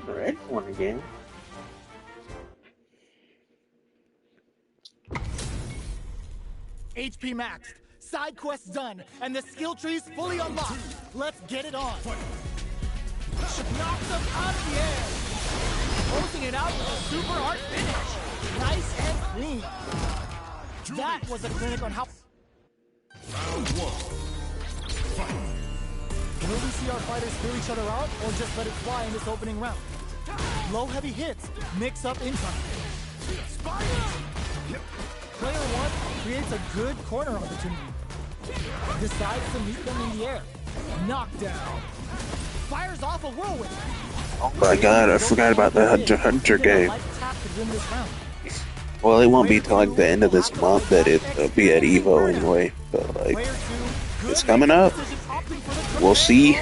A: The red one again.
C: HP maxed, side quests done, and the skill tree's fully unlocked. Let's get it on. Knock them out of the air. Closing it out with a super hard finish. Nice and clean. That was a clinic on how...
D: Round one.
C: Will we see our fighters clear each other out, or just let it fly in this opening round? Low heavy hits, mix up income. Player one creates a good corner opportunity. Decides to meet them in the air. Knockdown. Fires off a whirlwind.
A: Oh my god, I forgot about the Hunter game. Well, it won't be till like the end of this month that it'll be at EVO anyway. But like, it's coming up. We'll see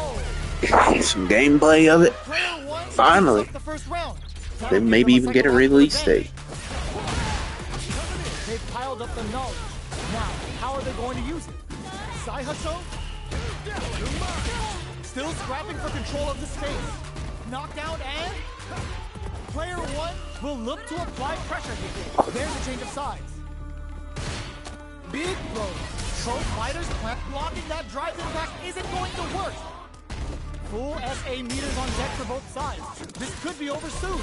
A: some gameplay of it. Finally. Then maybe even get a release date.
C: They've piled up the knowledge. Now, how are they going to use it? Saihasho? Still scrapping for control of the space. Knockdown and... Player one will look to apply pressure here. There's a change of sides. Big blow. Pro fighters blocking that drive impact isn't going to work. Full SA meters on deck for both sides. This could be over soon.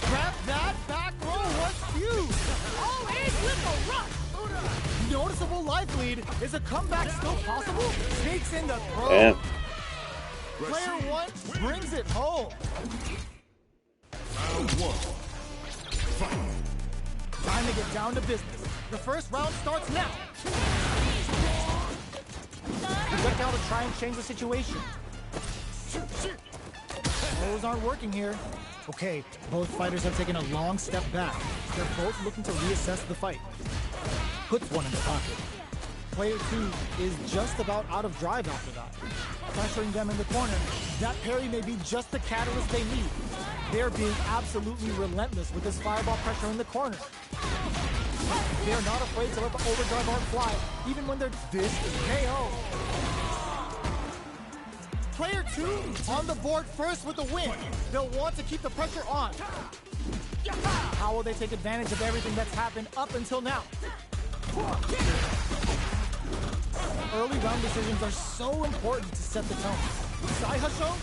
C: Grab that back row was huge. All in with a rush. Noticeable life lead. Is a comeback still possible? Sneaks in the throw.
A: Yeah.
C: Player one brings it home.
D: Round one.
C: Time to get down to business. The first round starts now. Projectile to try and change the situation. Those aren't working here. Okay, both fighters have taken a long step back. They're both looking to reassess the fight. Puts one in the pocket. Player two is just about out of drive after that. Pressuring them in the corner, that parry may be just the catalyst they need. They're being absolutely relentless with this fireball pressure in the corner. They're not afraid to let the overdrive arc fly, even when they're this KO. Player two on the board first with the win. They'll want to keep the pressure on. How will they take advantage of everything that's happened up until now? Early round decisions are so important to set the tone. Saihasho?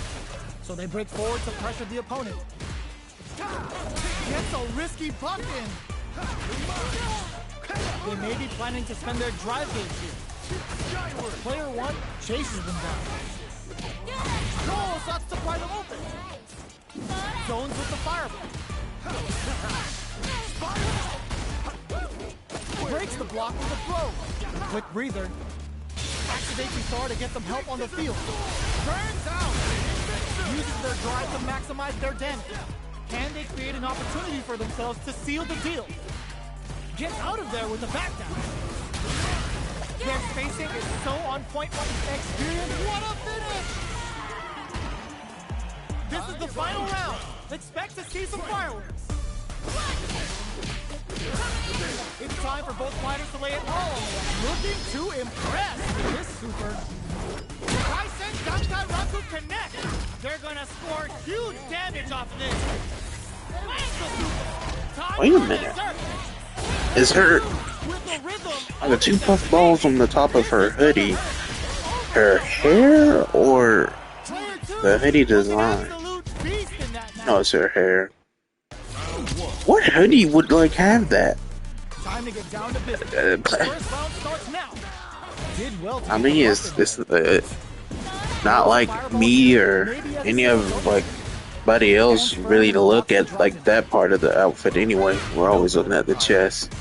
C: So they break forward to pressure the opponent. Gets a risky buck in. They may be planning to spend their drive gauge here. Player one chases them down. Oh, so that's to pry them open. Zones with the fireball. Breaks the block with a throw. Quick breather. Activates the Thor to get them help on the field. Burns out. Uses their drive to maximize their damage. Can they create an opportunity for themselves to seal the deal? Get out of there with the back down. Their spacing is so on point. Experience, what a finish! This is the final round. Expect to see some fireworks. It's time for both fighters to lay it all on the line. Looking to impress with this super. Kaisen Dankai Raku connect. They're gonna score huge damage off of this.
A: Wait a minute. Is her the two puff balls on the top of her hoodie her hair or the hoodie design? No, it's her hair. What hoodie would like have that? I mean, it's not like me or any of like anybody else really to look at like that part of the outfit anyway. We're always looking at the chest.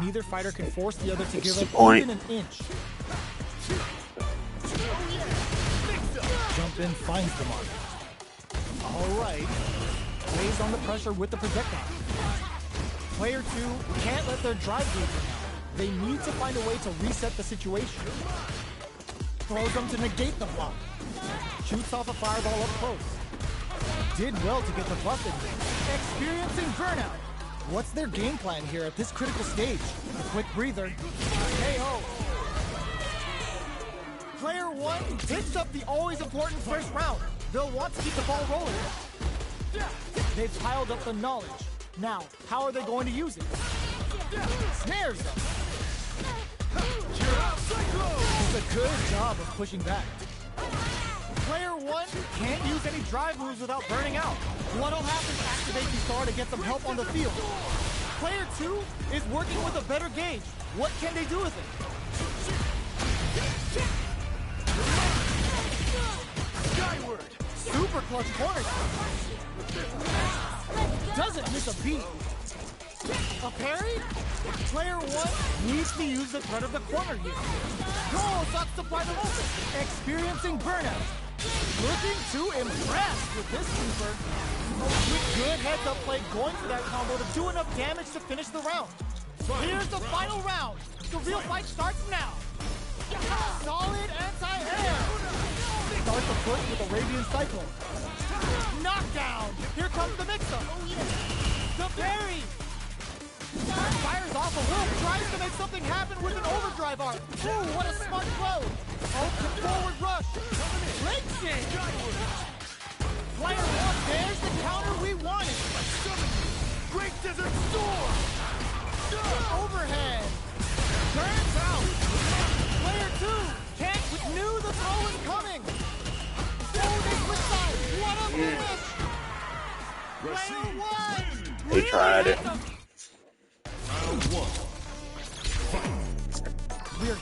C: Neither fighter can force the other to give up
A: point?
C: even an inch. Jump in, finds the mark. All right. Lays on the pressure with the projectile. Player 2 can't let their drive gauge run out. They need to find a way to reset the situation. Throws them to negate the block. Shoots off a fireball up close. Did well to get the buff in. Experiencing burnout. What's their game plan here at this critical stage? A quick breather. KO. Player 1 picks up the always important first round. They'll want to keep the ball rolling. They've piled up the knowledge. Now, how are they going to use it? Snares them. Does a good job of pushing back. Player 1 can't use any drive moves without burning out. What'll happen to activate the star to get some help on the field? Player 2 is working with a better gauge. What can they do with it? Skyward! Super clutch corner. Doesn't miss a beat. A parry? Player 1 needs to use the threat of the corner here. Goal sucks to find the open. Experiencing burnout. Looking to impress with this super. With good heads-up play going for that combo to do enough damage to finish the round. Here's the final round. The real fight starts now. Solid anti-air. Starts the push with Arabian Cyclone. Knockdown. Here comes the mix-up. The parry. Fires off a whip. Tries to make something happen with an overdrive arm. Ooh, what a smart throw. Ultimate forward rush. Leg kick. Player 1, there's the counter we wanted. Great Desert Storm. Overhead. Turns out. Player 2 can't knew the throw was coming. Oh, they switch sides. What a finish. Player 1.
A: They tried it.
D: Round 1.
C: We're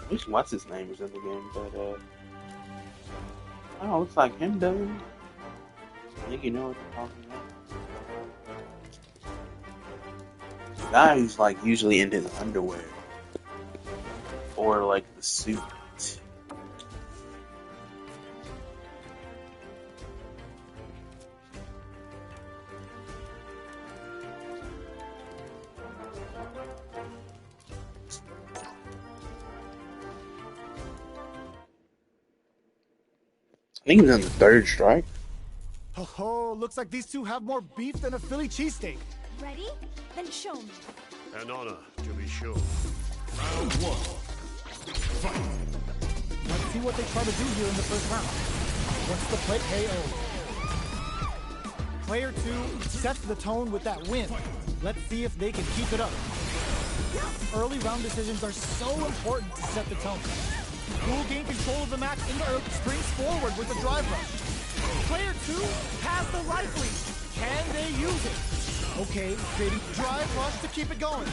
A: At least what's his name is in the game, but oh, looks like him though. I think you know what they're talking about. The guy who's like usually in his underwear or like the suit. I think he's on the third strike.
C: Oh, looks like these two have more beef than a Philly cheesesteak.
E: Ready? Then show me.
D: An honor to be shown. Round 1. Fight.
C: Let's see what they try to do here in the first round. What's the play? KO. Player 2 sets the tone with that win. Let's see if they can keep it up. Early round decisions are so important to set the tone. Who will gain control of the match in the early, springs forward with the drive rush. Player 2 has the life lead. Can they use it? Okay, creating drive rush to keep it going.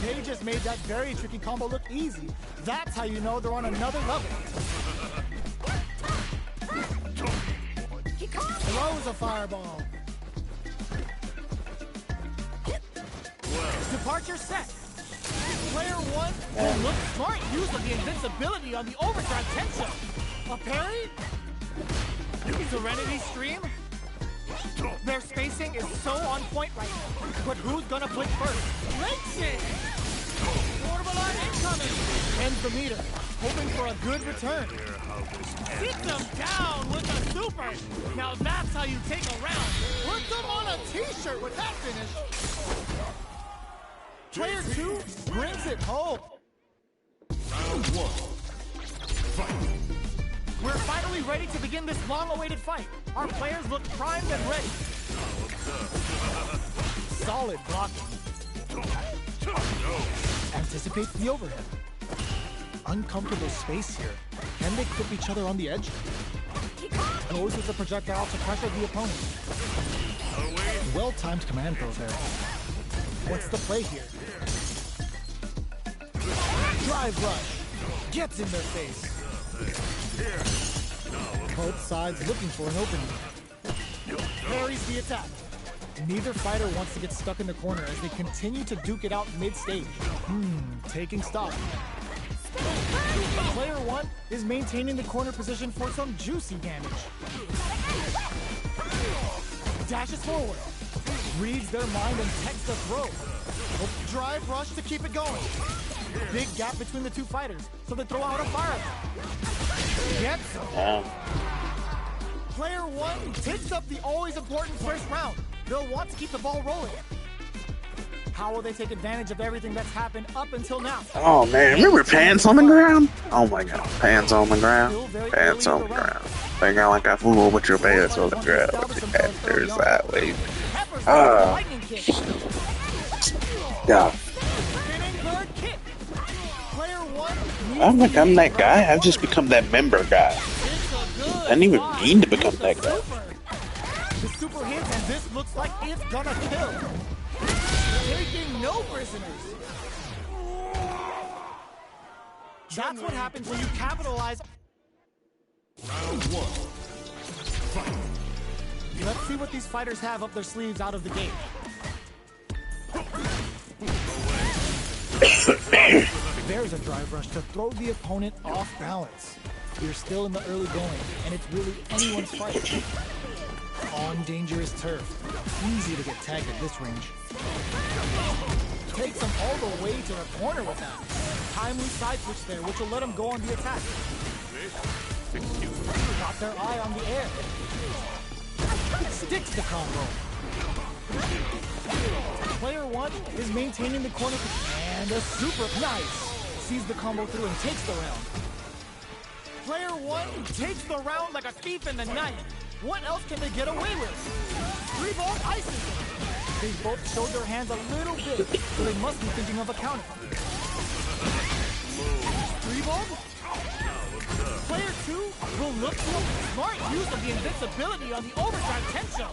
C: They just made that very tricky combo look easy. That's how you know they're on another level. Throws a fireball. Departure set. Player 1 will look smart use of the invincibility on the overdrive tension. A parry? Serenity Stream? Their spacing is so on point right now. But who's gonna blink first? Links it! Watermelon incoming! Ends the meter, hoping for a good return. Sit them down with a super! Now that's how you take a round. Put them on a t-shirt with that finish. Player 2 brings it home.
D: Round 1. Fight.
C: We're finally ready to begin this long-awaited fight. Our players look primed and ready. Solid blocking. Anticipates the overhead. Uncomfortable space here. Can they clip each other on the edge? Goes with the projectile to pressure the opponent. Well-timed command throws there. What's the play here? Drive rush. Gets in their face. Both sides looking for an opening. Parries the attack. Neither fighter wants to get stuck in the corner as they continue to duke it out mid-stage. Taking stock. Player 1 is maintaining the corner position for some juicy damage. Dashes forward. Reads their mind and takes the throw. Drive rush to keep it going. Big gap between the two fighters, so they throw out a fire. Gets him. Player 1 takes up the always important first round. They'll want to keep the ball rolling. How will they take advantage of everything that's happened up until now?
A: Oh man, remember pants on the ground? Oh my god, pants on the ground. Pants on the ground. Thinking like I fool with your pants on the ground. There's that way. Yeah. I'm like, I'm that guy. I've just become that member guy. I didn't even mean to become that guy.
C: The super hits, and this looks like it's gonna kill. Taking no prisoners. That's what happens when you capitalize.
D: Round 1. Fight.
C: Let's see what these fighters have up their sleeves out of the gate. There's a drive rush to throw the opponent off balance. You're still in the early going, and it's really anyone's fight. On dangerous turf. Easy to get tagged at this range. Takes him all the way to the corner with that. Timely side switch there, which will let him go on the attack. Got their eye on the air. Sticks the combo. Player 1 is maintaining the corner and a super nice. Sees the combo through and takes the round. Player 1 takes the round like a thief in the night. What else can they get away with? 3-volt ices them. They both showed their hands a little bit, so they must be thinking of a counter. 3-volt? Player 2 will look for smart use of the invincibility on the overdrive tension.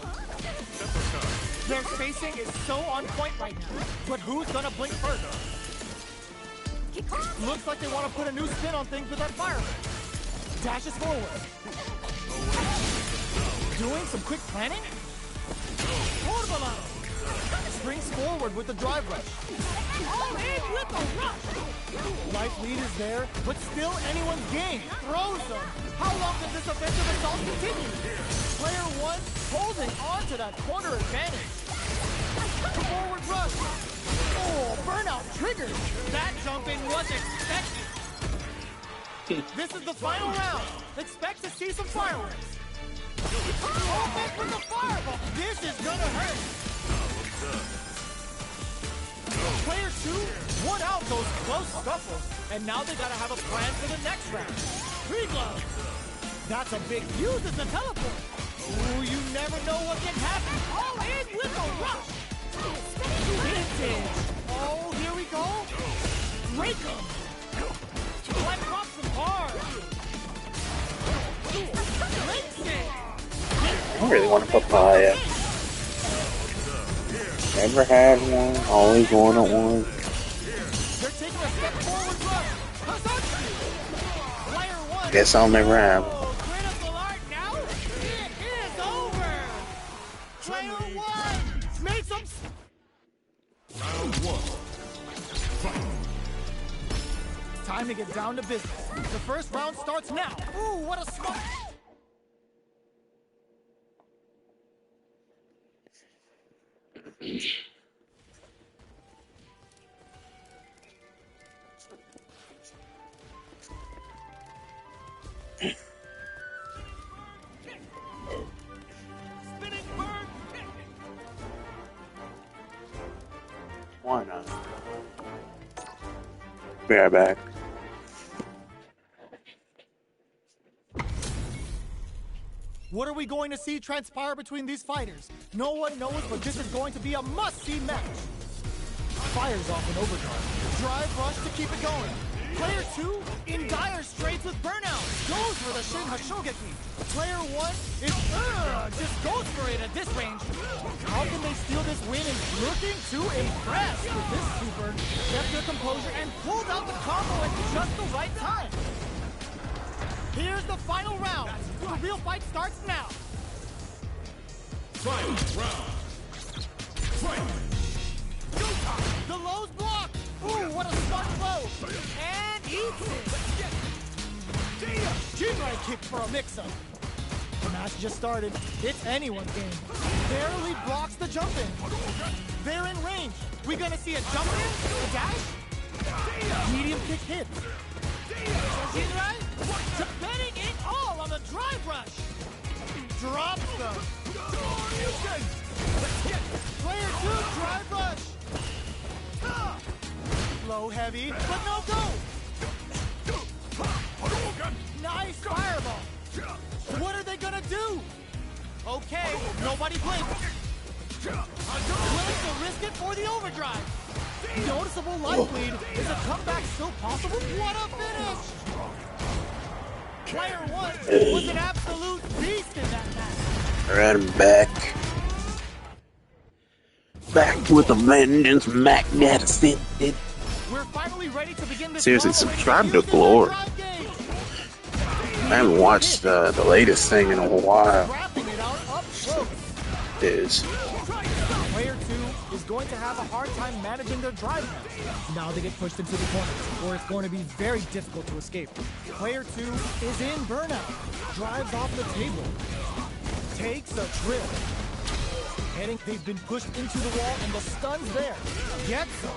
C: Their spacing is so on point right now, but who's gonna blink first? Looks like they want to put a new spin on things with that fire. Dashes forward. Doing some quick planning? Watermelon! Springs forward with the drive rush. All in with the rush! Life lead is there, but still anyone's game. Throws them. How long can this offensive assault continue? Player 1 holding on to that corner advantage. Forward rush. Oh, burnout triggered. That jump in was expected. This is the final round. Expect to see some fireworks. Open for the fireball. This is gonna hurt. Player 2 won out those close scuffles, and now they gotta have a plan for the next round. Free glove. That's a big use as a teleport. Ooh, you never know what can happen. All in with a rush. Vintage. Oh, here we go. Break them. Black pops them hard.
A: I don't really want to put my never had one, always wanted one.
C: They're taking a step forward rush. Player 1.
A: Guess I'll never have.
C: Critical art now. It is over. Player 1 made some.
D: Round 1.
C: time to get down to business. The first round starts now. Ooh, what a smart...
A: Why not? Be right back.
C: What are we going to see transpire between these fighters? No one knows, but this is going to be a must-see match. Fires off an overdrive. Drive rush to keep it going. Player 2 in dire straits with burnout. Goes for the Shin Hashogeki. Player 1 is just goes for it at this range. How can they steal this win and looking to impress with this super? Kept their composure and pulled out the combo at just the right time. Here's the final round. The real fight starts now.
D: Final round. Fight.
C: The low's blocked. Ooh, what a smart blow. And eats it. Jinrai kick for a mix-up. The match just started. It's anyone's game. Barely blocks the jump in. They're in range. We gonna see a jump in? A dash? Medium kick hits. Jinrai betting it all on the drive rush. Drops them. Player 2 drive rush. Low heavy, but no go. Nice fireball. What are they gonna do? Okay, nobody blinks. Willing to risk it for the overdrive. Noticeable life lead. Is a comeback still possible? What a finish! Player 1 was an absolute beast in that match.
A: Alright, I'm back. Back with a vengeance, magnificent.
C: We're finally ready to begin this.
A: Seriously, subscribe to Glory. I haven't watched the latest thing in a while.
C: Player 2 is going to have a hard time managing their drive now. Now they get pushed into the corner, or it's going to be very difficult to escape. Player 2 is in burnout. Drives off the table. Takes a trip. They've been pushed into the wall, and the stun's there. Gets them.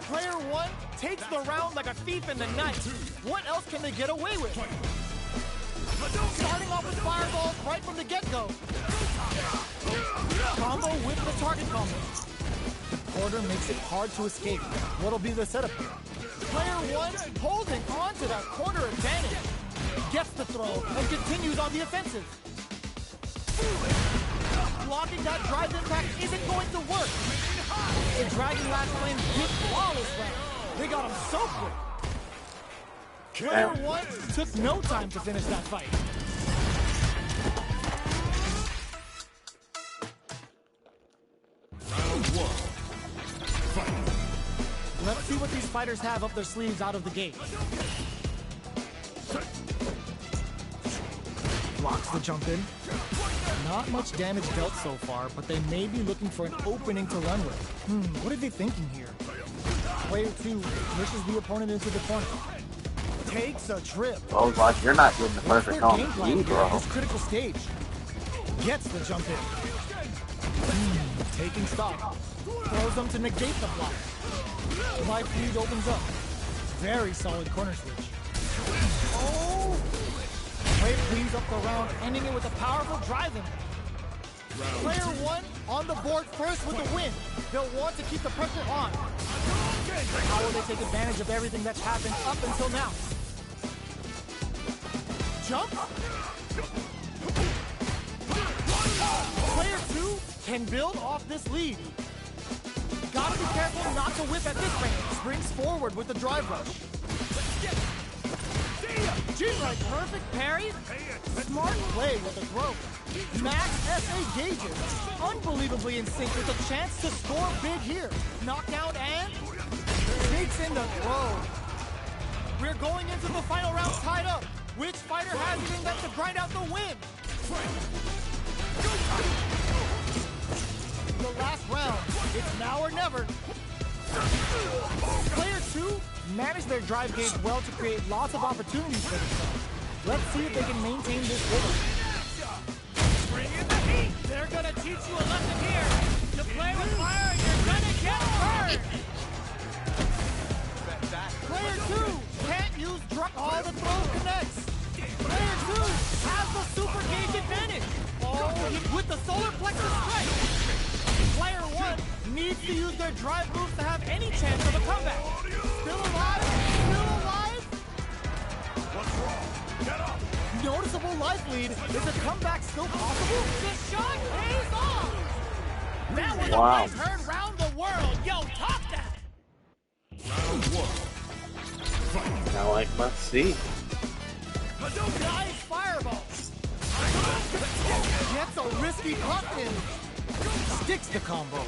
C: Player 1 takes the round like a thief in the night. What else can they get away with? Starting off with fireballs right from the get-go. Combo with the target combo. The quarter makes it hard to escape. What'll be the setup here? Player 1 holding on to that corner advantage. Gets the throw and continues on the offensive. Blocking that drive impact isn't going to work. The Dragon Lash Flame hit flawless round. They got him so quick. Player 1 took no time to finish that fight.
D: Round 1. Fight.
C: Let's see what these fighters have up their sleeves out of the gate. Blocks the jump in. Not much damage dealt so far, but they may be looking for an opening to run with. What are they thinking here? Player 2 pushes the opponent into the corner. Takes a trip.
A: Oh, like you're not getting the perfect combo, bro.
C: This critical stage. Gets the jump in. Taking stock. Throws them to negate the block. Life lead opens up. Very solid corner switch. Oh! Player cleans up the round, ending it with a powerful drive in. Player 1 on the board first with the win. They'll want to keep the pressure on. How will they take advantage of everything that's happened up until now? Jump. Player 2 can build off this lead. Gotta be careful not to whip at this range. Springs forward with the drive rush. Jinrai perfect parry. Smart play with the throw. Max SA gauges. Unbelievably in sync with a chance to score big here. Knockout and takes in the throw. We're going into the final round tied up. Which fighter has it in them to grind out the win? The last round. It's now or never. Player 2 managed their drive gauge well to create lots of opportunities for themselves. Let's see if they can maintain this rhythm.
F: Bring in the heat! They're gonna teach you a lesson here! To play with fire, you're gonna get burned!
C: Player 2 can't use all the throw connects. Player 2 has the super gauge advantage. With the solar plexus strike. Player 1 needs to use their drive moves to have any chance of a comeback. Still alive? Still alive?
D: What's wrong? Get up!
C: Noticeable life lead. Is a comeback still possible?
F: The shot pays off! That was
A: Wow.
F: a voice heard round the world! Yo, top that!
D: Round 1.
A: Now, like, let's see.
C: Nice fireball. Gets a risky puck in. Sticks the combo.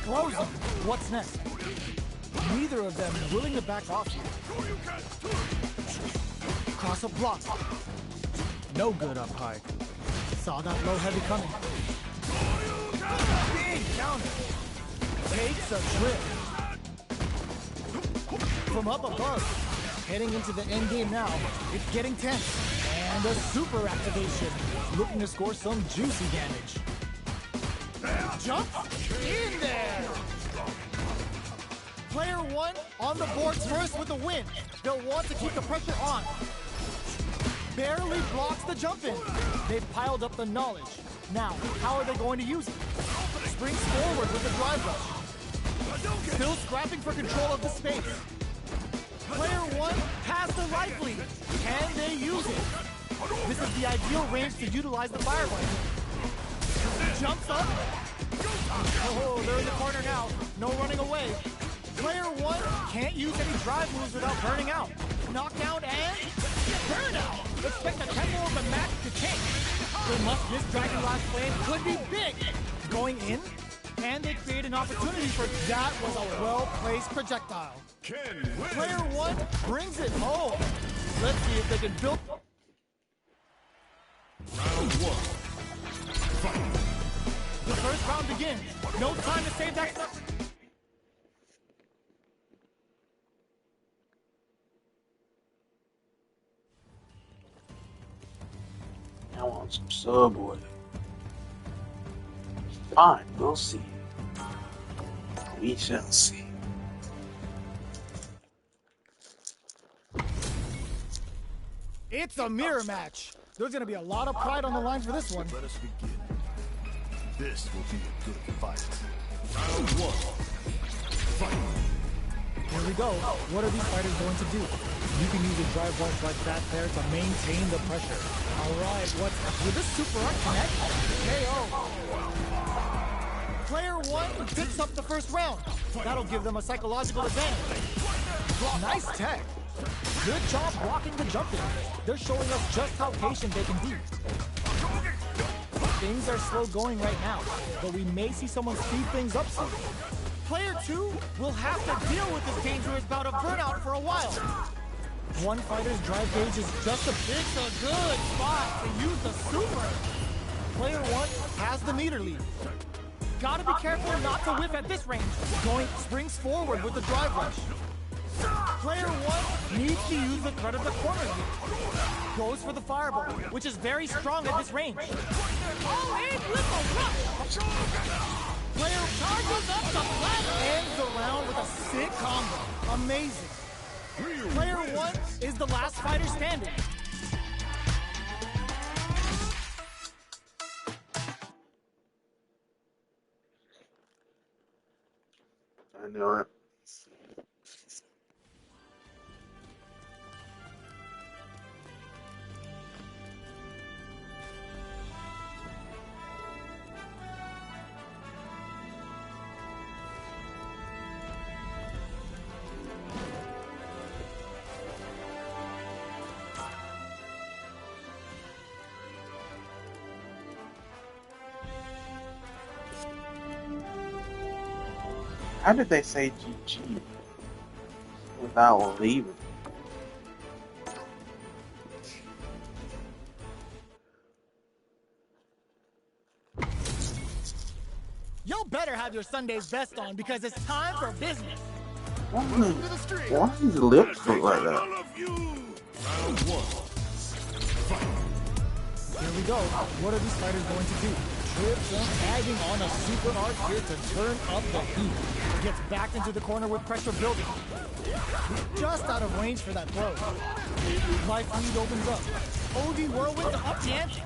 C: Throws him. What's next? Neither of them willing to back off here. Cross up block. No good up high. Saw that low heavy coming. Big counter. Takes a trip. From up above. Heading into the end game now. It's getting tense. And a super activation. Looking to score some juicy damage. Jump in there. Player 1 on the boards first with the win. They'll want to keep the pressure on. Barely blocks the jump in. They've piled up the knowledge. Now, how are they going to use it? Springs forward with the drive rush. Still scrapping for control of the space. Player 1 has the life lead. Can they use it? This is the ideal range to utilize the fireball. Jumps up. Oh, they're in the corner now. No running away. Player 1 can't use any drive moves without burning out. Knockdown and burnout. Expect the tempo of the match to change. They must miss Dragon Last Flame could be big. Going in, can they create an opportunity for that was a well-placed projectile. Player 1 brings it home. Let's see if they can build.
D: Round 1. Fight.
C: The first round begins. No time to save that stuff.
A: I want some Subway. Fine, we'll see. We shall see.
C: It's a mirror match. There's going to be a lot of pride on the line for this one.
D: Let us begin. This will be a good fight. Round 1. Fight.
C: Here we go. What are these fighters going to do? You can use a drive rush like that there to maintain the pressure. All right, what's with this super arc connect? KO. Player 1 picks up the first round. That'll give them a psychological advantage. Nice tech. Good job blocking the jump in. They're showing us just how patient they can be. Things are slow going right now, but we may see someone speed things up soon. Player 2 will have to deal with this dangerous bout of burnout for a while. One fighter's drive gauge is just a good spot to use the super. Player 1 has the meter lead. Gotta be careful not to whiff at this range. Springs forward with the drive rush. Player 1 needs to use the cut of the corner here. Goes for the fireball, which is very strong at this range.
F: All in with a rush!
C: Player charges up the flat, ends the round with a sick combo. Amazing. Player 1 is the last fighter standing.
A: I know it. How did they say GG without leaving?
C: Y'all better have have your Sunday's best on because it's time for business.
A: Why his lips look like that?
D: All of you. Round one.
C: Here we go. What are these fighters going to do? Trip jump, adding on a super arc here to turn up the heat. Gets backed into the corner with pressure building. Just out of range for that throw. Life lead opens up. OD Whirlwind up the ante.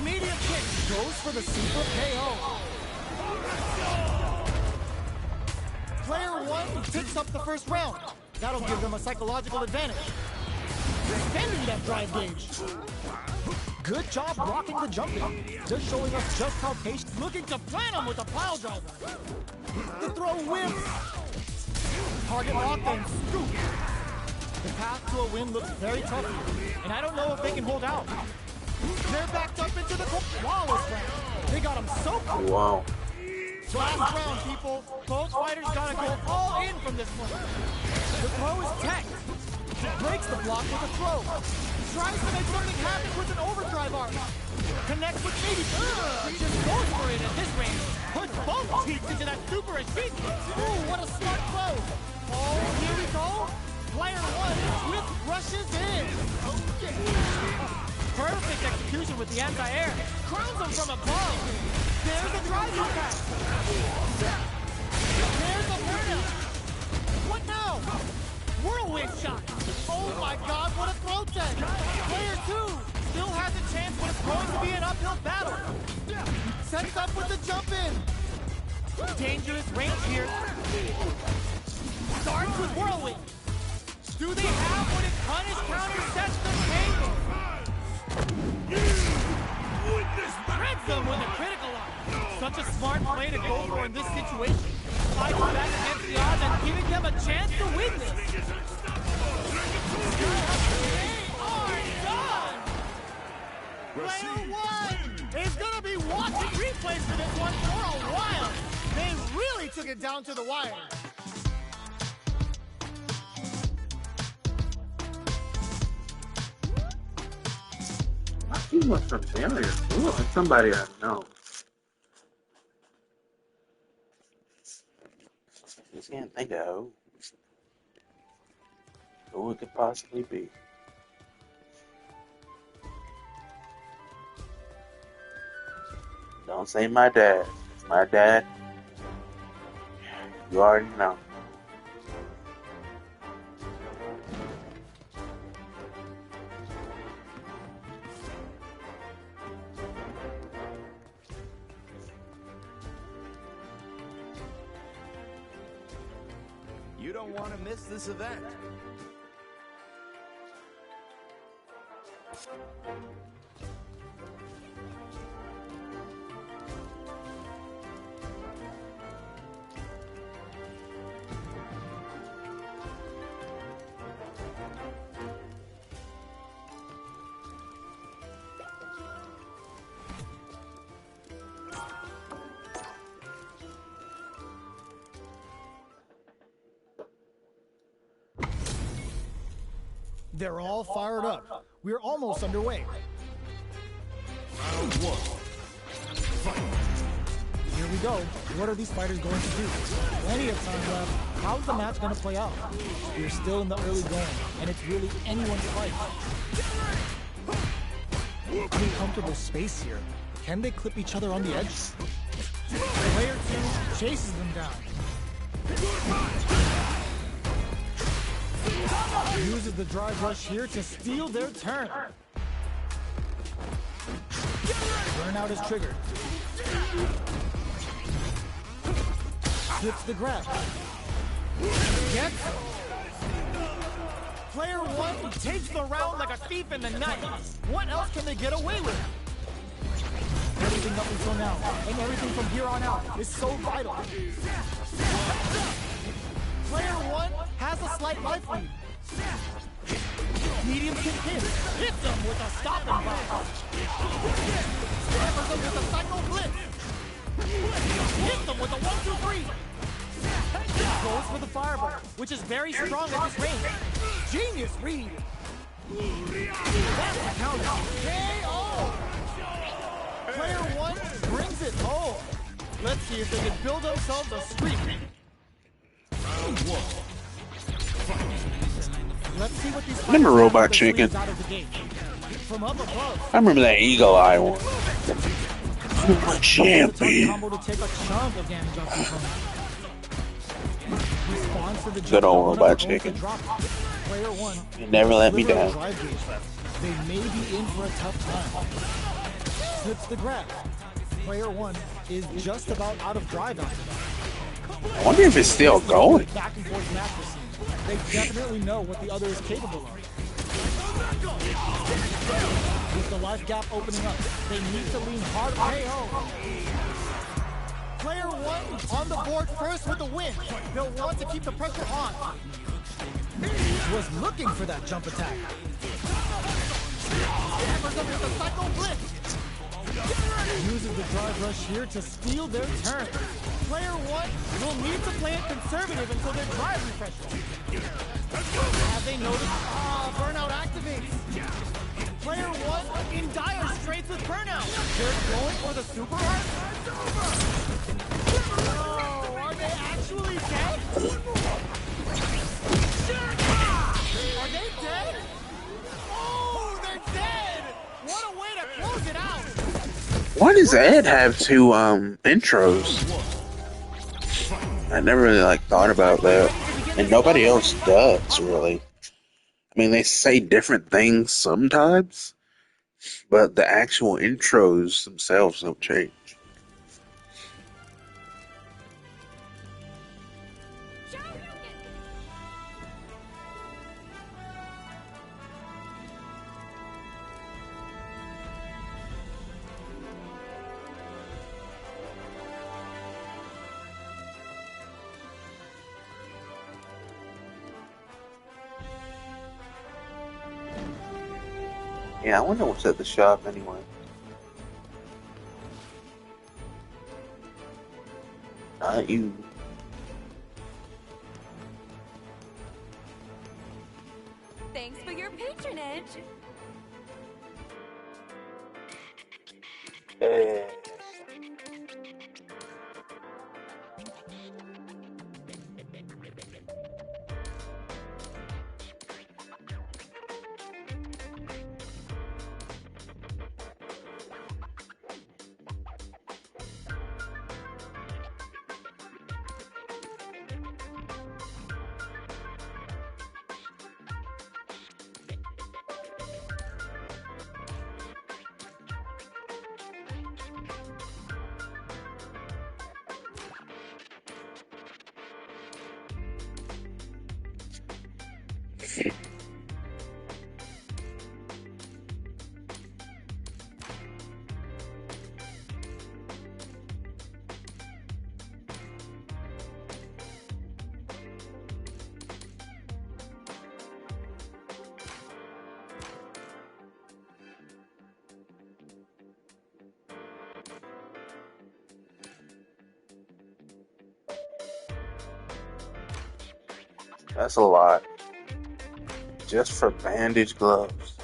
C: Medium kick goes for the super KO. Player one picks up the first round. That'll give them a psychological advantage. Extending that drive gauge. Good job blocking the jumping. Just showing us just how patient. Looking to plant him with a pile driver. The throw whips. Target lock and scoop. The path to a win looks very tough here, and I don't know if they can hold out. They're backed up into the flawless round. They got him so cool.
A: Wow.
C: Last round, people. Both fighters gotta go all in from this one. The throw is tech. Breaks the block with a throw. Tries to make something happen with an overdrive arc. Connects with maybe. Just goes for it at this range. Puts both cheeks into that super sheet. Ooh, what a smart throw. Oh, here we go. Player one with rushes in. Perfect execution with the anti-air. Crowns him from above. There's a drive impact. There's a burnout. What now? Whirlwind shot. Oh my god, what a throw tech. Player two still has a chance, but it's going to be an uphill battle. Sets up with the jump in. Dangerous range here. Starts with Whirlwind. Do they have what his punish counter sets the table? Shreds them with a critical arm. Such a smart play to go for in this situation. Fighting back against the odds and giving them a chance to win this. They are done! Player one is going to be watching replays for this one for a while. They really took it down to the wire.
A: He was familiar. Ooh, somebody I know. Just can't think of who it could possibly be. Don't say my dad. It's my dad. You already know.
D: You don't want to miss this event.
C: They're all fired up. We're almost underway.
D: Round one. Fight.
C: Here we go. What are these fighters going to do? Plenty of time left. How's the match going to play out? We're still in the early going, and it's really anyone's fight. Pretty comfortable space here. Can they clip each other on the edge? Player two chases them down. Uses the drive rush here to steal their turn. Burnout is triggered. Slips the grab. Gets him. Player one takes the round like a thief in the night. What else can they get away with? Everything up until now, and everything from here on out, is so vital. Player one has a slight life lead. Medium kick hit. Hits him with a stopping block. Hammers him with a psycho blitz. Hits him with a 1-2-3. Goes for the fireball, which is very strong at this range. Genius read. That's the counter. KO. Player one brings it home. Let's see if they can build themselves a streak.
D: Round one.
C: Let's see what these
A: Remember
C: fighters have
A: Robot
C: up their
A: Chicken?
C: sleeves out of the gate. From up above,
A: I remember that Eagle Eye one. I'm a
C: the
A: champion.
C: combo to take a chunk of damage off the opponent. Responds to the
A: Good
C: jump,
A: old
C: one of
A: Robot
C: their own
A: Chicken.
C: to drop. Player one.
A: You never let me
C: deliver a
A: down.
C: drive gauge. They may be in for a tough time. Slips the grab. Player one is just about out of drive after that.
A: I wonder if it's still going.
C: Back and forth match this scene. They definitely know what the other is capable of. With the life gap opening up, they need to lean hard on KO. Player one on the board first with the win. They'll want to keep the pressure on. Was looking for that jump attack. Hammers up with the psycho blitz. Uses the drive rush here to steal their turn. Player one will need to play it conservative until their drive refreshes. Have they noticed? Burnout activates. Player one in dire straits with burnout. They're going for the super hard. Oh, are they actually dead? Are they dead? Oh, they're dead! What a way to close it out!
A: Why does Ed have two intros? I never really thought about that, and nobody else does really. I mean, they say different things sometimes, but the actual intros themselves don't change. Yeah, I wonder what's at the shop anyway. Not you.
E: Thanks for your patronage.
A: Hey. That's a lot. Just for bandage gloves.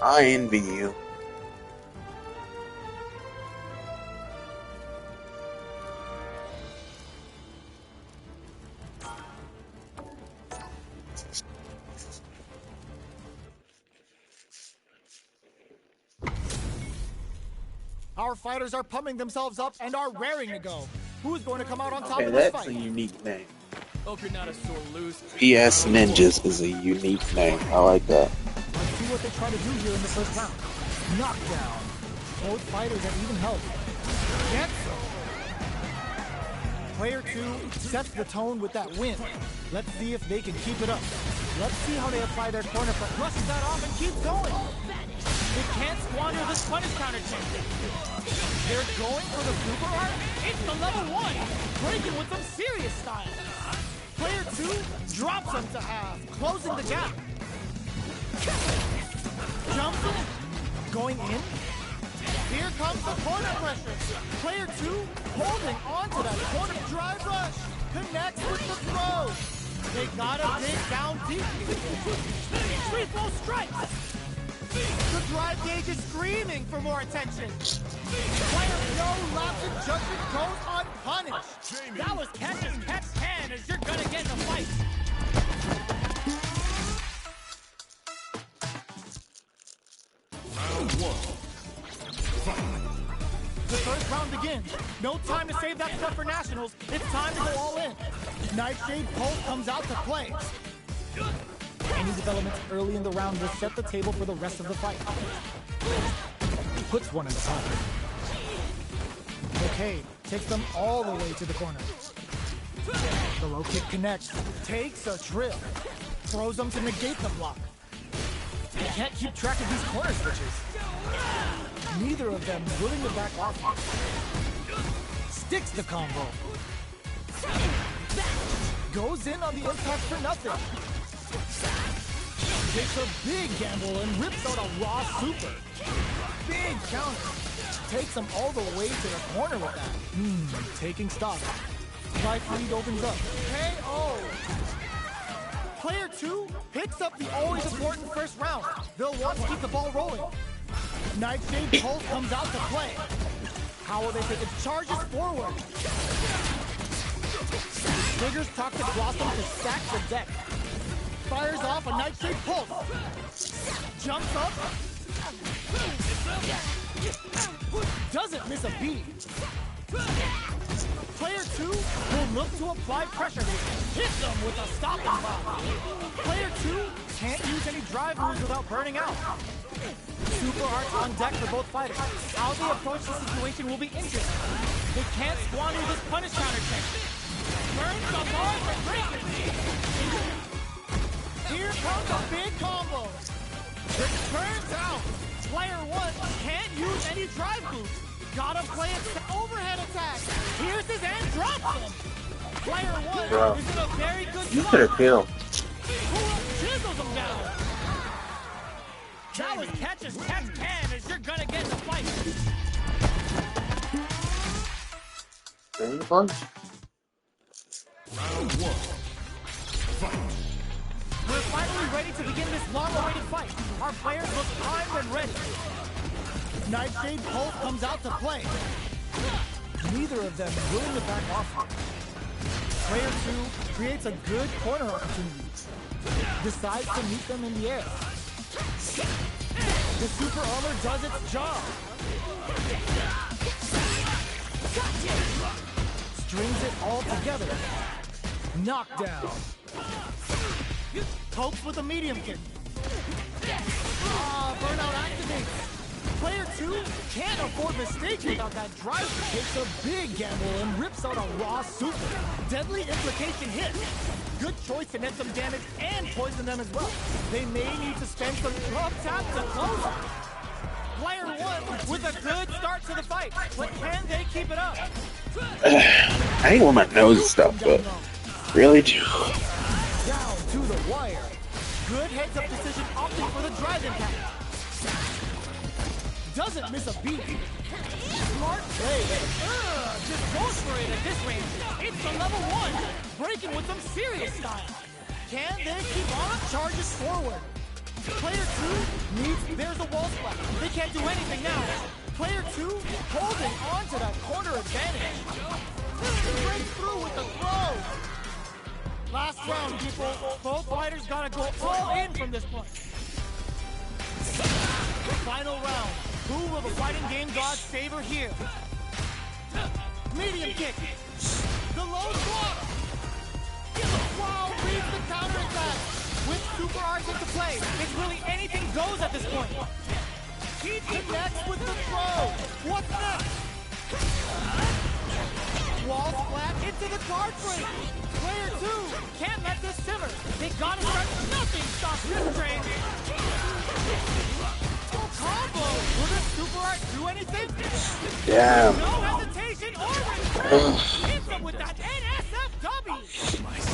A: I envy you.
C: Our fighters are pumping themselves up and are raring to go. Who's going to come out on top
A: Okay,
C: of this
A: that's
C: fight?
A: a unique name.
F: Hope you're not a sore loser.
A: PS Ninjas is a unique name. I like that.
C: Let's see what they try to do here in the first round. Knockdown. Both fighters at even health. Cancel. Player 2 sets the tone with that win. Let's see if they can keep it up. Let's see how they apply their corner press.
F: Brushes that off and keeps going. They can't squander this punish counter chance. They're going for the super art. It's the level 1. Breaking with some serious style.
C: Player 2 drops them to half, closing the gap. Jumps in. Going in. Here comes the corner pressure. Player 2 holding on to that corner drive rush. Connects with the throw. They gotta dig down deep.
F: Triple strikes.
C: The drive gauge is screaming for more attention. Player no laps and judgment goes unpunished.
F: That was catch as catch can as you're gonna get in a fight.
D: Round 1.
C: The first round begins. No time to save that stuff for nationals. It's time to go all in. Nightshade Pulse comes out to play. Any developments early in the round will set the table for the rest of the fight. Puts one in the pocket. Okay, takes them all the way to the corner. The low kick connects. Takes a trip. Throws them to negate the block. They can't keep track of these corner switches. Neither of them willing to back off. Sticks the combo. Goes in on the impact for nothing. Takes a big gamble and rips out a raw super. Big counter. Takes them all the way to the corner with that. Taking stock. Life lead opens up. KO! Player 2 picks up the always important first round. They'll want to keep the ball rolling. Nightshade Pulse comes out to play. How will they take it? Charges forward. Triggers Toxic Blossom to stack the deck. Fires off a Nightshade Pulse. Jumps up. Doesn't miss a beat. Player 2 will look to apply pressure. Hits them with a stopping block. Player 2 can't use any drive moves without burning out. Super arts on deck for both fighters. How they approach the situation will be interesting.
F: They can't squander this punish counter check. Burns the ball for breakers.
C: Here comes a big combo. It turns out.
F: Player 1 can't use any drive boost.
C: Gotta play it. Overhead attack. Pierces and drops him.
F: Player 1
A: Bro.
F: is in a very good
A: You
F: spot.
A: could have killed.
F: Chisels him down. That was catch as catch can as you're gonna get in the fight.
A: There you go.
D: Round 1. Fight.
F: We're finally ready to begin this long-awaited fight. Our players look primed and ready.
C: Nightshade Pulse comes out to play. Neither of them willing to back off. Player 2 creates a good corner opportunity. Decides to meet them in the air. The super armor does its job. Strings it all together. Knockdown. Pokes with a medium kick. Burnout activates. Player 2 can't afford mistakes without that drive. Takes a big gamble and rips out a raw super. Deadly implication hit. Good choice to net some damage and poison them as well. They may need to spend some drop tap to close it. Player 1 with a good start to the fight, but can they keep it up?
A: I hate when my nose is stuff, but really do.
C: Down to the wire. Good heads-up decision opting for the drive impact. Doesn't miss a beat. Smart play.
F: Just goes for it at this range. It's the level 1. Breaking with some serious style.
C: Can they keep on? Charges forward. Player 2 needs. There's a wall splash. They can't do anything now. Player 2 holding on to that corner advantage. Breaks through with the throw. Last round, people.
F: Both fighters gotta go all in from this point.
C: Final round. Who will the fighting game gods favor here? Medium kick. The low block. Wow, reads the counterattack. With super arts into play,
F: It's really anything goes at this point.
C: he connects with the throw. What's next? Wall splat.
F: It's
C: to the guard break. Player 2.
F: Can't let this simmer. They gotta start. Nothing stops this train.
C: Combo. Will this super art do anything?
A: Damn.
F: No hesitation or retreat. Hit them with that NSFW.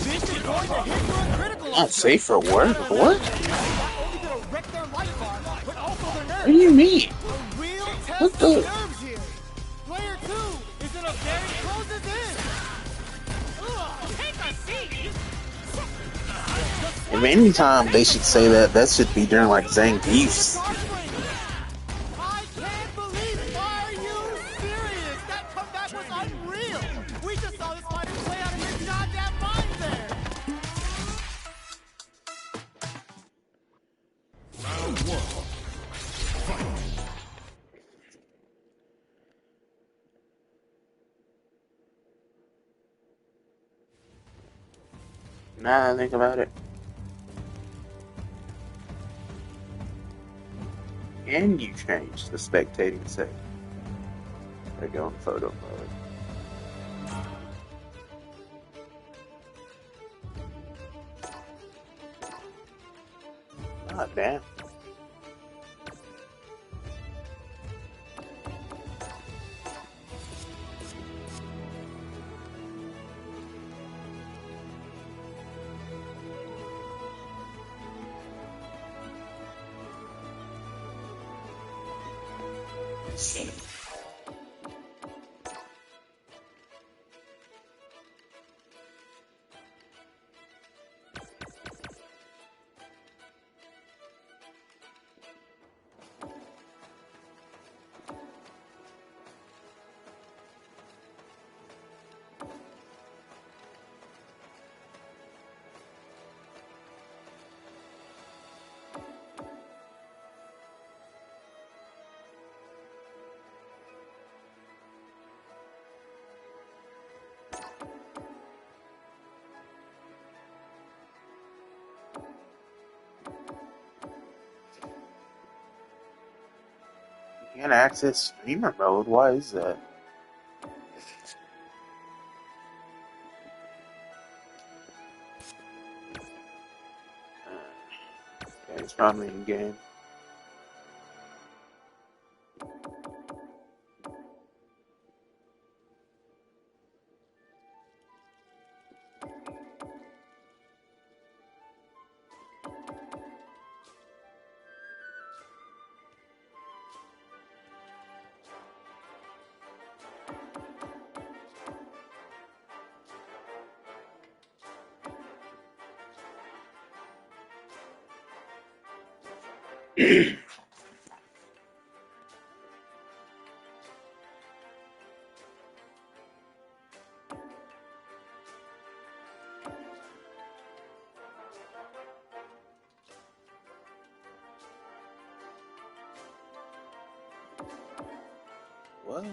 C: This is going to hit for a critical.
A: Not safe for work? What?
C: Not only gonna wreck their life bar, but also their nerves.
A: What do you mean?
C: A real test
A: What
C: of
A: the?
C: nerves here. Player 2 is in a very closes in.
F: Take a seat.
A: If anytime they should say that, that should be during like Zangief's.
C: I can't believe it. Are you serious? That comeback was unreal. We just saw this fighter play out of his goddamn mind there.
D: Round 1. Fight.
A: Now I think about it. Can you change the spectating setting? I go in photo mode. God damn. You can't access streamer mode. Why is that? Okay, it's probably in game. What?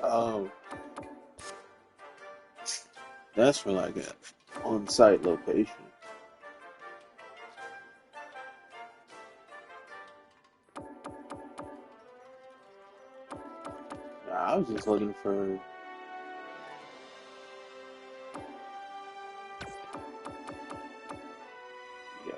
A: Oh, that's for like a on-site location. Nah, I was just looking for. Yeah.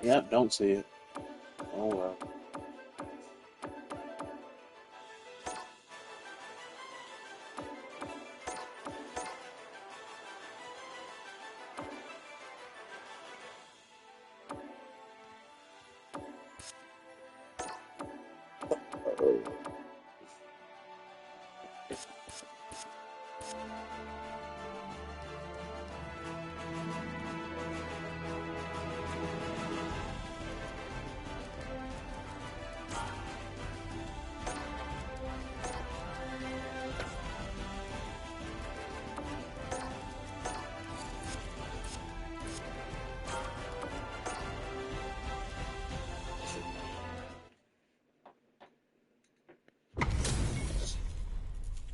A: Yep, don't see it. Oh well.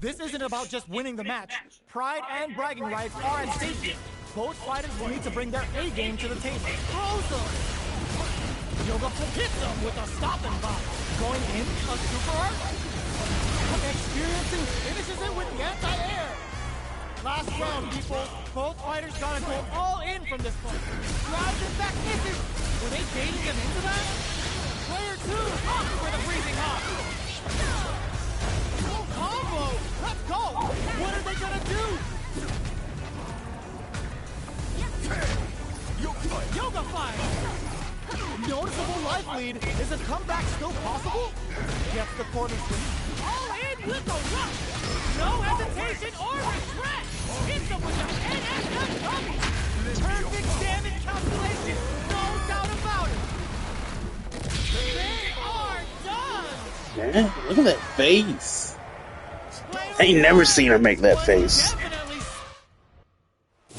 C: This isn't about just winning the match. Pride and bragging rights are at stake here. Both fighters will need to bring their A game to the table. Throws them! Yoga hits them with a stopping bomb. Going in, a super art. Experiencing finishes it with the anti-air. Last round, people. Both fighters gotta go all in from this point. Drives it back, misses. Were they baiting them into that? Player 2 up for the freezing hot. Combo! Let's go! What are they gonna do? Yoga fire! Noticeable life lead. Is a comeback still possible? Gets the corner swing. All in with the rush! No hesitation or regret! Hits them with the NSF Dommy! Perfect damage calculation! No doubt about it! They are done!
A: Man, look at that face. I ain't never seen her make that face.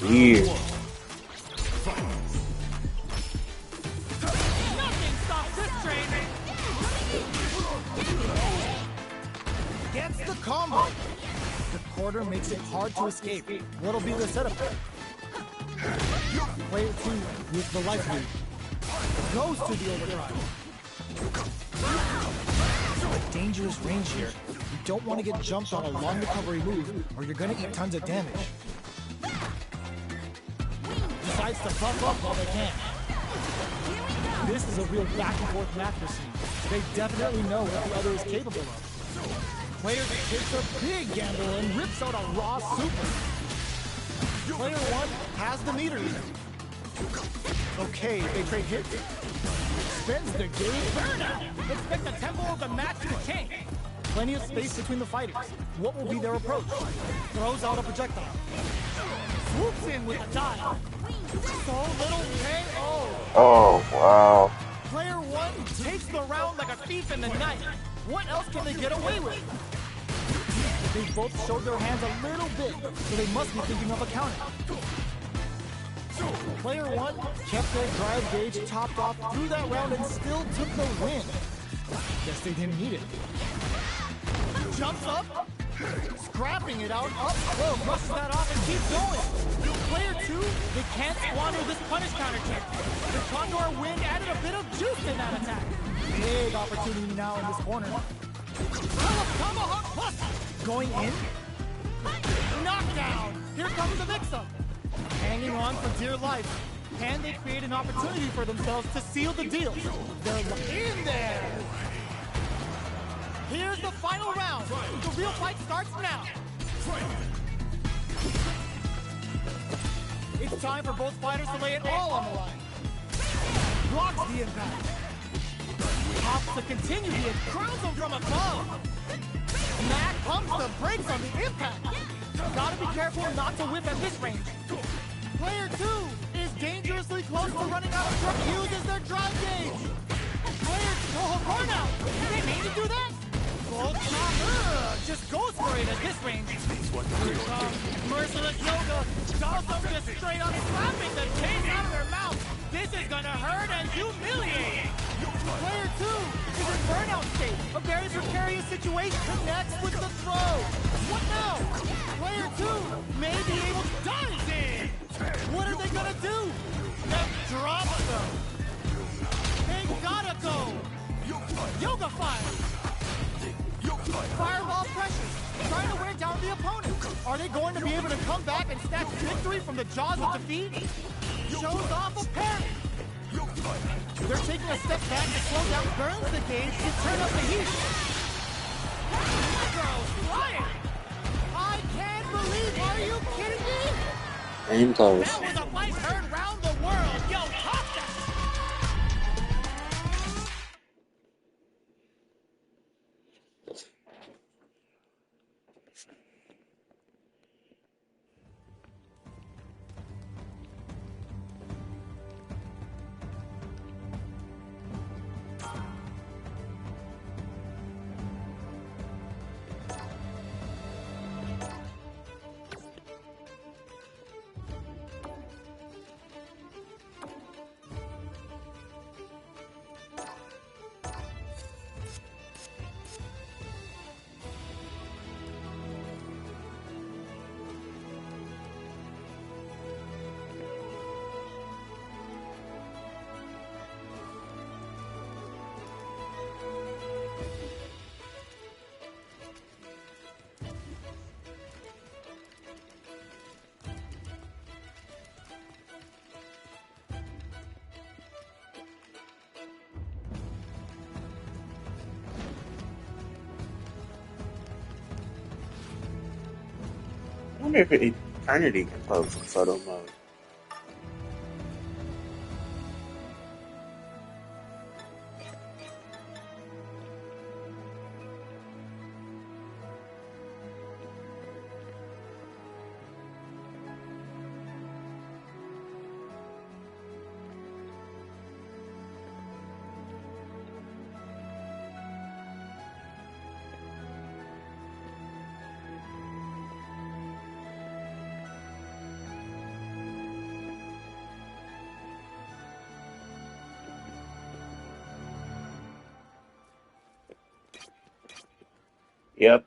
A: Weird.
C: Nothing stops this train. Gets the combo. The quarter makes it hard to escape. What'll be the setup? Player 2 with the life lead. Goes to the overdrive. A dangerous range here. You don't want to get jumped on a long recovery move, or you're gonna eat tons of damage. Decides to buff up while they can. This is a real back and forth match machine. They definitely know what the other is capable of. Player takes a big gamble and rips out a raw super. Player 1 has the meter lead. Okay, they trade hits. Spends the game. Burnout! Expect the tempo of the match to change. Plenty of space between the fighters. What will be their approach? Throws out a projectile. Swoops in with a dive. So little KO.
A: Oh, wow.
C: Player 1 takes the round like a thief in the night. What else can they get away with? They both showed their hands a little bit, so they must be thinking of a counter. Player 1 kept their drive gauge topped off through that round and still took the win. Guess they didn't need it. Jumps up, scrapping it out, up close, rushes that off and keeps going. Player 2, they can't squander this punish counter kick. The Condor win added a bit of juice in that attack. Big opportunity now in this corner. Tomahawk plus! Going in. Knockdown! Here comes the mix-up. Hanging on for dear life. Can they create an opportunity for themselves to seal the deal? They're in there! Here's the final round. The real fight starts now. It's time for both fighters to lay it all on the line. Blocks the impact. Opts to continue the hit, crowns him from above. Mac pumps the brakes on the impact. Gotta be careful not to whip at this range. Player 2 is dangerously close to running out of truck uses their drive gauge. Players go burnout. Did they mean to do that? Gold Tom, just goes for it at this range. Here comes merciless yoga. Dawson just straight up slapping the taste out of their mouth. This is gonna hurt and humiliate. Player 2 is in burnout state. A very precarious situation. Connects with the throw. What now? Player 2 may be able to dive in. What are they gonna do? Drop them. They gotta go. Yoga fire. Fireball pressures. Trying to wear down the opponent. Are they going to be able to come back and snatch victory from the jaws of defeat? Shows off a parry. They're taking a step back to slow down, burns the gauge to turn up the heat. Girls flying! I can't believe, are you kidding me?
A: Aim close.
C: That was a fight heard round the world. Yo, talk that.
A: I wonder if Eternity can post in photo mode. Yep.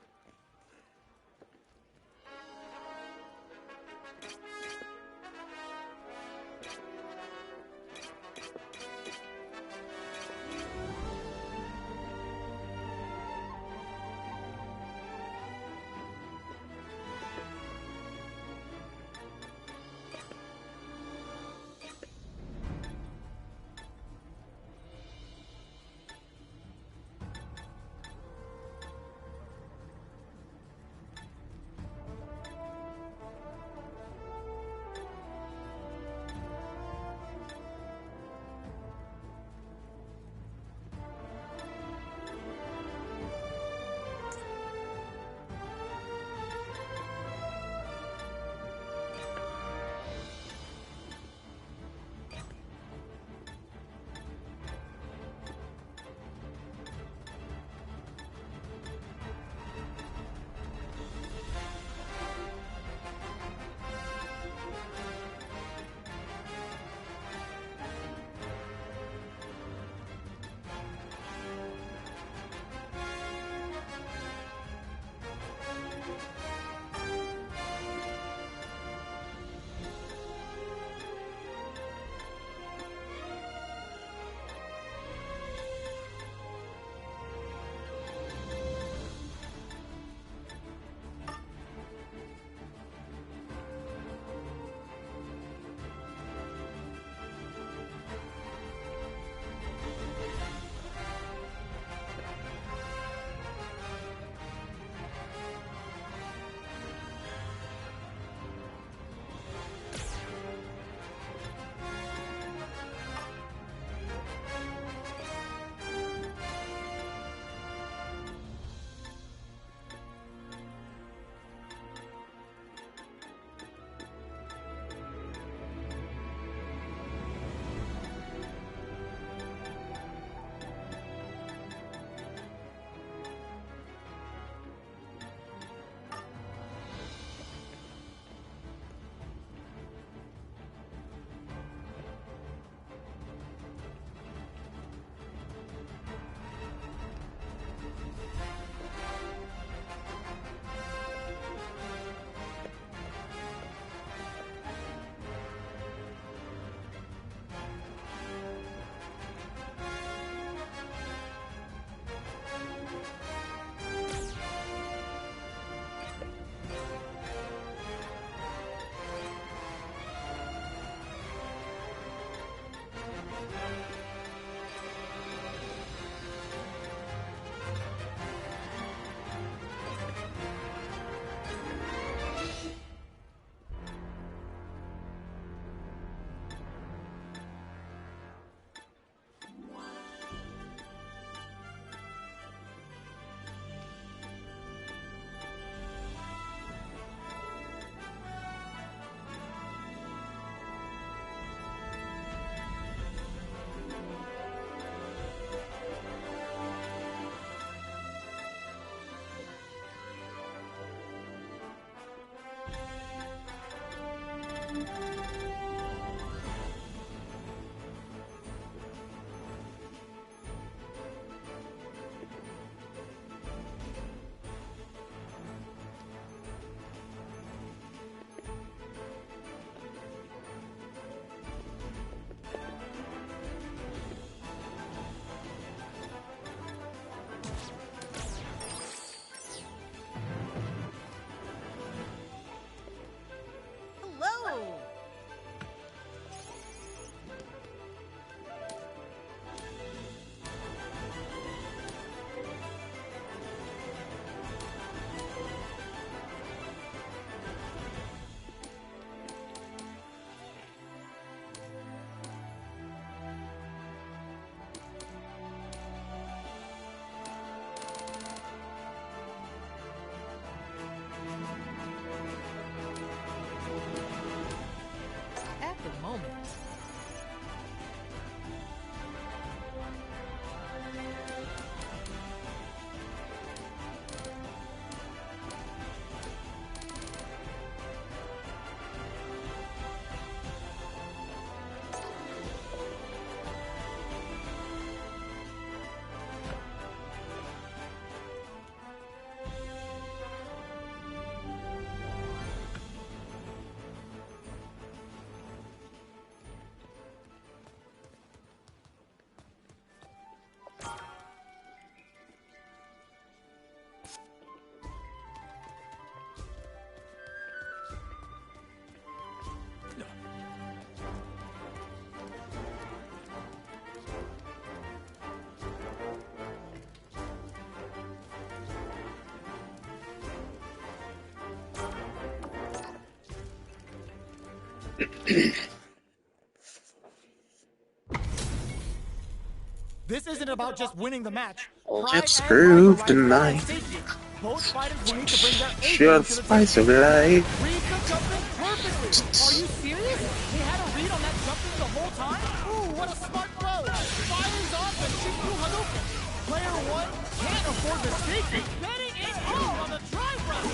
C: This isn't about just winning the match.
A: Let's
C: Pride and
A: groove
C: rivalry are
A: tonight.
C: at stake here. Both fighters will need to bring their A
A: Sure,
C: game to the
A: spice
C: table.
A: of life.
C: Read the jumping perfectly. Are you serious? He had a read on that jumping the whole time? Ooh, what a smart throw. Fires off the Shinku Hadouken. Player one can't afford the safety. Betting it all on the drive round.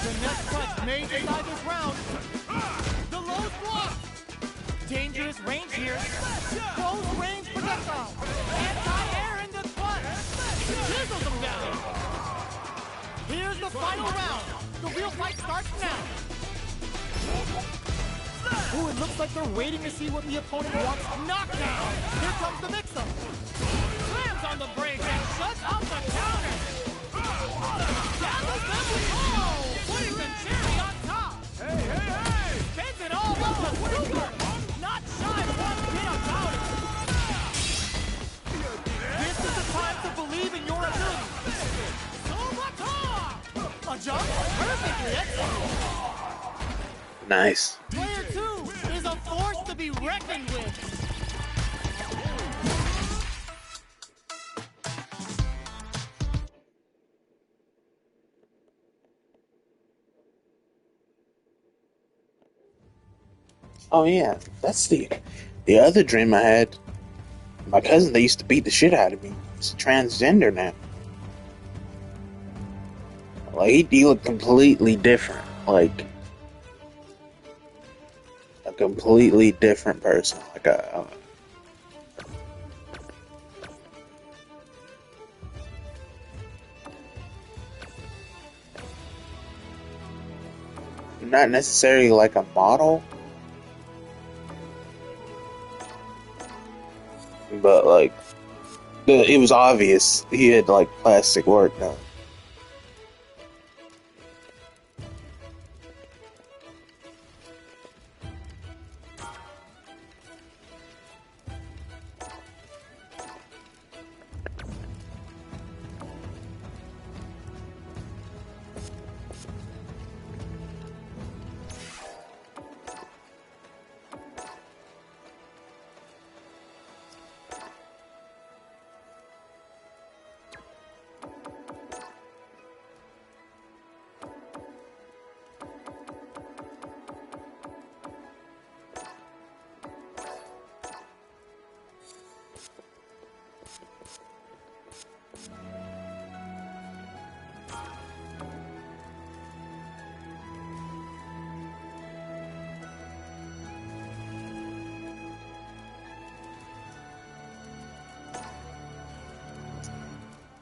C: The next touch may decide this round. The low's blocked. Dangerous range here. Close range projectile. Anti-air in the clutch. Chisels him down. Here's the final round. The real fight starts now. Ooh, it looks like they're waiting to see what the opponent wants. Knockdown. Here comes the mix-up.
F: Slams on the brakes and shuts off the counter. Gathers them with putting the cherry on top. Hey! Spends it all on the super. Not shy one bit about it.
C: This is the time to believe in your ability. A jump perfectly executed.
A: Nice.
C: Player two is a force to be reckoned with.
A: Oh yeah, that's the other dream I had. My cousin, they used to beat the shit out of me. He's transgender now. Like he looked completely different. Like a completely different person. Like not necessarily like a model, but like it was obvious he had like plastic work done.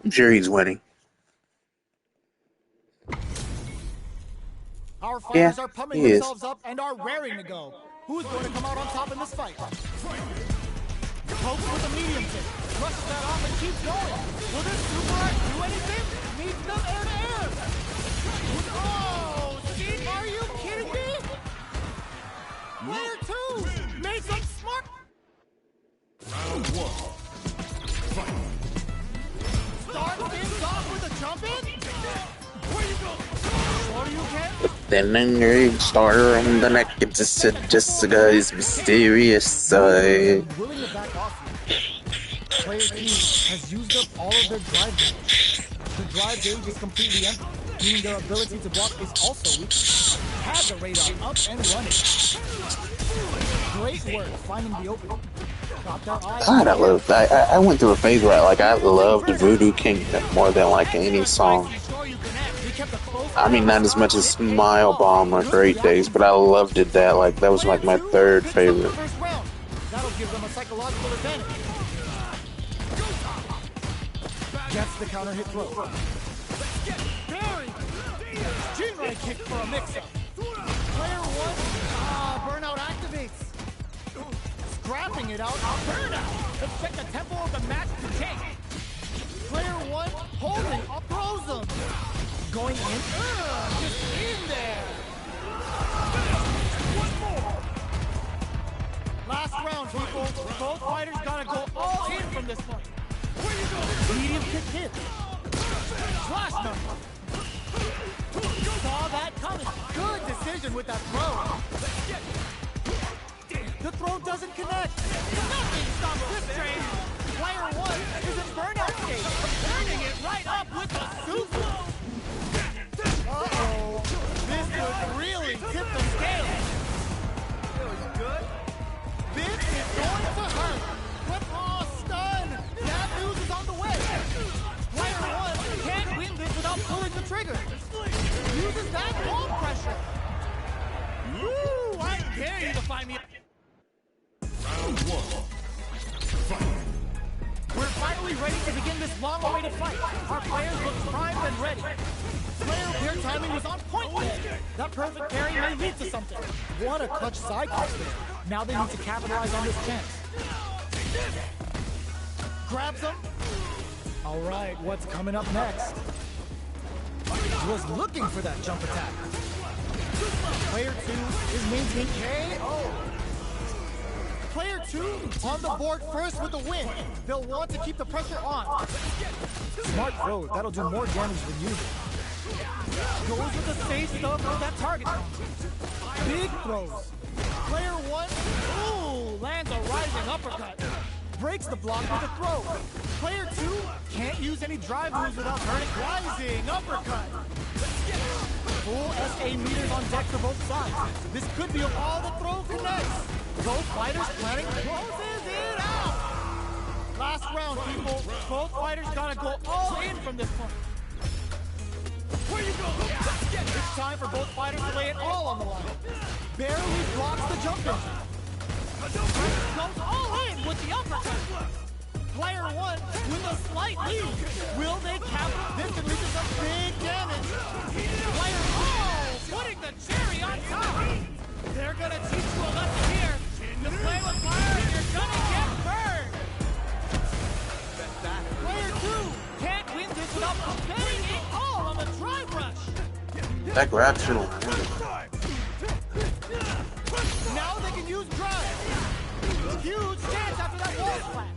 A: I'm sure he's winning.
C: Our fighters are pumping
A: he is.
C: themselves up and are raring to go. Who's going to come out on top in this fight? Pokes with a medium kick. Brushes that off and keeps going. Will this super art do anything? Meets them air to air. Oh, Steve, are you kidding me? Player two made some smart.
D: Round one. Fight.
C: Start things off with a jump in. Where you go? What do you get?
A: Then an starter on the neck, it's just a guy's mysterious side.
C: Willing to back off here. Player Q has used up all of their drive gauge. The drive gauge is completely empty, meaning their ability to block is also weak. Have the radar up and running. Great work finding the opening. Got their eye.
A: God, I went through a phase where I loved Voodoo Kingdom more than like any song. I mean, not as much as Smile Bomb or Great Days, but I loved it that was like my third favorite.
C: That'll give them a psychological advantage. Gets the counter hit throw. Buried. Jinrai kick for a mix-up. Player one. Burnout activates. Scrapping it out. Burnout. Expect the tempo of the match to change. Player one holding up, throws him. Going in. Just in there. One more. Last round, people. Both fighters gotta go all in from this point. Medium kick hit. Flash number. Saw that coming. Good decision with that throw. The throw doesn't connect.
F: Nothing stops this train.
C: Player 1 is in burnout state.
F: Turning it right up with the super.
C: Uh-oh. This could really tip the scale.
F: Feeling good?
C: This is going to hurt. But stun. Bad news is on the way. Player 1
F: Can't win this without pulling the trigger.
C: uses that wall pressure.
F: Woo! I dare you to find me.
D: Round 1. Fight.
C: We're finally ready to begin this long-awaited fight. Our players look primed and ready. Their timing was on point there. That perfect parry may lead to something. What a clutch side kick there. Now they need to capitalize on this chance. Grabs him. All right, what's coming up next? Was looking for that jump attack. Player 2 is maintaining KO. Player 2 on the board first with the win. They'll want to keep the pressure on. Smart throw, that'll do more damage than usual. Goes with the safe stuff on that target. Big throws. Player 1,
F: Ooh, lands a rising uppercut.
C: breaks the block with a throw. Player 2 can't use any drive moves without hurting. Rising uppercut. Full SA meters on deck for both sides. This could be all the throw connects. Both fighters planning closes it out. Last round, people. Both fighters gotta go all in from this point. Where you go? It's time for both fighters to lay it all on the line. Barely blocks the jump in.
F: Goes all in with the uppercut.
C: Player 1 with a slight lead. Will they capture? This could lead to some big damage. Player 2
F: Putting the cherry on top.
C: they're gonna teach you a lesson here.
F: You play with fire and you're gonna get burned.
C: Player 2
F: Can't win this without betting it all on the drive rush.
A: That grab should have won.
C: now they can use drive. Huge chance after that wall slap.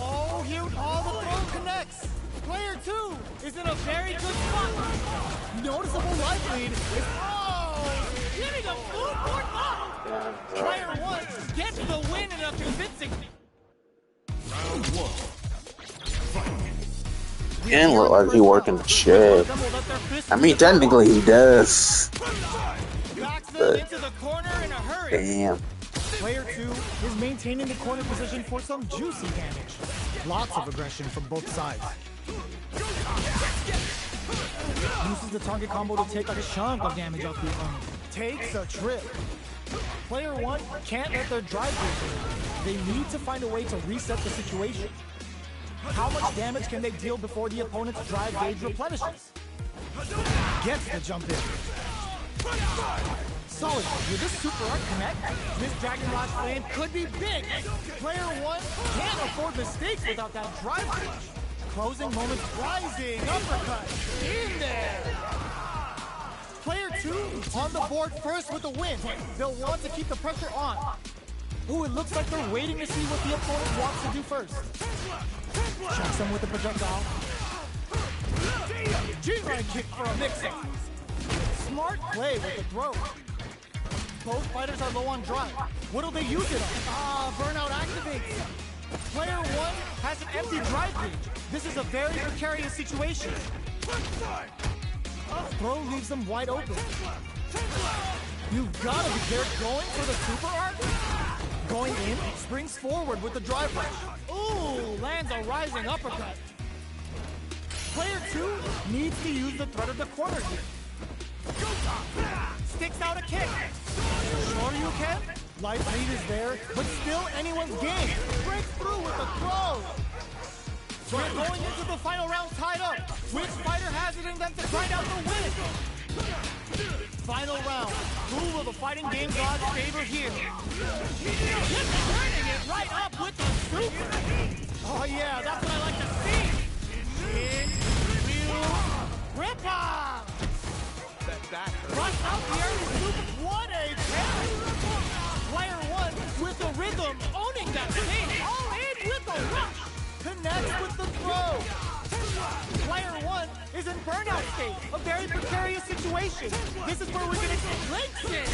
C: Oh, here all the throw connects. Player 2
F: Is in a very good spot.
C: noticeable life lead.
F: Giving a food for thought.
C: Player 1
F: Gets the win in a convincing.
D: Round 1. Fight.
A: Didn't look like he working the shit. I mean, technically he does.
C: backs them
A: But
C: into the corner in a hurry.
A: damn.
C: Player 2 is maintaining the corner position for some juicy damage. Lots of aggression from both sides. Uses the target combo to take a chunk of damage off the opponent. Takes a trip. Player 1 can't let their drive gauge in. They need to find a way to reset the situation. How much damage can they deal before the opponent's drive gauge replenishes? Gets the jump in. Solid. Will this super art connect? This Dragon Lash flame could be big. Player 1 can't afford mistakes without that drive gauge. Closing moments, rising uppercut. In there. Player 2 on the board first with the win. They'll want to keep the pressure on. Ooh, it looks like they're waiting to see what the opponent wants to do first. Checks him with the projectile. G-line kick for a mix-up. Smart play with the throw. Both fighters are low on drive. What'll they use it on? Burnout activates. Player 1 has an empty drive gauge. This is a very precarious situation. Throw leaves them wide open. You've got to be there going for the super art. Going in, springs forward with the drive rush.
F: Ooh, lands a rising uppercut.
C: Player 2 needs to use the threat of the corner here. Sticks out a kick. Sure you can. Life lead is there, but still anyone's game. Breaks through with the throw. We're going into the final round tied up. Which fighter has it in them to grind out the win? Final round. Who will the fighting game gods favor here?
F: Just turning it right up with the super.
C: Oh yeah, that's what I like to see. In, real, rip-off. Bust out the early super. What a parry. Player 1 with the rhythm, owning that stage. All in with the rush. Connects with the throw. Player 1 1 is in burnout state, a very precarious situation. This is where we're gonna see
F: Lincoln!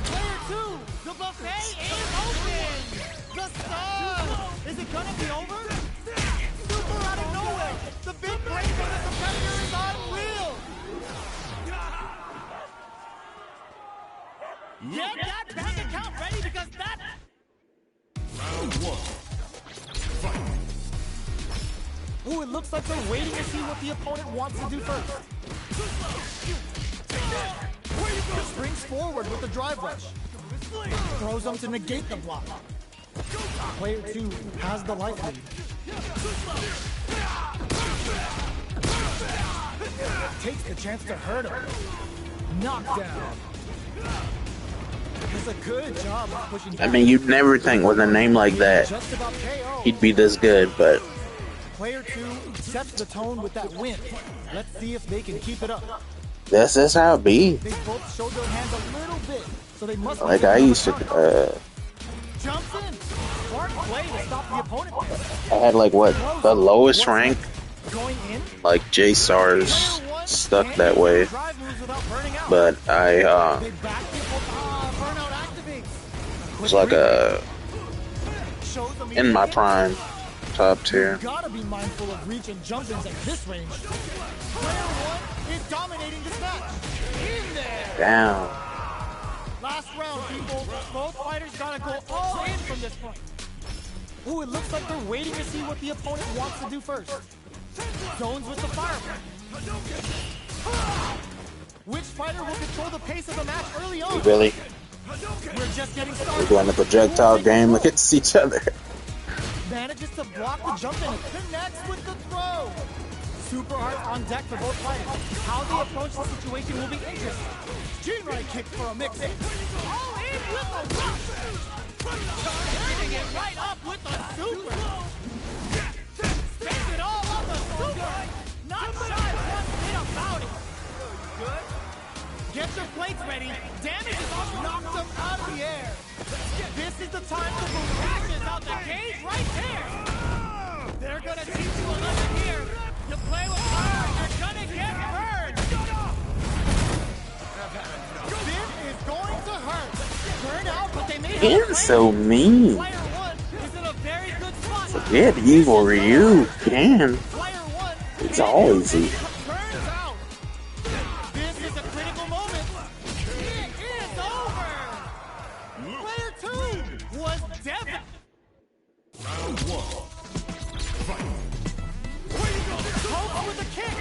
F: Player 2, the buffet is open!
C: the sun. Is it gonna be over? Super out of nowhere. The big break for the competitor is unreal.
F: Get that bank account ready because that...
D: Round 1. Fight.
C: Ooh, it looks like they're waiting to see what the opponent wants to do first. Springs forward with the drive rush. Throws them to negate the block. Player 2 has the life lead. Takes the chance to hurt him. Knockdown. Does a good job of pushing
A: I mean, you'd never think with a name like that
C: just about KO.
A: he'd be this good, but
C: Player 2 sets the tone with that win. Let's see if they can keep it up.
A: that's how it be.
C: They both showed their hands a little bit, so they must be
A: Like I used to,
C: jumps in. Smart play to stop the opponent.
A: I had like what the lowest rank,
C: Going in.
A: like J stars stuck that way,
C: Drive moves without burning out.
A: but I
C: They back the burnout activates.
A: was like
C: Shows them
A: in my prime, top tier.
C: Gotta be mindful of reach and jump ins at this range. Player 1 is dominating this match. In there.
A: Damn.
C: Last round, people. Both fighters gotta go all in from this point. Ooh, it looks like they're waiting to see what the opponent wants to do first. Zones with the fire. Which fighter will control the pace of the match early on?
A: Really?
C: We're just getting
A: We're
C: started.
A: doing the projectile game against each other.
C: Manages to block the jump and connects with the throw. Super hard on deck for both fighters. How they approach the situation will be interesting. G-right kick for a mix.
F: All in with a rush! Getting it right up with the super! Spends it all on the super! Not shy one bit about it! Good?
C: Get your plates ready. Damage is off. Knock them out of the air. This is the time to move.
F: Crashes out the cage right there! They're gonna teach you a lesson here! You play with fire, you're gonna get burned!
C: This is going to hurt. Burn out, but they may have
A: He's so mean.
F: Player 1 is in a very good spot!
A: Forget evil Ryu. Can.
C: Player 1
A: It's always evil.
C: burns out. This is a critical moment.
F: It is over!
C: Player 2 was devastated.
D: Round 1. Fight.
C: Pokes with a kick.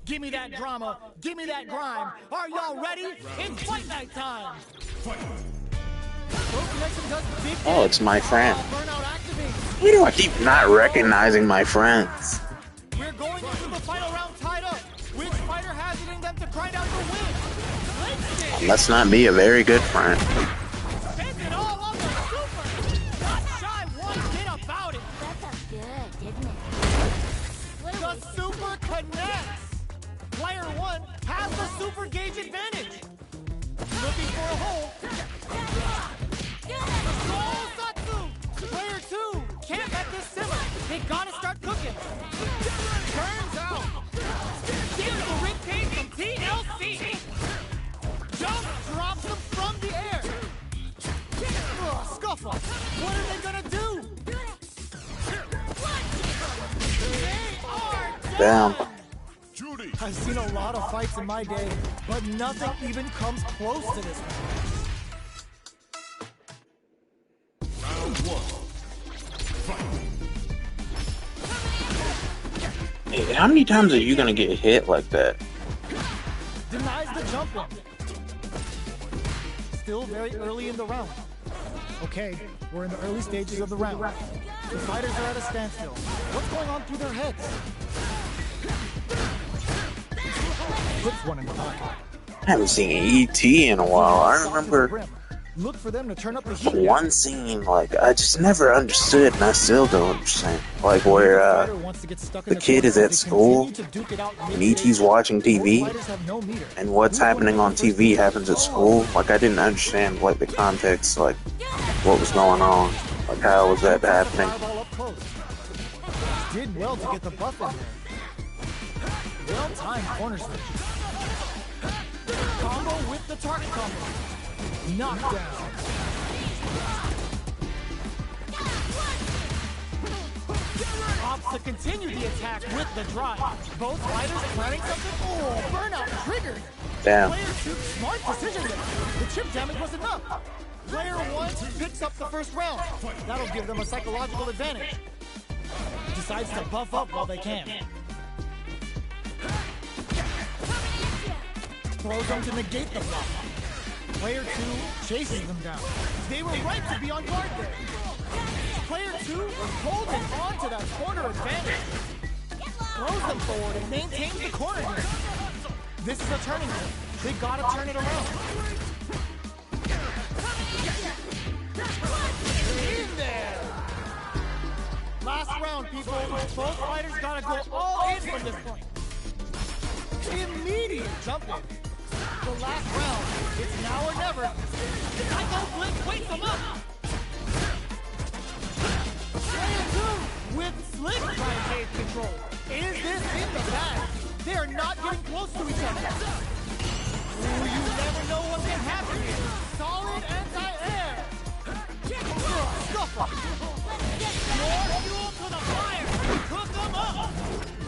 C: Give me that drama. Give me that grime. Are y'all ready? It's fight night time.
A: Oh, it's my friend.
C: Burnout activates.
A: Why do I keep not recognizing my friends?
C: We're going into the final round tied up. Which fighter has it in them to grind out the win?
A: Must not be a very good friend.
F: Spends it all on the super! Not shy one bit about it!
E: That felt good, didn't it?
C: The super connects. Player 1 has the super gauge advantage. Looking for a hole. Satsu! Player 2 can't let this simmer. They gotta start cooking. Turns out.
F: Gives the rib cage from TLC!
C: Jump drops them from the air. Ugh, scuffle. What are they gonna do? They are
A: Damn.
D: Judy.
C: I've seen a lot of fights in my day, but nothing even comes close to this one.
D: Round one. Fight.
A: Hey, how many times are you gonna get hit like that?
C: Denies the jump in. Still very early in the round. Okay, we're in the early stages of the round. The fighters are at a standstill. What's going on through their heads? Puts one in the pocket.
A: I haven't seen E.T. in a while. I remember
C: Look for them to turn up the heat.
A: one scene, like, I just never understood, and I still don't understand. Like, where the kid is at school, and E.T.'s watching TV, and what's happening on TV happens at school. Like, I didn't understand, like, the context, like, what was going on. Like, how was that happening?
C: Did well to get the buff in there. Well-timed corner switch. Combo with the target combo. Knockdown. Opts to continue the attack with the drive. Both fighters planning something. Oh, burnout triggered.
A: Damn.
C: Player 2, smart decision there. The chip damage was enough. Player 1 picks up the first round. That'll give them a psychological advantage. Decides to buff up while they can. Throws them to negate the block. Player 2 chases them down. They were right to be on guard there. Player 2 holding on to that corner advantage. Throws them forward and maintains the corner here. This is a turning point. They gotta turn it around. In there! Last round, people. Both fighters gotta go all in from this point. Immediate jump in. The last round. It's now or never.
F: Psycho Blink wakes him up.
C: Player 2 with slick cage control. Is this in the bag? They are not getting close to each other. Ooh, you never know what can happen here. Solid anti-air. Scuffle.
F: More fuel to the fire. Cook them up.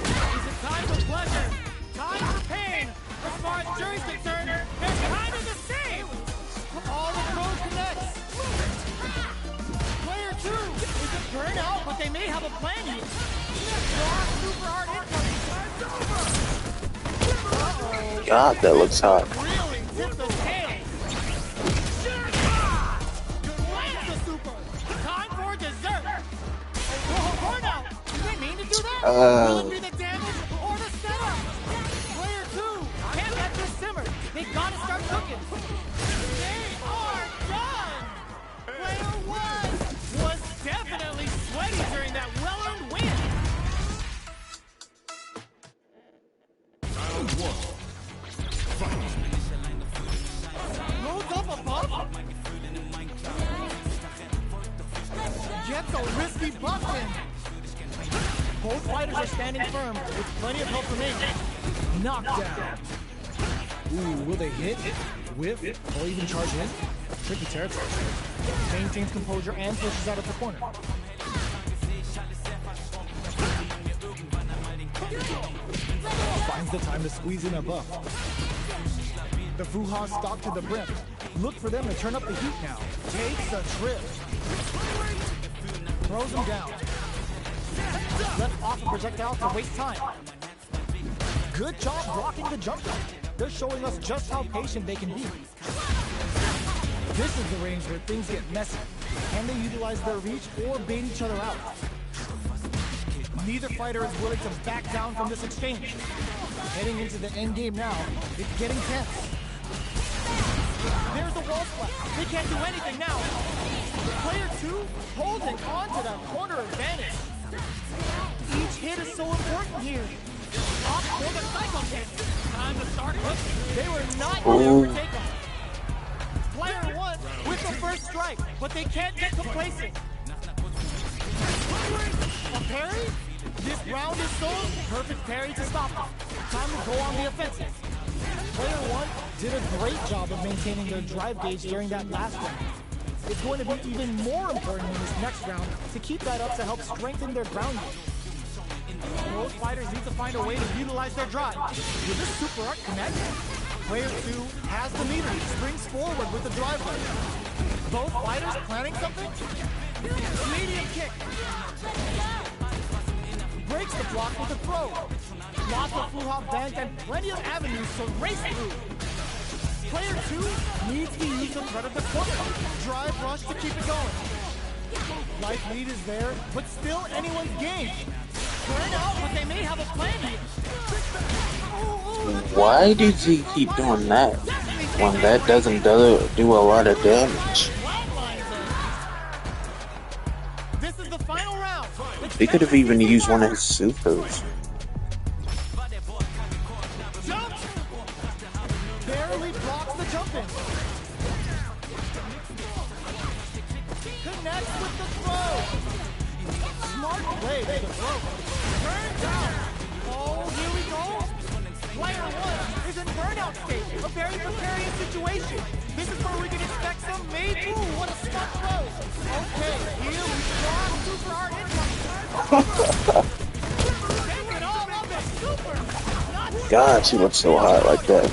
F: Is it time for pleasure? Time for pain. As far as jury's concerned, they're kind of the same.
C: All the pros connects. Player 2 is a burnout, but they may have a plan here. Super hard incoming.
A: God, that looks hot.
C: Really tip the scale. Lands the super.
F: Time for dessert.
C: Oh, burnout. Do they mean to do that? Will it be the damage or the setup? Player 2
F: Can't let this simmer. They gotta start cooking.
C: they are done. Player 1
F: Was definitely sweaty during that well-earned win.
D: Round one. Fight.
C: loads up a buff. Gets a risky buff in. Both fighters are standing firm with plenty of help remaining. Knockdown. Ooh, will they hit, whiff, or even charge in? Tricky territory. Maintains composure and pushes out of the corner. Finds the time to squeeze in a buff. The Fuha stalk to the brim. Look for them to turn up the heat now. Takes a trip. Throws him down. Left off a projectile to waste time. Good job blocking the jump shot. They're showing us just how patient they can be. This is the range where things get messy. Can they utilize their reach or bait each other out? Neither fighter is willing to back down from this exchange. Heading into the end game now, it's getting tense. There's the wall splash.
F: They can't do anything now.
C: Player 2 holding on to that corner advantage. Each hit is so important here.
F: Off for the Psycho Kick. Time to start cooking.
C: They were not going to take off. Player 1 with the first strike,
F: But they can't get complacent.
C: a parry? This round is sold. Perfect parry to stop them. Time to go on the offensive. Player 1 did a great job of maintaining their drive gauge during that last round. It's going to be even more important in this next round to keep that up to help strengthen their ground game. Both fighters need to find a way to utilize their drive. Will this super art connect? Player 2 has the meter, springs forward with the drive leg. Both fighters planning something? Medium kick. Breaks the block with a throw. Lots of Fuha bank and plenty of avenues to race through. Player 2 needs to use the threat of the corner. Drive rush to keep it going. Life lead is there, but still anyone's game.
F: Burn out, but they may have a plan here.
A: Why did he keep doing that when that doesn't do a lot of damage?
C: This is the final round.
A: He could have even used one of his supers.
C: Jump! Barely blocks the jump in. Connects with the throw. Smart play with the throw. Turns out. Oh, here we go. Player 1 is in burnout state. A very precarious situation. This is where we can expect some major. Ooh, what a smart throw. Okay, here we go. Super art taking all of it. Super.
A: God, she looks so hot like that.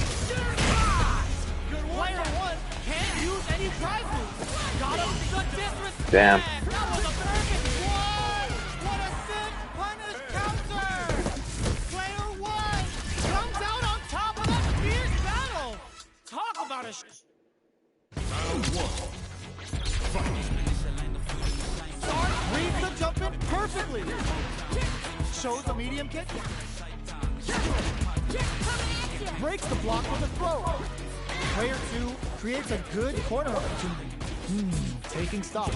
C: Player 1 can't use any drive moves. Got him the disrespect.
A: Damn.
C: That was a perfect one. What a sick punish counter. Player 1 comes out on top of that fierce battle. Talk about a Start reads the jump in perfectly. Shows a medium kick. Breaks the block with a throw. Player 2 creates a good corner opportunity. Taking stock.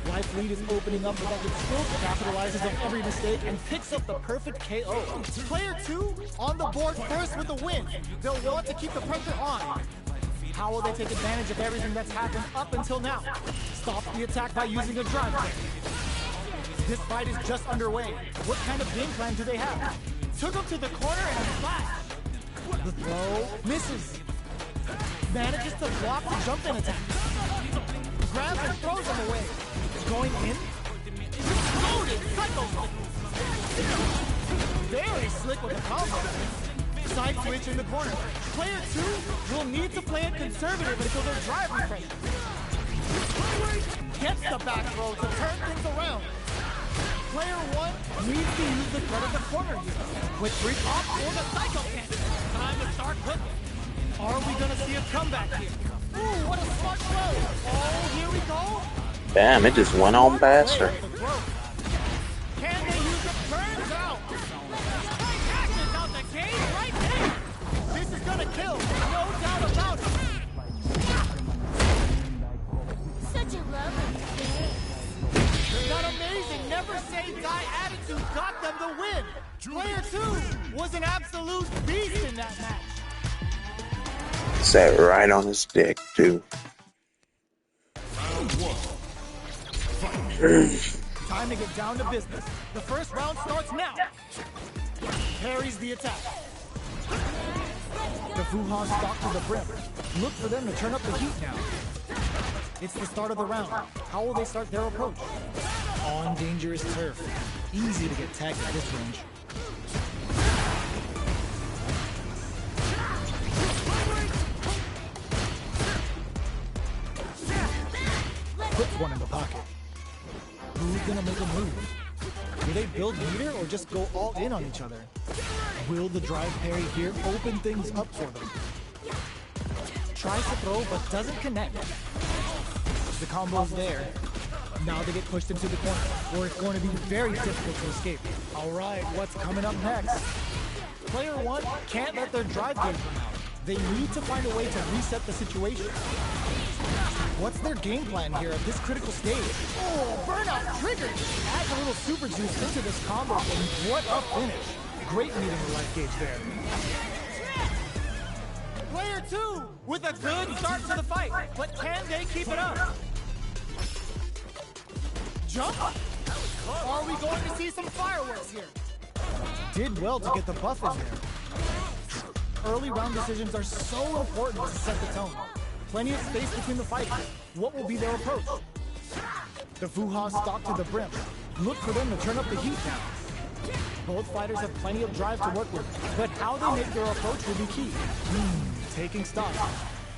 C: Life lead is opening up, but it still capitalizes on every mistake and picks up the perfect KO. Player 2 on the board first with the win. They'll want to keep the pressure on. How will they take advantage of everything that's happened up until now? Stop the attack by using a drive kick. This fight is just underway. What kind of game plan do they have? Took him to the corner and splash. The throw misses. Manages to block the jump in attack. Grabs and throws him away. Going in. Loaded cycle. Very slick with the combo. Side switch in the corner. Player 2 will need to play it conservative until they're driving pressure. Gets the back throw to turn things around. Player 1 needs to use the threat of the corner here. With three off for the cycle kick. Time to start cooking. Are we gonna see a comeback here? Ooh, what a smart throw. Oh, here we go.
A: Damn, it just went on faster.
C: Can they use the turns out? Catches out the cage right there. This is gonna kill, no doubt about it.
E: Such a lovely face.
C: That amazing never say die attitude got them the win. Player 2 was an absolute beast in that match.
A: Sat right on his dick, too.
C: Time to get down to business. The first round starts now. Parries the attack. The Fuhan stalk to the brim. Look for them to turn up the heat now. It's the start of the round. How will they start their approach? On dangerous turf. Easy to get tagged at this range. Puts one in the pocket. Who's gonna make a move? Do they build meter or just go all in on each other? Will the drive parry here open things up for them? Tries to throw but doesn't connect. The combo's there. Now they get pushed into the corner, where it's going to be very difficult to escape. Alright, what's coming up next? Player 1 can't let their drive game come out. They need to find a way to reset the situation. What's their game plan here at this critical stage? Oh, burnout triggered! Adds a little super juice into this combo, and what a finish. Great meeting the life gauge there. Player 2 with a good start to the fight, but can they keep it up? Jump? Are we going to see some fireworks here? Did well to get the buff in there. Early round decisions are so important to set the tone. Plenty of space between the fighters. What will be their approach? The Fuha stalk to the brim. Look for them to turn up the heat now. Both fighters have plenty of drive to work with, but how they make their approach will be key. Taking stock.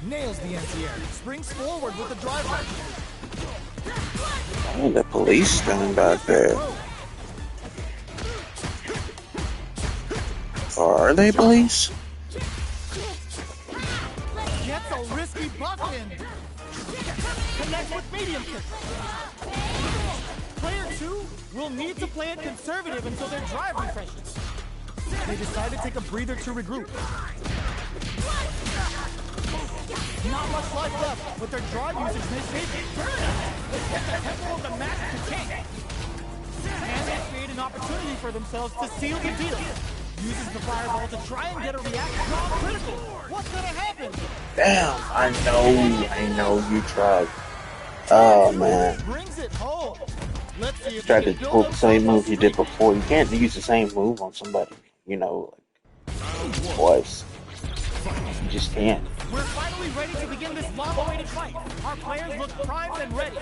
C: Nails the anti-air. Springs forward with the drive right.
A: Oh, the police standing back there. Are they police?
C: Gets a risky buck in. Connects with medium kick. Player 2 will need to play it conservative until their drive refreshes. They decide to take a breather to regroup. Not much life left, but their drive usage may save it.
F: Get the tempo of the match to tank.
C: And they create an opportunity for themselves to seal the deal. Uses the fireball to try and get a reaction. Critical. What's gonna happen?
A: Damn, I know you tried. Oh man.
C: Brings it home. Let's see if
A: Tried
C: they
A: to
C: can
A: pull
C: build
A: the
C: up
A: same
C: some
A: move he did before. You can't use the same move on somebody, you know, like twice. You just can't.
F: We're finally ready to begin this long-awaited fight. Our players look primed and ready.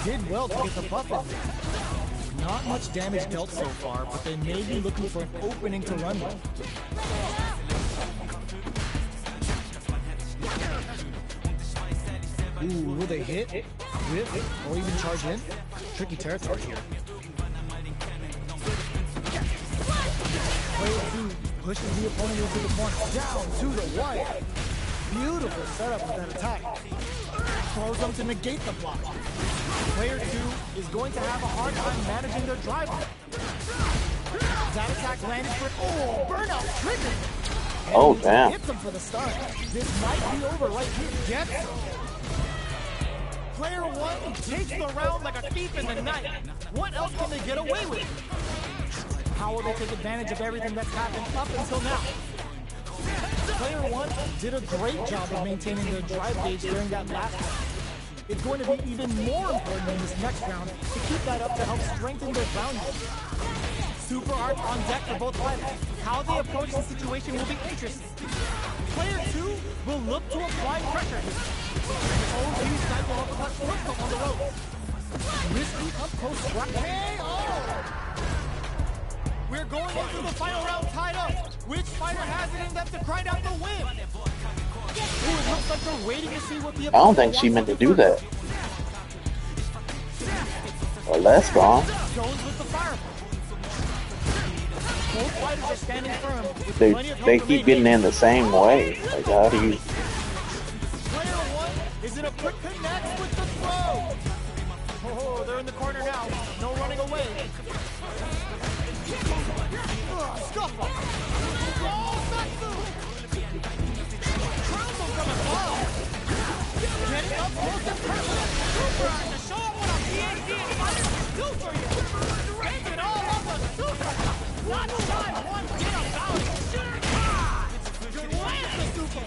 C: Did well to get the buff in there. Not much damage dealt so far, but they may be looking for an opening to run with. Ooh, will they hit, whiff, or even charge in? Tricky territory here. Player 2 pushes the opponent into the corner, down to the wire. Beautiful setup with that attack. Throws them to negate the block. Player 2 is going to have a hard time managing their drive. That attack landed for burnout triggered.
A: Oh damn.
C: Hits him for the stun. This might be over right here. Gets him.
F: Player 1 takes the round like a thief in the night. What else can they get away with?
C: How will they take advantage of everything that's happened up until now? Player 1 did a great job of maintaining their drive gauge during that last round. It's going to be even more important in this next round to keep that up to help strengthen their ground game.
F: Super arts on deck for both fighters. How they approach the situation will be interesting. Player 2 will look to apply pressure here. OG cycle uppercut puts them on the ropes.
C: Risky up close strike.
F: We're going into the final round tied up. Which fighter has it in them to grind out the win? Ooh, it looks like they're waiting to see what the
A: I don't think she meant to do that. Well, that's gone.
F: Jones with the fireball. Both fighters are standing firm. With
A: They
F: plenty of help
A: keep
F: remaining.
A: getting in the same way. Like how do you?
F: Player 1 is in a quick connect with the throw. Oh, they're in the corner now. No running away. Scuffle. Oh, Metsu. Trouble from above. Getting up close and personal. Super Art to show them what a PhD fighter can do for you. Spends it all on the super. Not shy one bit about it. Lands the super.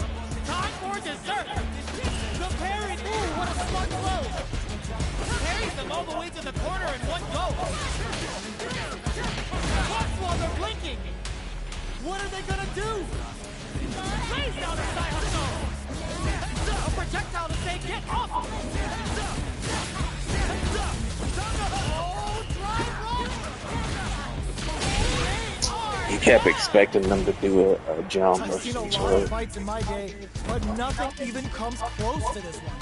F: Time for dessert. The parry. Ooh, what a smart blow. Carries them all the way to the corner in one go. Watch while they're blinking. What are they gonna do? Lays down a side hustle. A projectile to say, get off of him. Oh, drive roll.
A: He kept expecting them to do a jump or
C: I've seen a
A: some
C: lot of
A: sort.
C: fights in my day, but nothing even comes close to this one.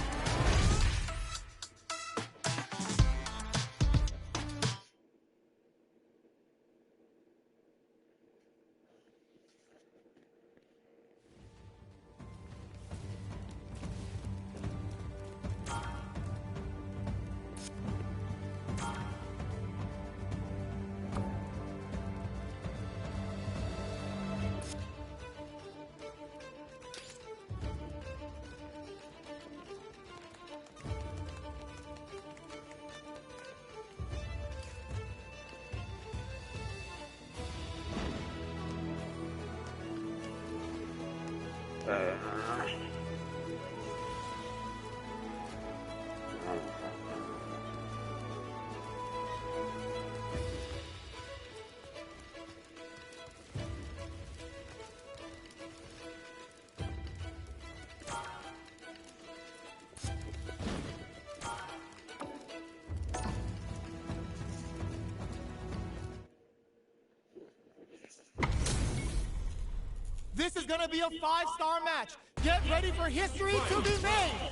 C: This is gonna be a 5-star match. Get ready for history to be made.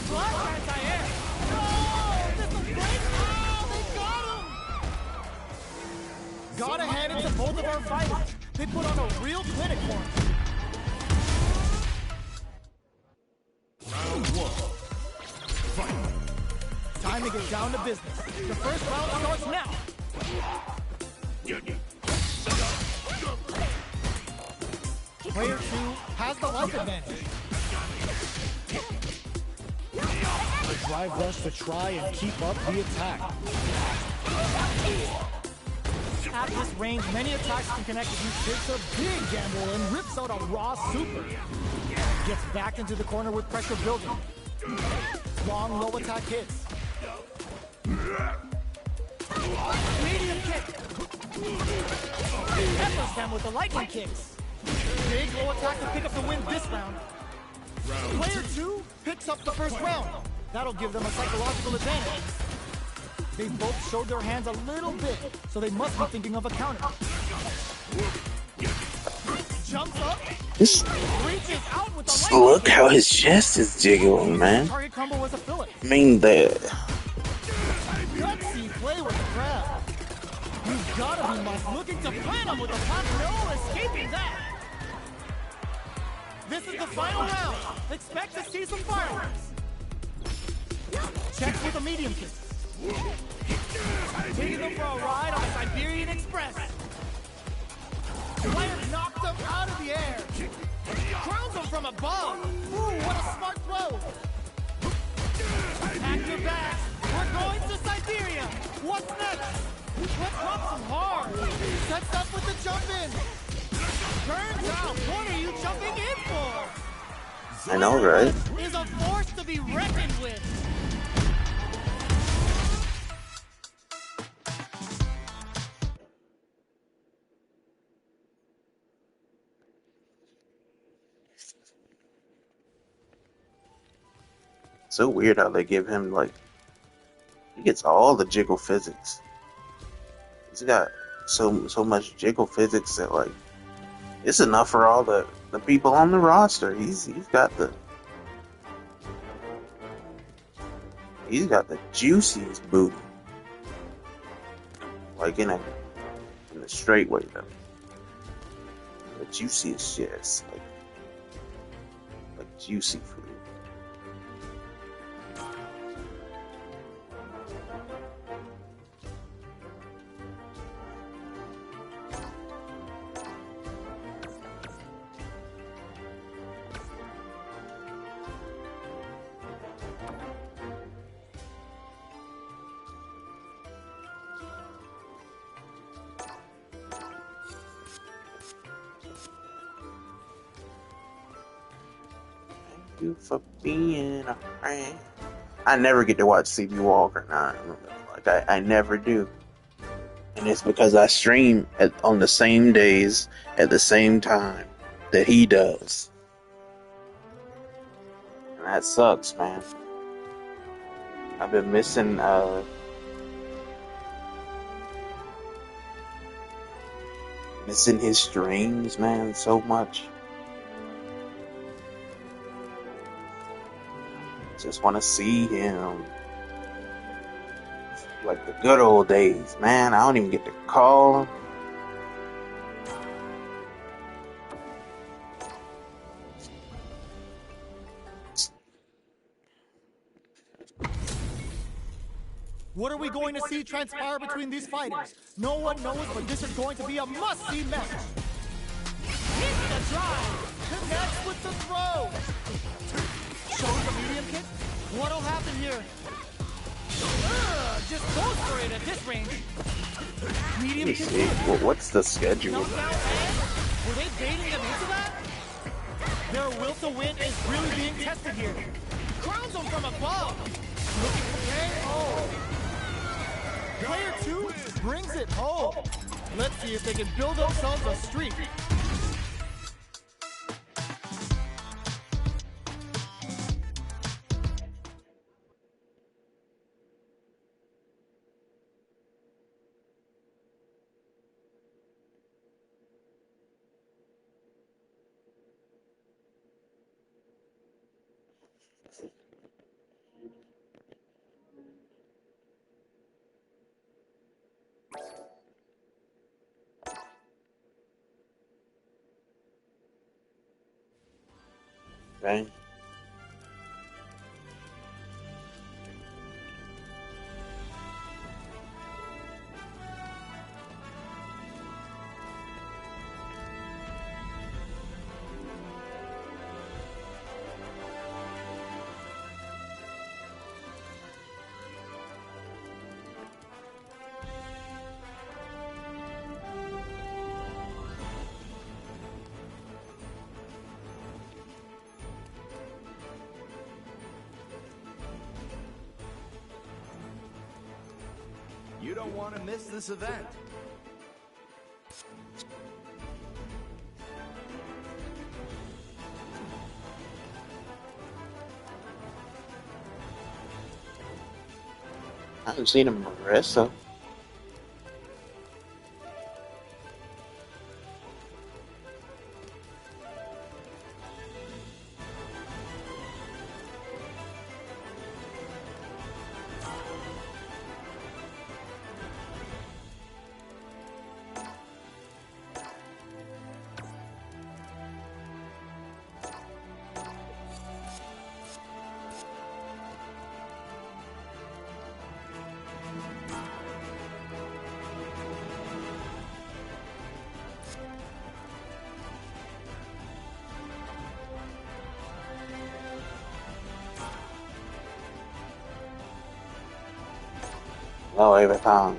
F: Clutch anti-air.
C: Oh, this will break. Oh, they got him. Gotta hand it to both of our fighters. They put on a real clinic for him.
D: Round 1. Fight.
C: Time to get down to business. The first round starts now. Player 2 has the life advantage. A drive rush to try and keep up the attack. At this range, many attacks can connect if he takes a big gamble and rips out a raw super. Gets back into the corner with pressure building. Long low attack hits.
F: Medium kick.
C: Peppers them with the lightning kicks. Big low attack to pick up the win this round. Player 2 picks up the first round. That'll give them a psychological advantage. They both showed their hands a little bit, so they must be thinking of a counter. Jumps up,
A: Just
C: reaches out with the
A: look
C: lightning
A: how his chest is jiggling, man.
C: kick. Target combo was a fillet.
A: I mean, the
C: Gutsy play with the grab. You've gotta be Mike looking to plant him with a pop.
F: No escaping that.
C: This is the final round. Expect to see some fireworks. Checks with a medium kick.
F: Taking them for a ride on the Siberian Express.
C: Player knocked him out of the air. Crowns him from above. Ooh, what a smart throw.
F: Pack your bags. We're going to Siberia.
C: What's next? Let's drop some hard. Sets up with the jump in.
F: Turns out, what are you jumping in for?
A: I know, right?
F: Is a force to be reckoned with.
A: So weird how they give him, like, he gets all the jiggle physics. He's got so much jiggle physics that, like, it's enough for all the people on the roster. He's got the juiciest booty, like in a straight way though. The juiciest shit, like juicy food. You for being a friend. I never get to watch CB Walker now. Like I never do, and it's because I stream on the same days at the same time that he does, and that sucks, man. I've been missing his streams, man, so much. Just want to see him like the good old days, man. I don't even get to call him.
C: What are we going to see transpire between these fighters? No one knows, but this is going to be a must-see match.
F: Hit the drive.
C: Connects with the throw. Shows the medium kick. What'll happen here?
F: Just goes for it at this range.
C: Medium
A: Let me
C: kick.
A: see. What's the schedule?
F: Knockdown and were they baiting them into that?
C: Their will to win is really being tested here.
F: Crowns them from above.
C: Looking for KO. Player 2 brings it home. Let's see if they can build themselves a streak.
A: Okay.
D: You don't want to miss this event.
A: I haven't seen a Marissa. No, every time.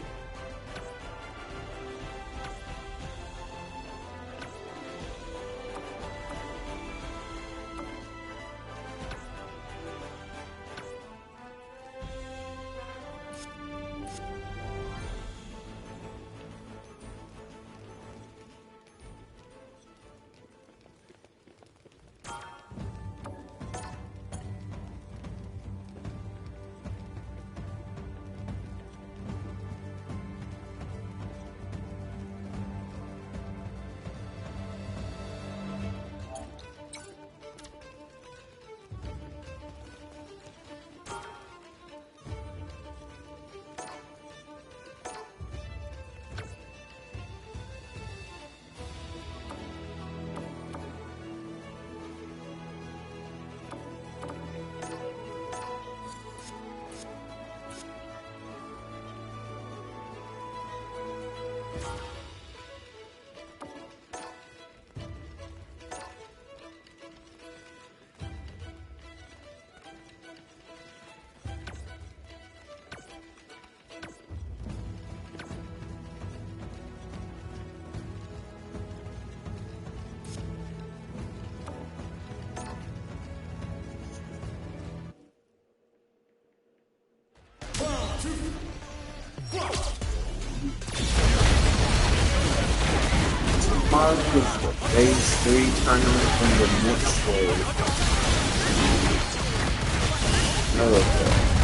A: Tomorrow is the phase 3 tournament from the next wave.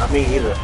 A: I mean, either.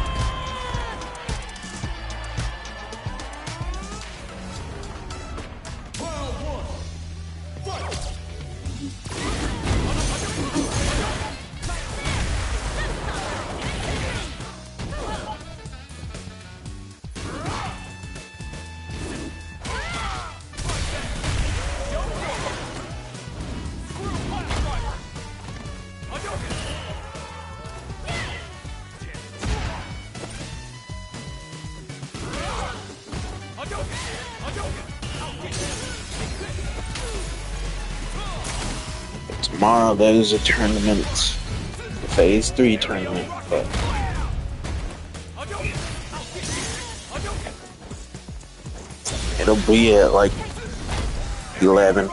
A: Tomorrow there is a tournament, the phase 3 tournament, but it'll be at like 11,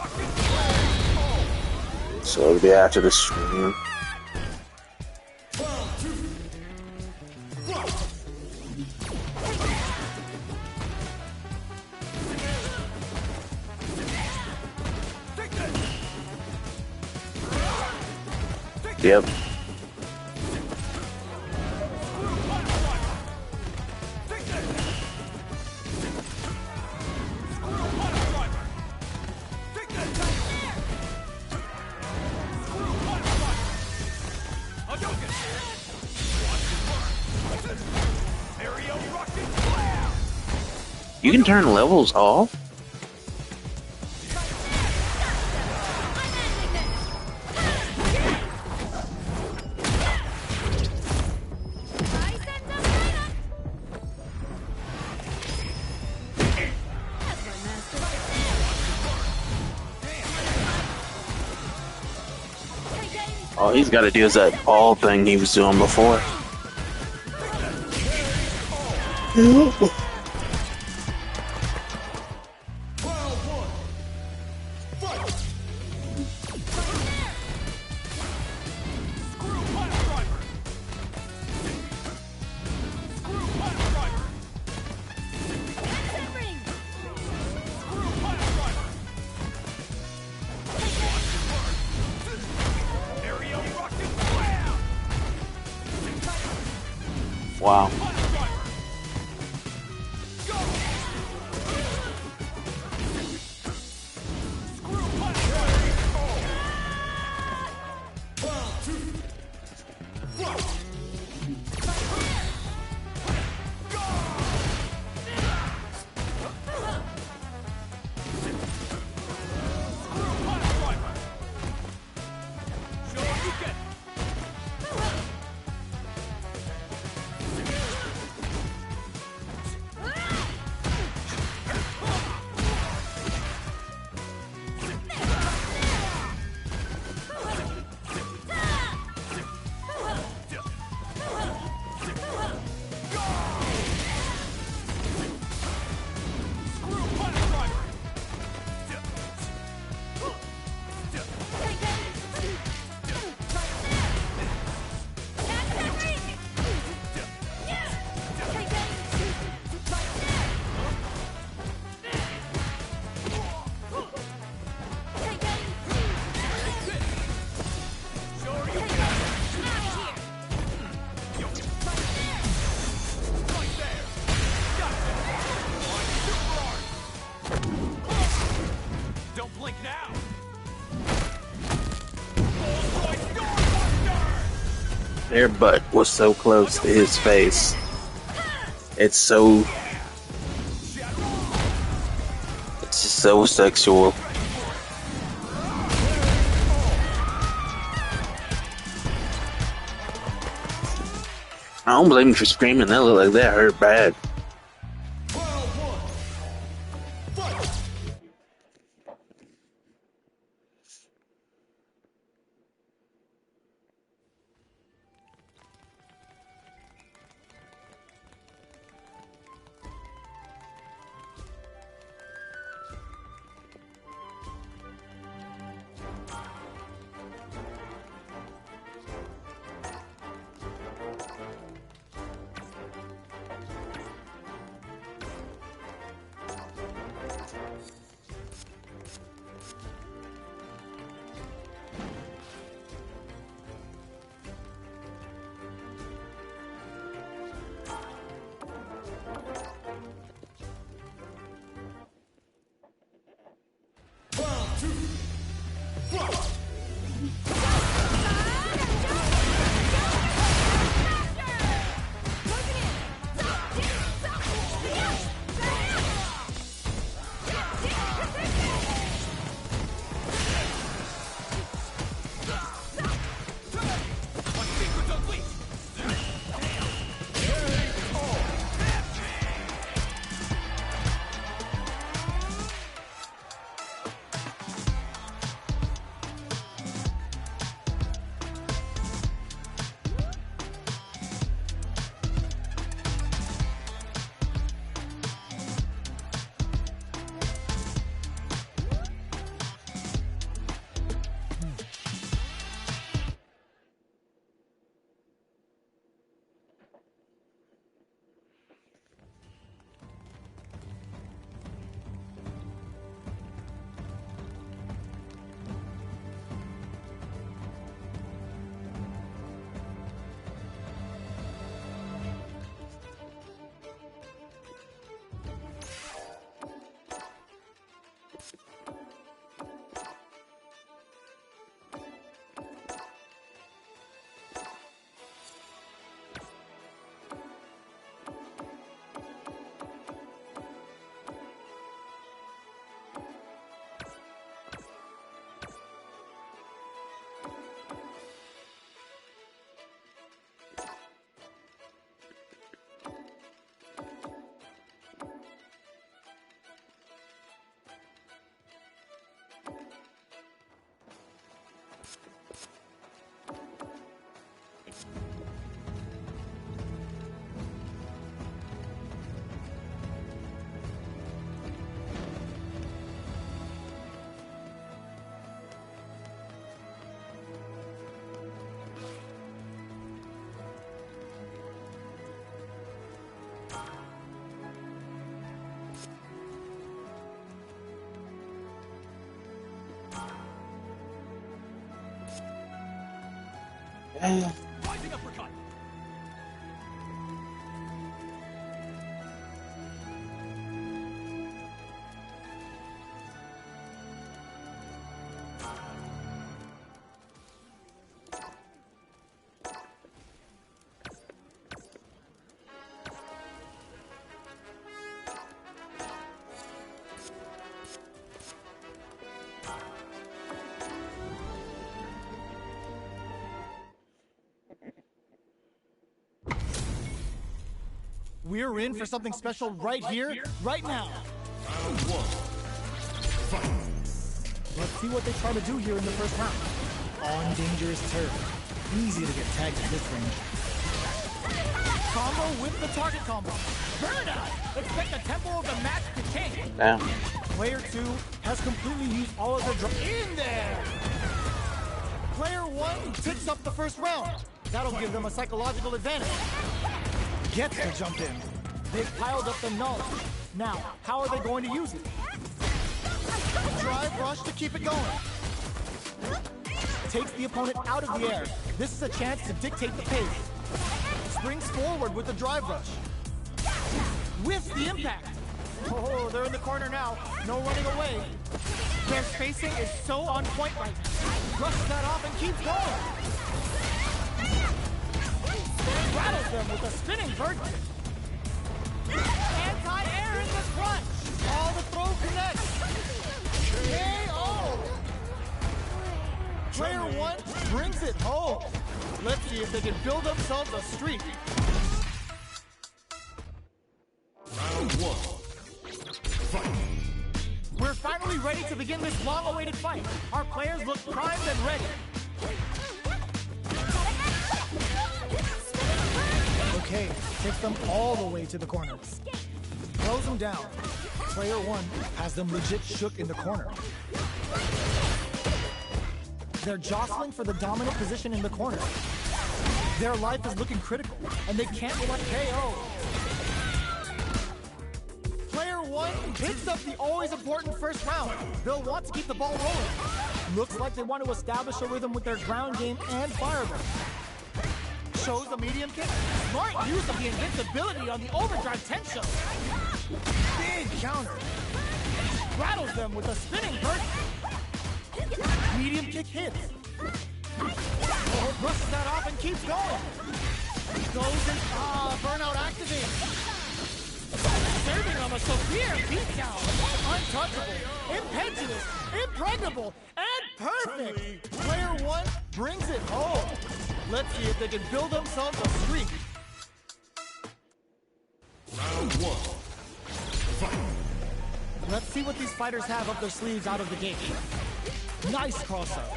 A: so it'll be after the stream. Yep. You can turn levels off? All he's got to do is that ball thing he was doing before. Wow. Their butt was so close to his face. It's just so sexual. I don't blame you for screaming. That looked like that hurt bad.
F: Rising uppercut.
C: We're in for something special right here, right now.
D: Round one. Fight.
C: Let's see what they try to do here in the first round. On dangerous turf. Easy to get tagged at this range. Combo with the target combo.
F: Burnout. Expect the tempo of the match to change.
A: Damn.
C: Player 2 has completely used all of their
F: In there.
C: Player 1 takes up the first round. That'll give them a psychological advantage. Gets to jump in. They've piled up the knowledge. Now, how are they going to use it? Drive rush to keep it going. Takes the opponent out of the air. This is a chance to dictate the pace. Springs forward with the drive rush. Whiffs the impact. Oh, they're in the corner now. No running away.
F: Their spacing is so on point right now.
C: Brushes that off and keeps going.
F: Rattles them with a spinning bird kick. Anti-air in the crunch.
C: All the throw connects. KO. Player 1 brings it home. Let's see if they can build themselves a streak.
D: Round one. Fight.
F: We're finally ready to begin this long-awaited fight. Our players look primed and ready.
C: Okay, takes them all the way to the corner. Throws them down. Player 1 has them legit shook in the corner. They're jostling for the dominant position in the corner. Their life is looking critical, and they can't let KO. Player 1 picks up the always important first round. They'll want to keep the ball rolling. Looks like they want to establish a rhythm with their ground game and fireball. Shows the medium kick.
F: Smart use of the invincibility on the overdrive tension.
C: Big counter.
F: Rattles them with a spinning bird.
C: Medium kick hits. Oh, brushes that off and keeps going. Goes in. Burnout activates.
F: Serving them a severe beatdown.
C: Untouchable. Impetuous. Impregnable. And perfect. Player 1 brings it home. Let's see if they can build themselves a streak.
D: Round one. Fight.
C: Let's see what these fighters have up their sleeves out of the gate. Nice cross-up.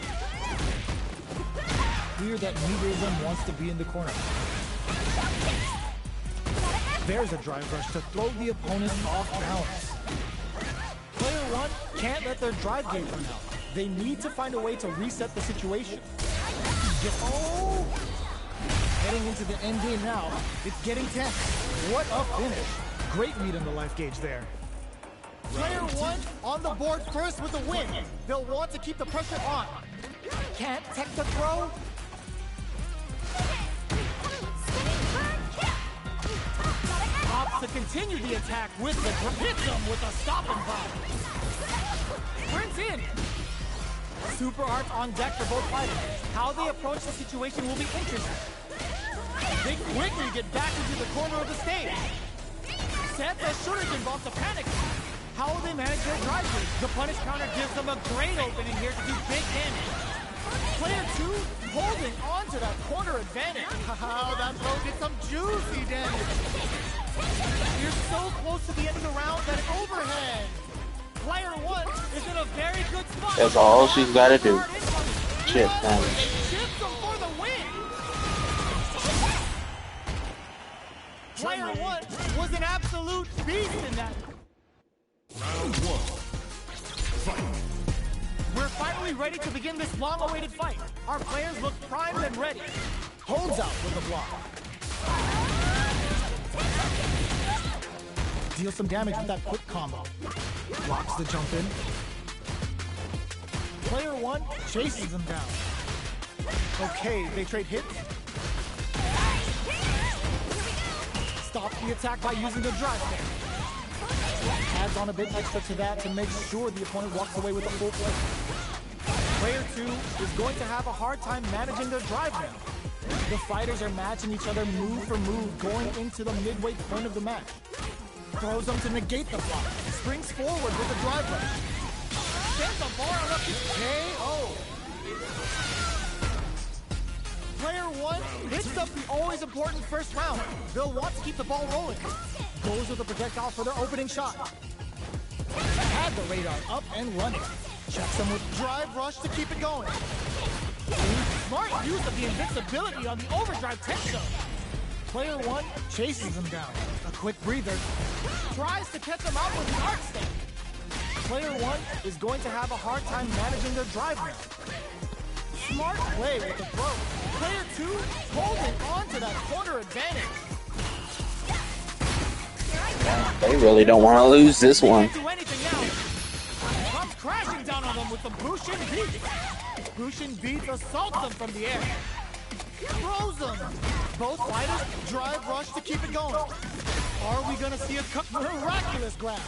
C: Clear that neither of them wants to be in the corner. There's a drive rush to throw the opponent off balance. Player 1 can't let their drive gauge run out. They need to find a way to reset the situation. Oh! Heading into the end game now. It's getting tense. What a finish. Great read on the life gauge there. Player 1 on the board first with a win. They'll want to keep the pressure on. Can't tech the throw.
F: Opts to continue the attack with the hits them with a stop and block. Sprints in.
C: Super arts on deck for both fighters.
F: How they approach the situation will be interesting.
C: They quickly get back into the corner of the stage.
F: Sets a shuriken bomb to panic.
C: How will they manage their drive gauge?
F: The punish counter gives them a great opening here to do big damage.
C: Player 2 holding on to that corner advantage. How that throw did some juicy damage.
F: You're so close to the end of the round that overhead. Player 1 is in a very good spot.
A: That's all she's got to do. Chip damage.
F: Chips them for the win.
C: Player 1 was an absolute beast in that.
D: Round one. Fight.
F: We're finally ready to begin this long-awaited fight. Our players look primed and ready.
C: Holds out with the block. Deals some damage with that quick combo. Blocks the jump in. Player 1 chases him down. Okay, they trade hits. Stop the attack by using the drive there. Adds on a bit extra to that to make sure the opponent walks away with a full play. Player 2 is going to have a hard time managing their drive now. The fighters are matching each other move for move going into the midway point of the match. Throws them to negate the block. Springs forward with the drive rush. Sends the bar up to KO. Player 1 hits up the always important first round. They'll want to keep the ball rolling. Goes with a projectile for their opening shot. Had the radar up and running. Checks them with drive rush to keep it going. Smart use of the invincibility on the overdrive tech zone. Player 1 chases him down. A quick breather. Tries to catch him out with the arc step. Player 1 is going to have a hard time managing their drive now. Smart play with the throw. Player 2 holding on to that corner advantage.
A: They really don't want to lose this one.
F: Can't do anything now. Comes crashing down on them with the Bushin beats. Bushin beats assaults them from the air. Throws them. Both fighters drive rush to keep it going. Are we gonna see a miraculous grab?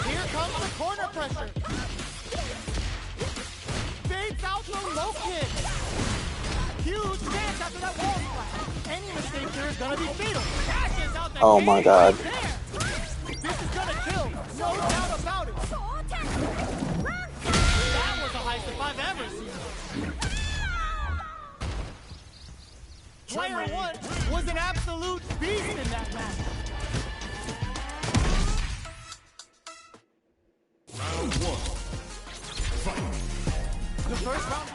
F: Here comes the corner pressure. Fades out the low kick. Huge chance after that wall splash. Any mistake here is gonna be fatal. Crashes out the
A: Oh my God.
F: right there. This is gonna kill, no doubt about it. That was the highest if I've ever seen. Player 1 was an absolute beast in that match.
D: Round 1. Fight.
F: The first round.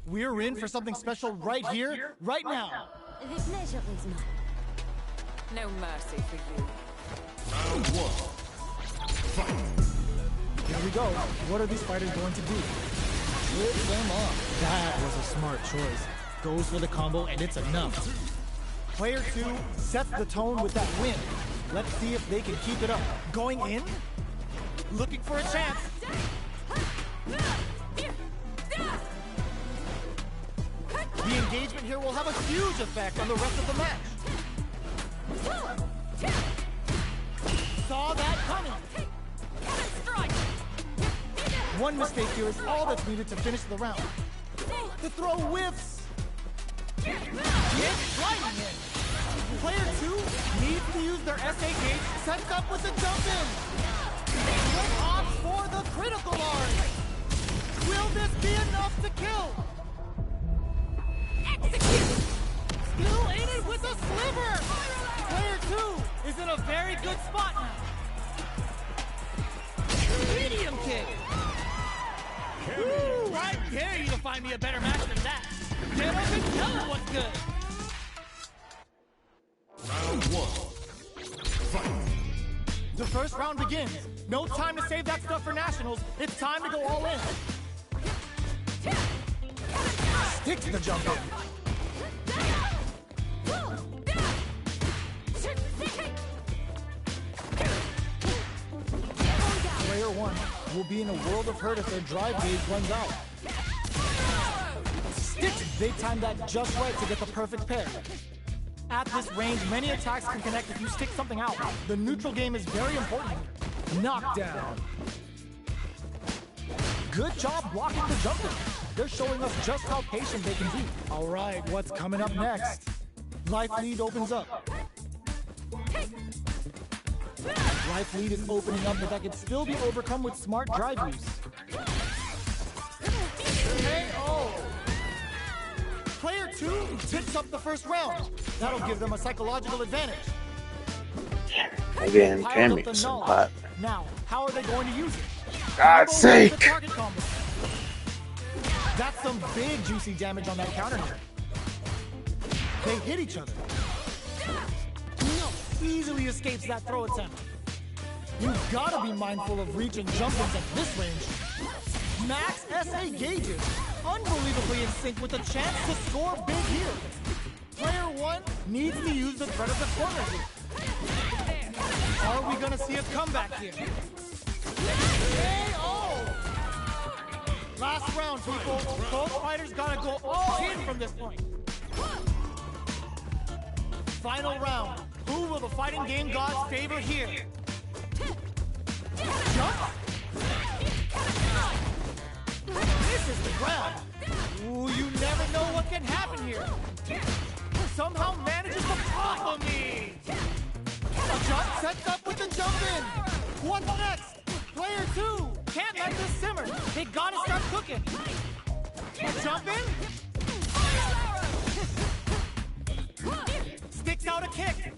C: We're in for something special right here, right now.
E: The pleasure is mine.
B: No mercy for you.
D: Round 1. Fight.
C: Here we go. What are these fighters going to do? Flip them up. That was a smart choice. Goes for the combo, and it's enough. Player 2 sets the tone with that win. Let's see if they can keep it up. Going in, looking for a chance. The engagement here will have a huge effect on the rest of the match. Saw that coming. One mistake here is all that's needed to finish the round. The throw whiffs. It's sliding in. Player 2 needs to use their SA gauge, sets up with the jump in. One opts for the critical arc. Will this be enough to kill?
F: Execute! Still in it with a sliver! Player 2 is in a very good spot now. Medium kick! Woo! I dare you to find me a better match than that. Get up and tell them what's good.
D: Round 1. Fight.
C: The first round begins. No time to save that stuff for nationals. It's time to go all in. Stick to the jump in. Player 1 will be in a world of hurt if their drive gauge runs out. They timed that just right to get the perfect pair. At this range, many attacks can connect if you stick something out. The neutral game is very important here. Knockdown. Good job blocking the jumping. They're showing us just how patient they can be. All right, what's coming up next? Life lead opens up. Life lead is opening up, but that can still be overcome with smart drive use. KO! Player 2 picks up the first round. That'll give them a psychological advantage.
A: Again, Cammy, some hot.
C: Now, how are they going to use it?
A: God's sake!
C: That's some big juicy damage on that counter here. They hit each other. No, easily escapes that throw attempt. You've got to be mindful of reach and jump-ins at this range. Max SA gauges, unbelievably in sync with a chance to score big here. Player 1 needs to use the threat of the corner here. Are we gonna see a comeback here? KO! Last round, people. Both fighters gotta go all in from this point. Final round. Who will the fighting game gods favor here? Jump! This is the grab. Ooh, you never know what can happen here. Somehow manages to pop me. A jump sets up with the jump in. What's next? Player 2 can't let this simmer. They gotta start cooking. A jump in. Sticks out a kick.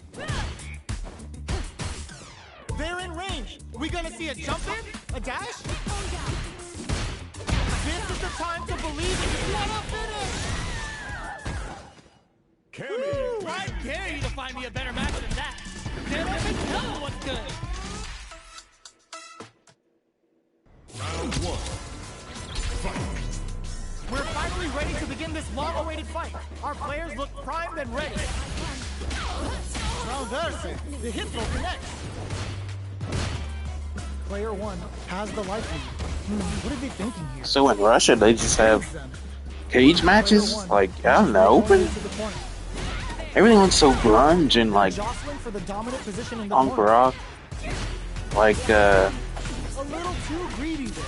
C: They're in range. We gonna see a jump in? A dash? This is the time to believe in what a finish!
D: Cammy!
F: I dare you to find me a better match than that. There isn't no what's good.
D: Round 1. Fight!
C: We're finally ready to begin this long-awaited fight. Our players look primed and ready. Transverse. The hit throw connects. Player 1 has the life lead. What are they thinking here?
A: So in Russia, they just have cage matches? Like, out in the open? Everything looks so grunge and like punk rock. Like,
C: a little too greedy there.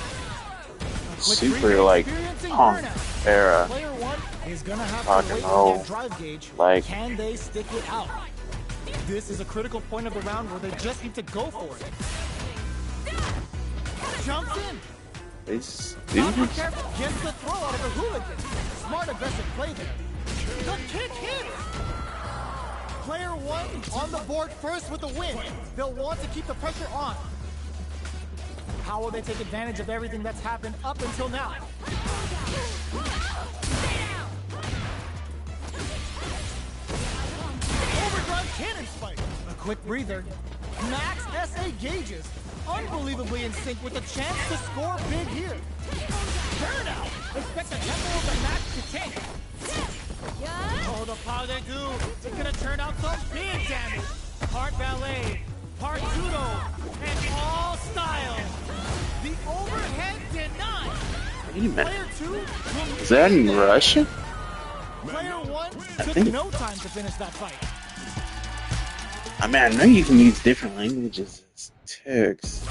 A: super like punk era.
C: Player 1 is gonna have
A: rock
C: to
A: and
C: wait
A: roll.
C: for their drive gauge.
A: Like,
C: can they stick it out? This is a critical point of the round where they just need to go for it. Jumps in.
A: it's
C: Super careful. Gets the throw out of the hooligan. Smart aggressive play there. The kick hits. Player 1 on the board first with the win. They'll want to keep the pressure on. How will they take advantage of everything that's happened up until now? Overdrive cannon spike. A quick breather. Max SA gauges. Unbelievably in sync with a chance to score big here. Burnout. Expect the tempo of the match to take. Oh, the power they do. It's gonna turn out some big damage. Part ballet, part judo, and all styles. The overhead denied.
A: Wait a minute.
C: Player 2
A: Is that in Russia?
C: Player 1
A: I
C: took
A: think-
C: no time to finish that fight.
A: I mean, I know you can use different languages as text,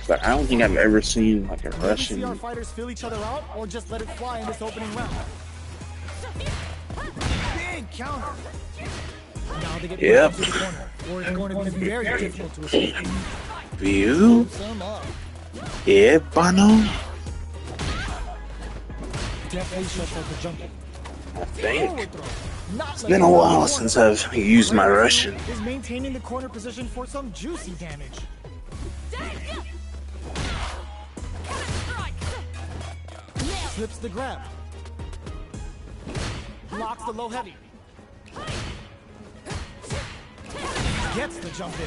A: but I don't think I've ever seen like a
C: Will we see our
A: Russian.
C: fighters feel each other out or just let it fly in this opening round? Big counter. Now they get
A: Yep.
C: into the corner, or it's going to be very difficult to escape.
A: View?
C: Some up.
A: Yeah, Bono?
C: Definitely shuts out the jumping.
A: I think.
C: Forward throw. Not
A: It's been a while since I've used my Russian.
C: Is maintaining the corner position for some juicy damage. Slips the grab. Blocks the low heavy. Gets the jump in.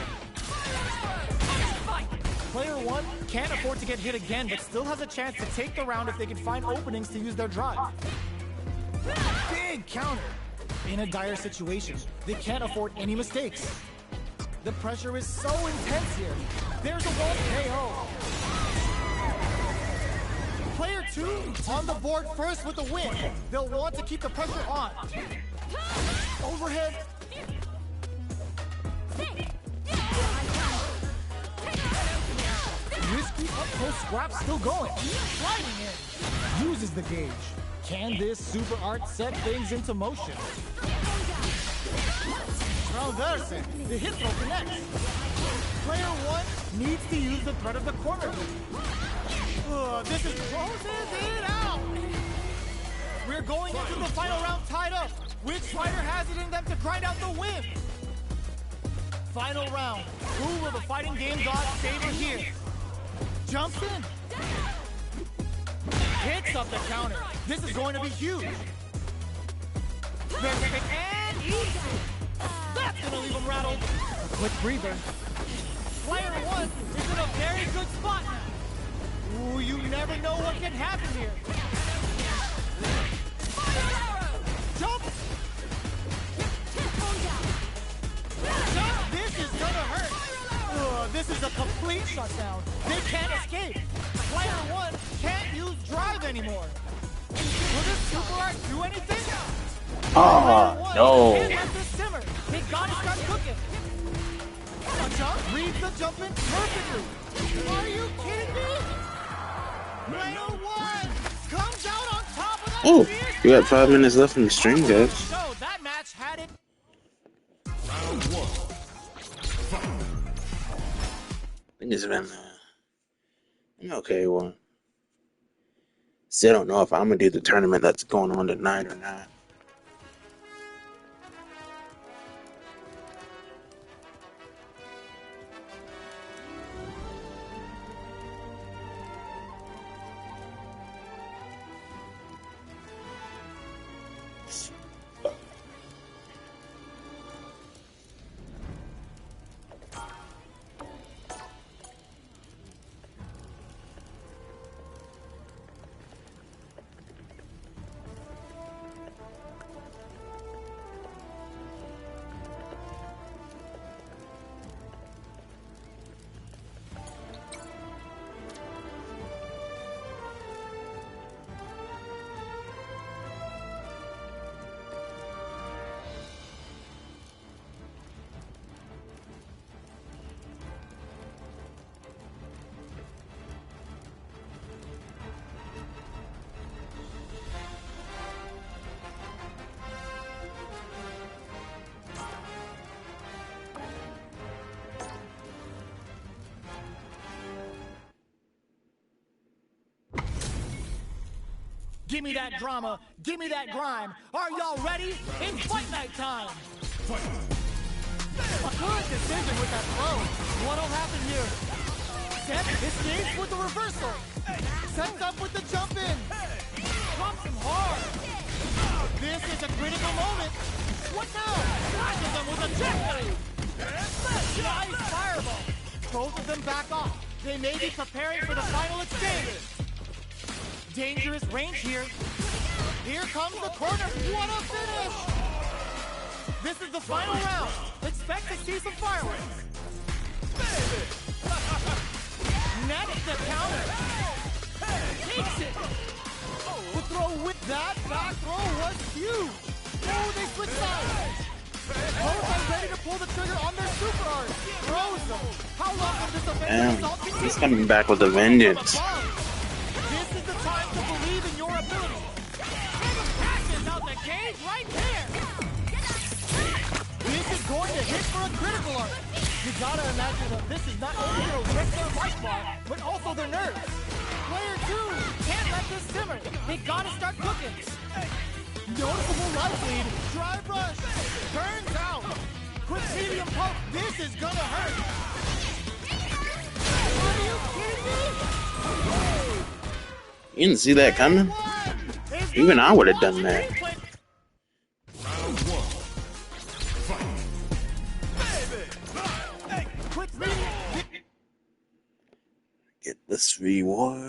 C: Player 1 can't afford to get hit again, but still has a chance to take the round if they can find openings to use their drive. Big counter. In a dire situation, they can't afford any mistakes. The pressure is so intense here. There's a wall KO. Player 2 on the board first with the win. They'll want to keep the pressure on. Overhead. Risky up-close scrap still going. Sliding in. Uses the gauge. Can this super art set things into motion? Transverse. The hit throw connects. Player 1 needs to use the threat of the corner. This is closes it out. We're going into the final round tied up. Which fighter has it in them to grind out the win? Final round. Who will the fighting game gods favor here? Jumps in. Hits up the counter. This is going to be huge. Very quick and easy. That's going to leave him rattled. A quick breather. Player 1 is in a very good spot now. Ooh, you never know what can happen here. Jump! Jump! This is gonna hurt. This is a complete shutdown. They can't escape. Player 1 can't use drive anymore. Will this super art do anything?
A: Oh, no.
C: Can't let this simmer. They gotta start cooking. A jump reads the jump in perfectly. Are you kidding me? Player 1 comes out on top of that.
A: Oh, you got 5 minutes left in the stream, guys.
C: So that match had it.
D: Round 1.
A: I think it's been an okay one. Still don't know if I'm gonna do the tournament that's going on tonight or not.
C: Give me that drama. Give me that grime. Are y'all ready? It's fight night time. A good decision with that throw. What'll happen here? Seth escapes with the reversal. Sets up with the jump in. Drops him hard. This is a critical moment. What now? Flashes them with a jackknife. Nice fireball. Both of them back off. They may be preparing for the final exchange. Dangerous range here. Here comes the corner. What a finish! This is the final round. Expect to see some fireworks. Nets the counter. Takes it. The throw with that back throw was huge. Oh, they switch sides. Both are ready to pull the trigger on their super art. Throws them. How long will this offensive assault continue?
A: He's coming back with a vengeance.
C: This is the time to believe in your ability. And the passes out the cage right there. This is going to hit for a critical art. You gotta imagine that this is not only going to wreck their life bar, but also their nerves. Player 2 can't let this simmer. They gotta start cooking. Noticeable life lead. Drive rush. Burns out. Quick medium poke. This is gonna hurt. Are you kidding me?
A: You didn't see that coming? Even I would have done that.
D: Round 1.
A: Get this reward.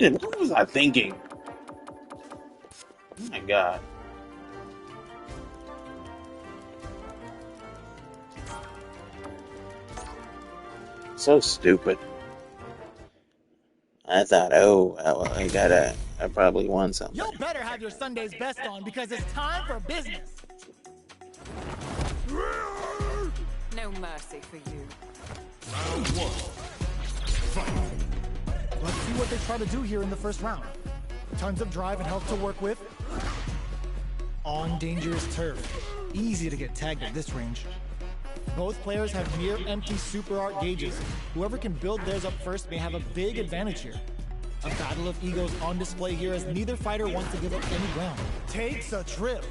A: What was I thinking? Oh my god. So stupid. I thought, oh, well, I probably won something.
C: You better have your Sunday's best on because it's time for business.
B: No mercy for you.
D: Round one. Fight.
C: Let's see what they try to do here in the first round. Tons of drive and health to work with. On dangerous turf. Easy to get tagged at this range. Both players have near empty super art gauges. Whoever can build theirs up first may have a big advantage here. A battle of egos on display here as neither fighter wants to give up any ground. Takes a trip.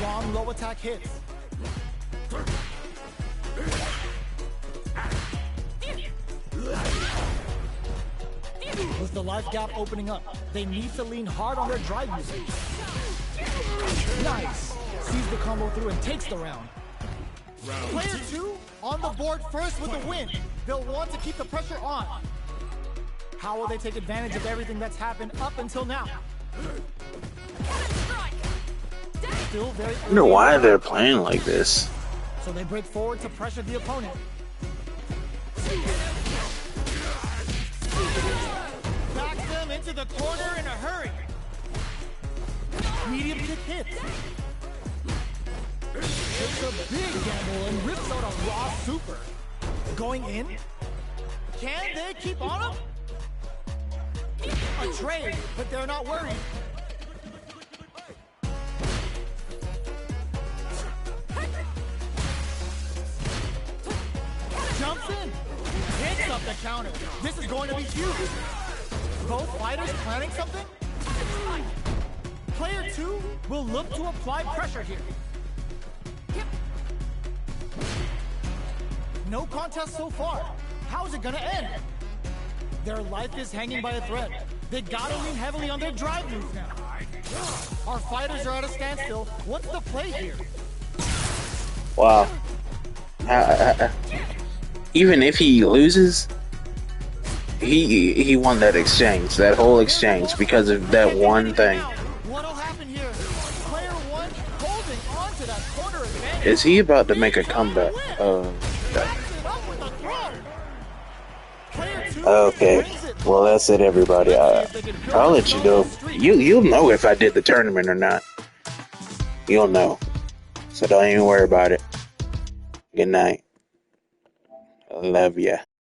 C: Long low attack hits. With the life gap opening up, they need to lean hard on their drive usage. Nice! Sees the combo through and takes the round. Player 2 on the board first with a win. They'll want to keep the pressure on. How will they take advantage of everything that's happened up until now? Still very
A: I wonder why they're playing like this.
C: so they break forward to pressure the opponent.
F: Back them into the corner in a hurry.
C: Medium kick hits. Takes a big gamble and rips out a raw super. Going in?
F: Can they keep on him?
C: A trade, but they're not worried. Jumps in. Hits up the counter. This is going to be huge. Both fighters planning something? Player 2 will look to apply pressure here. No contest so far. How's it gonna end? Their life is hanging by a thread. They gotta lean heavily on their drive moves now. Our fighters are at a standstill. What's the play here?
A: Wow. Even if he loses, he won that exchange, that whole exchange, because of that one thing.
C: What'll happen here? Player 1 holding on to that corner advantage.
A: Is he about to make a comeback? Okay. Well, that's it, everybody. I'll let you know. You'll know if I did the tournament or not. You'll know. So don't even worry about it. Good night. I love ya.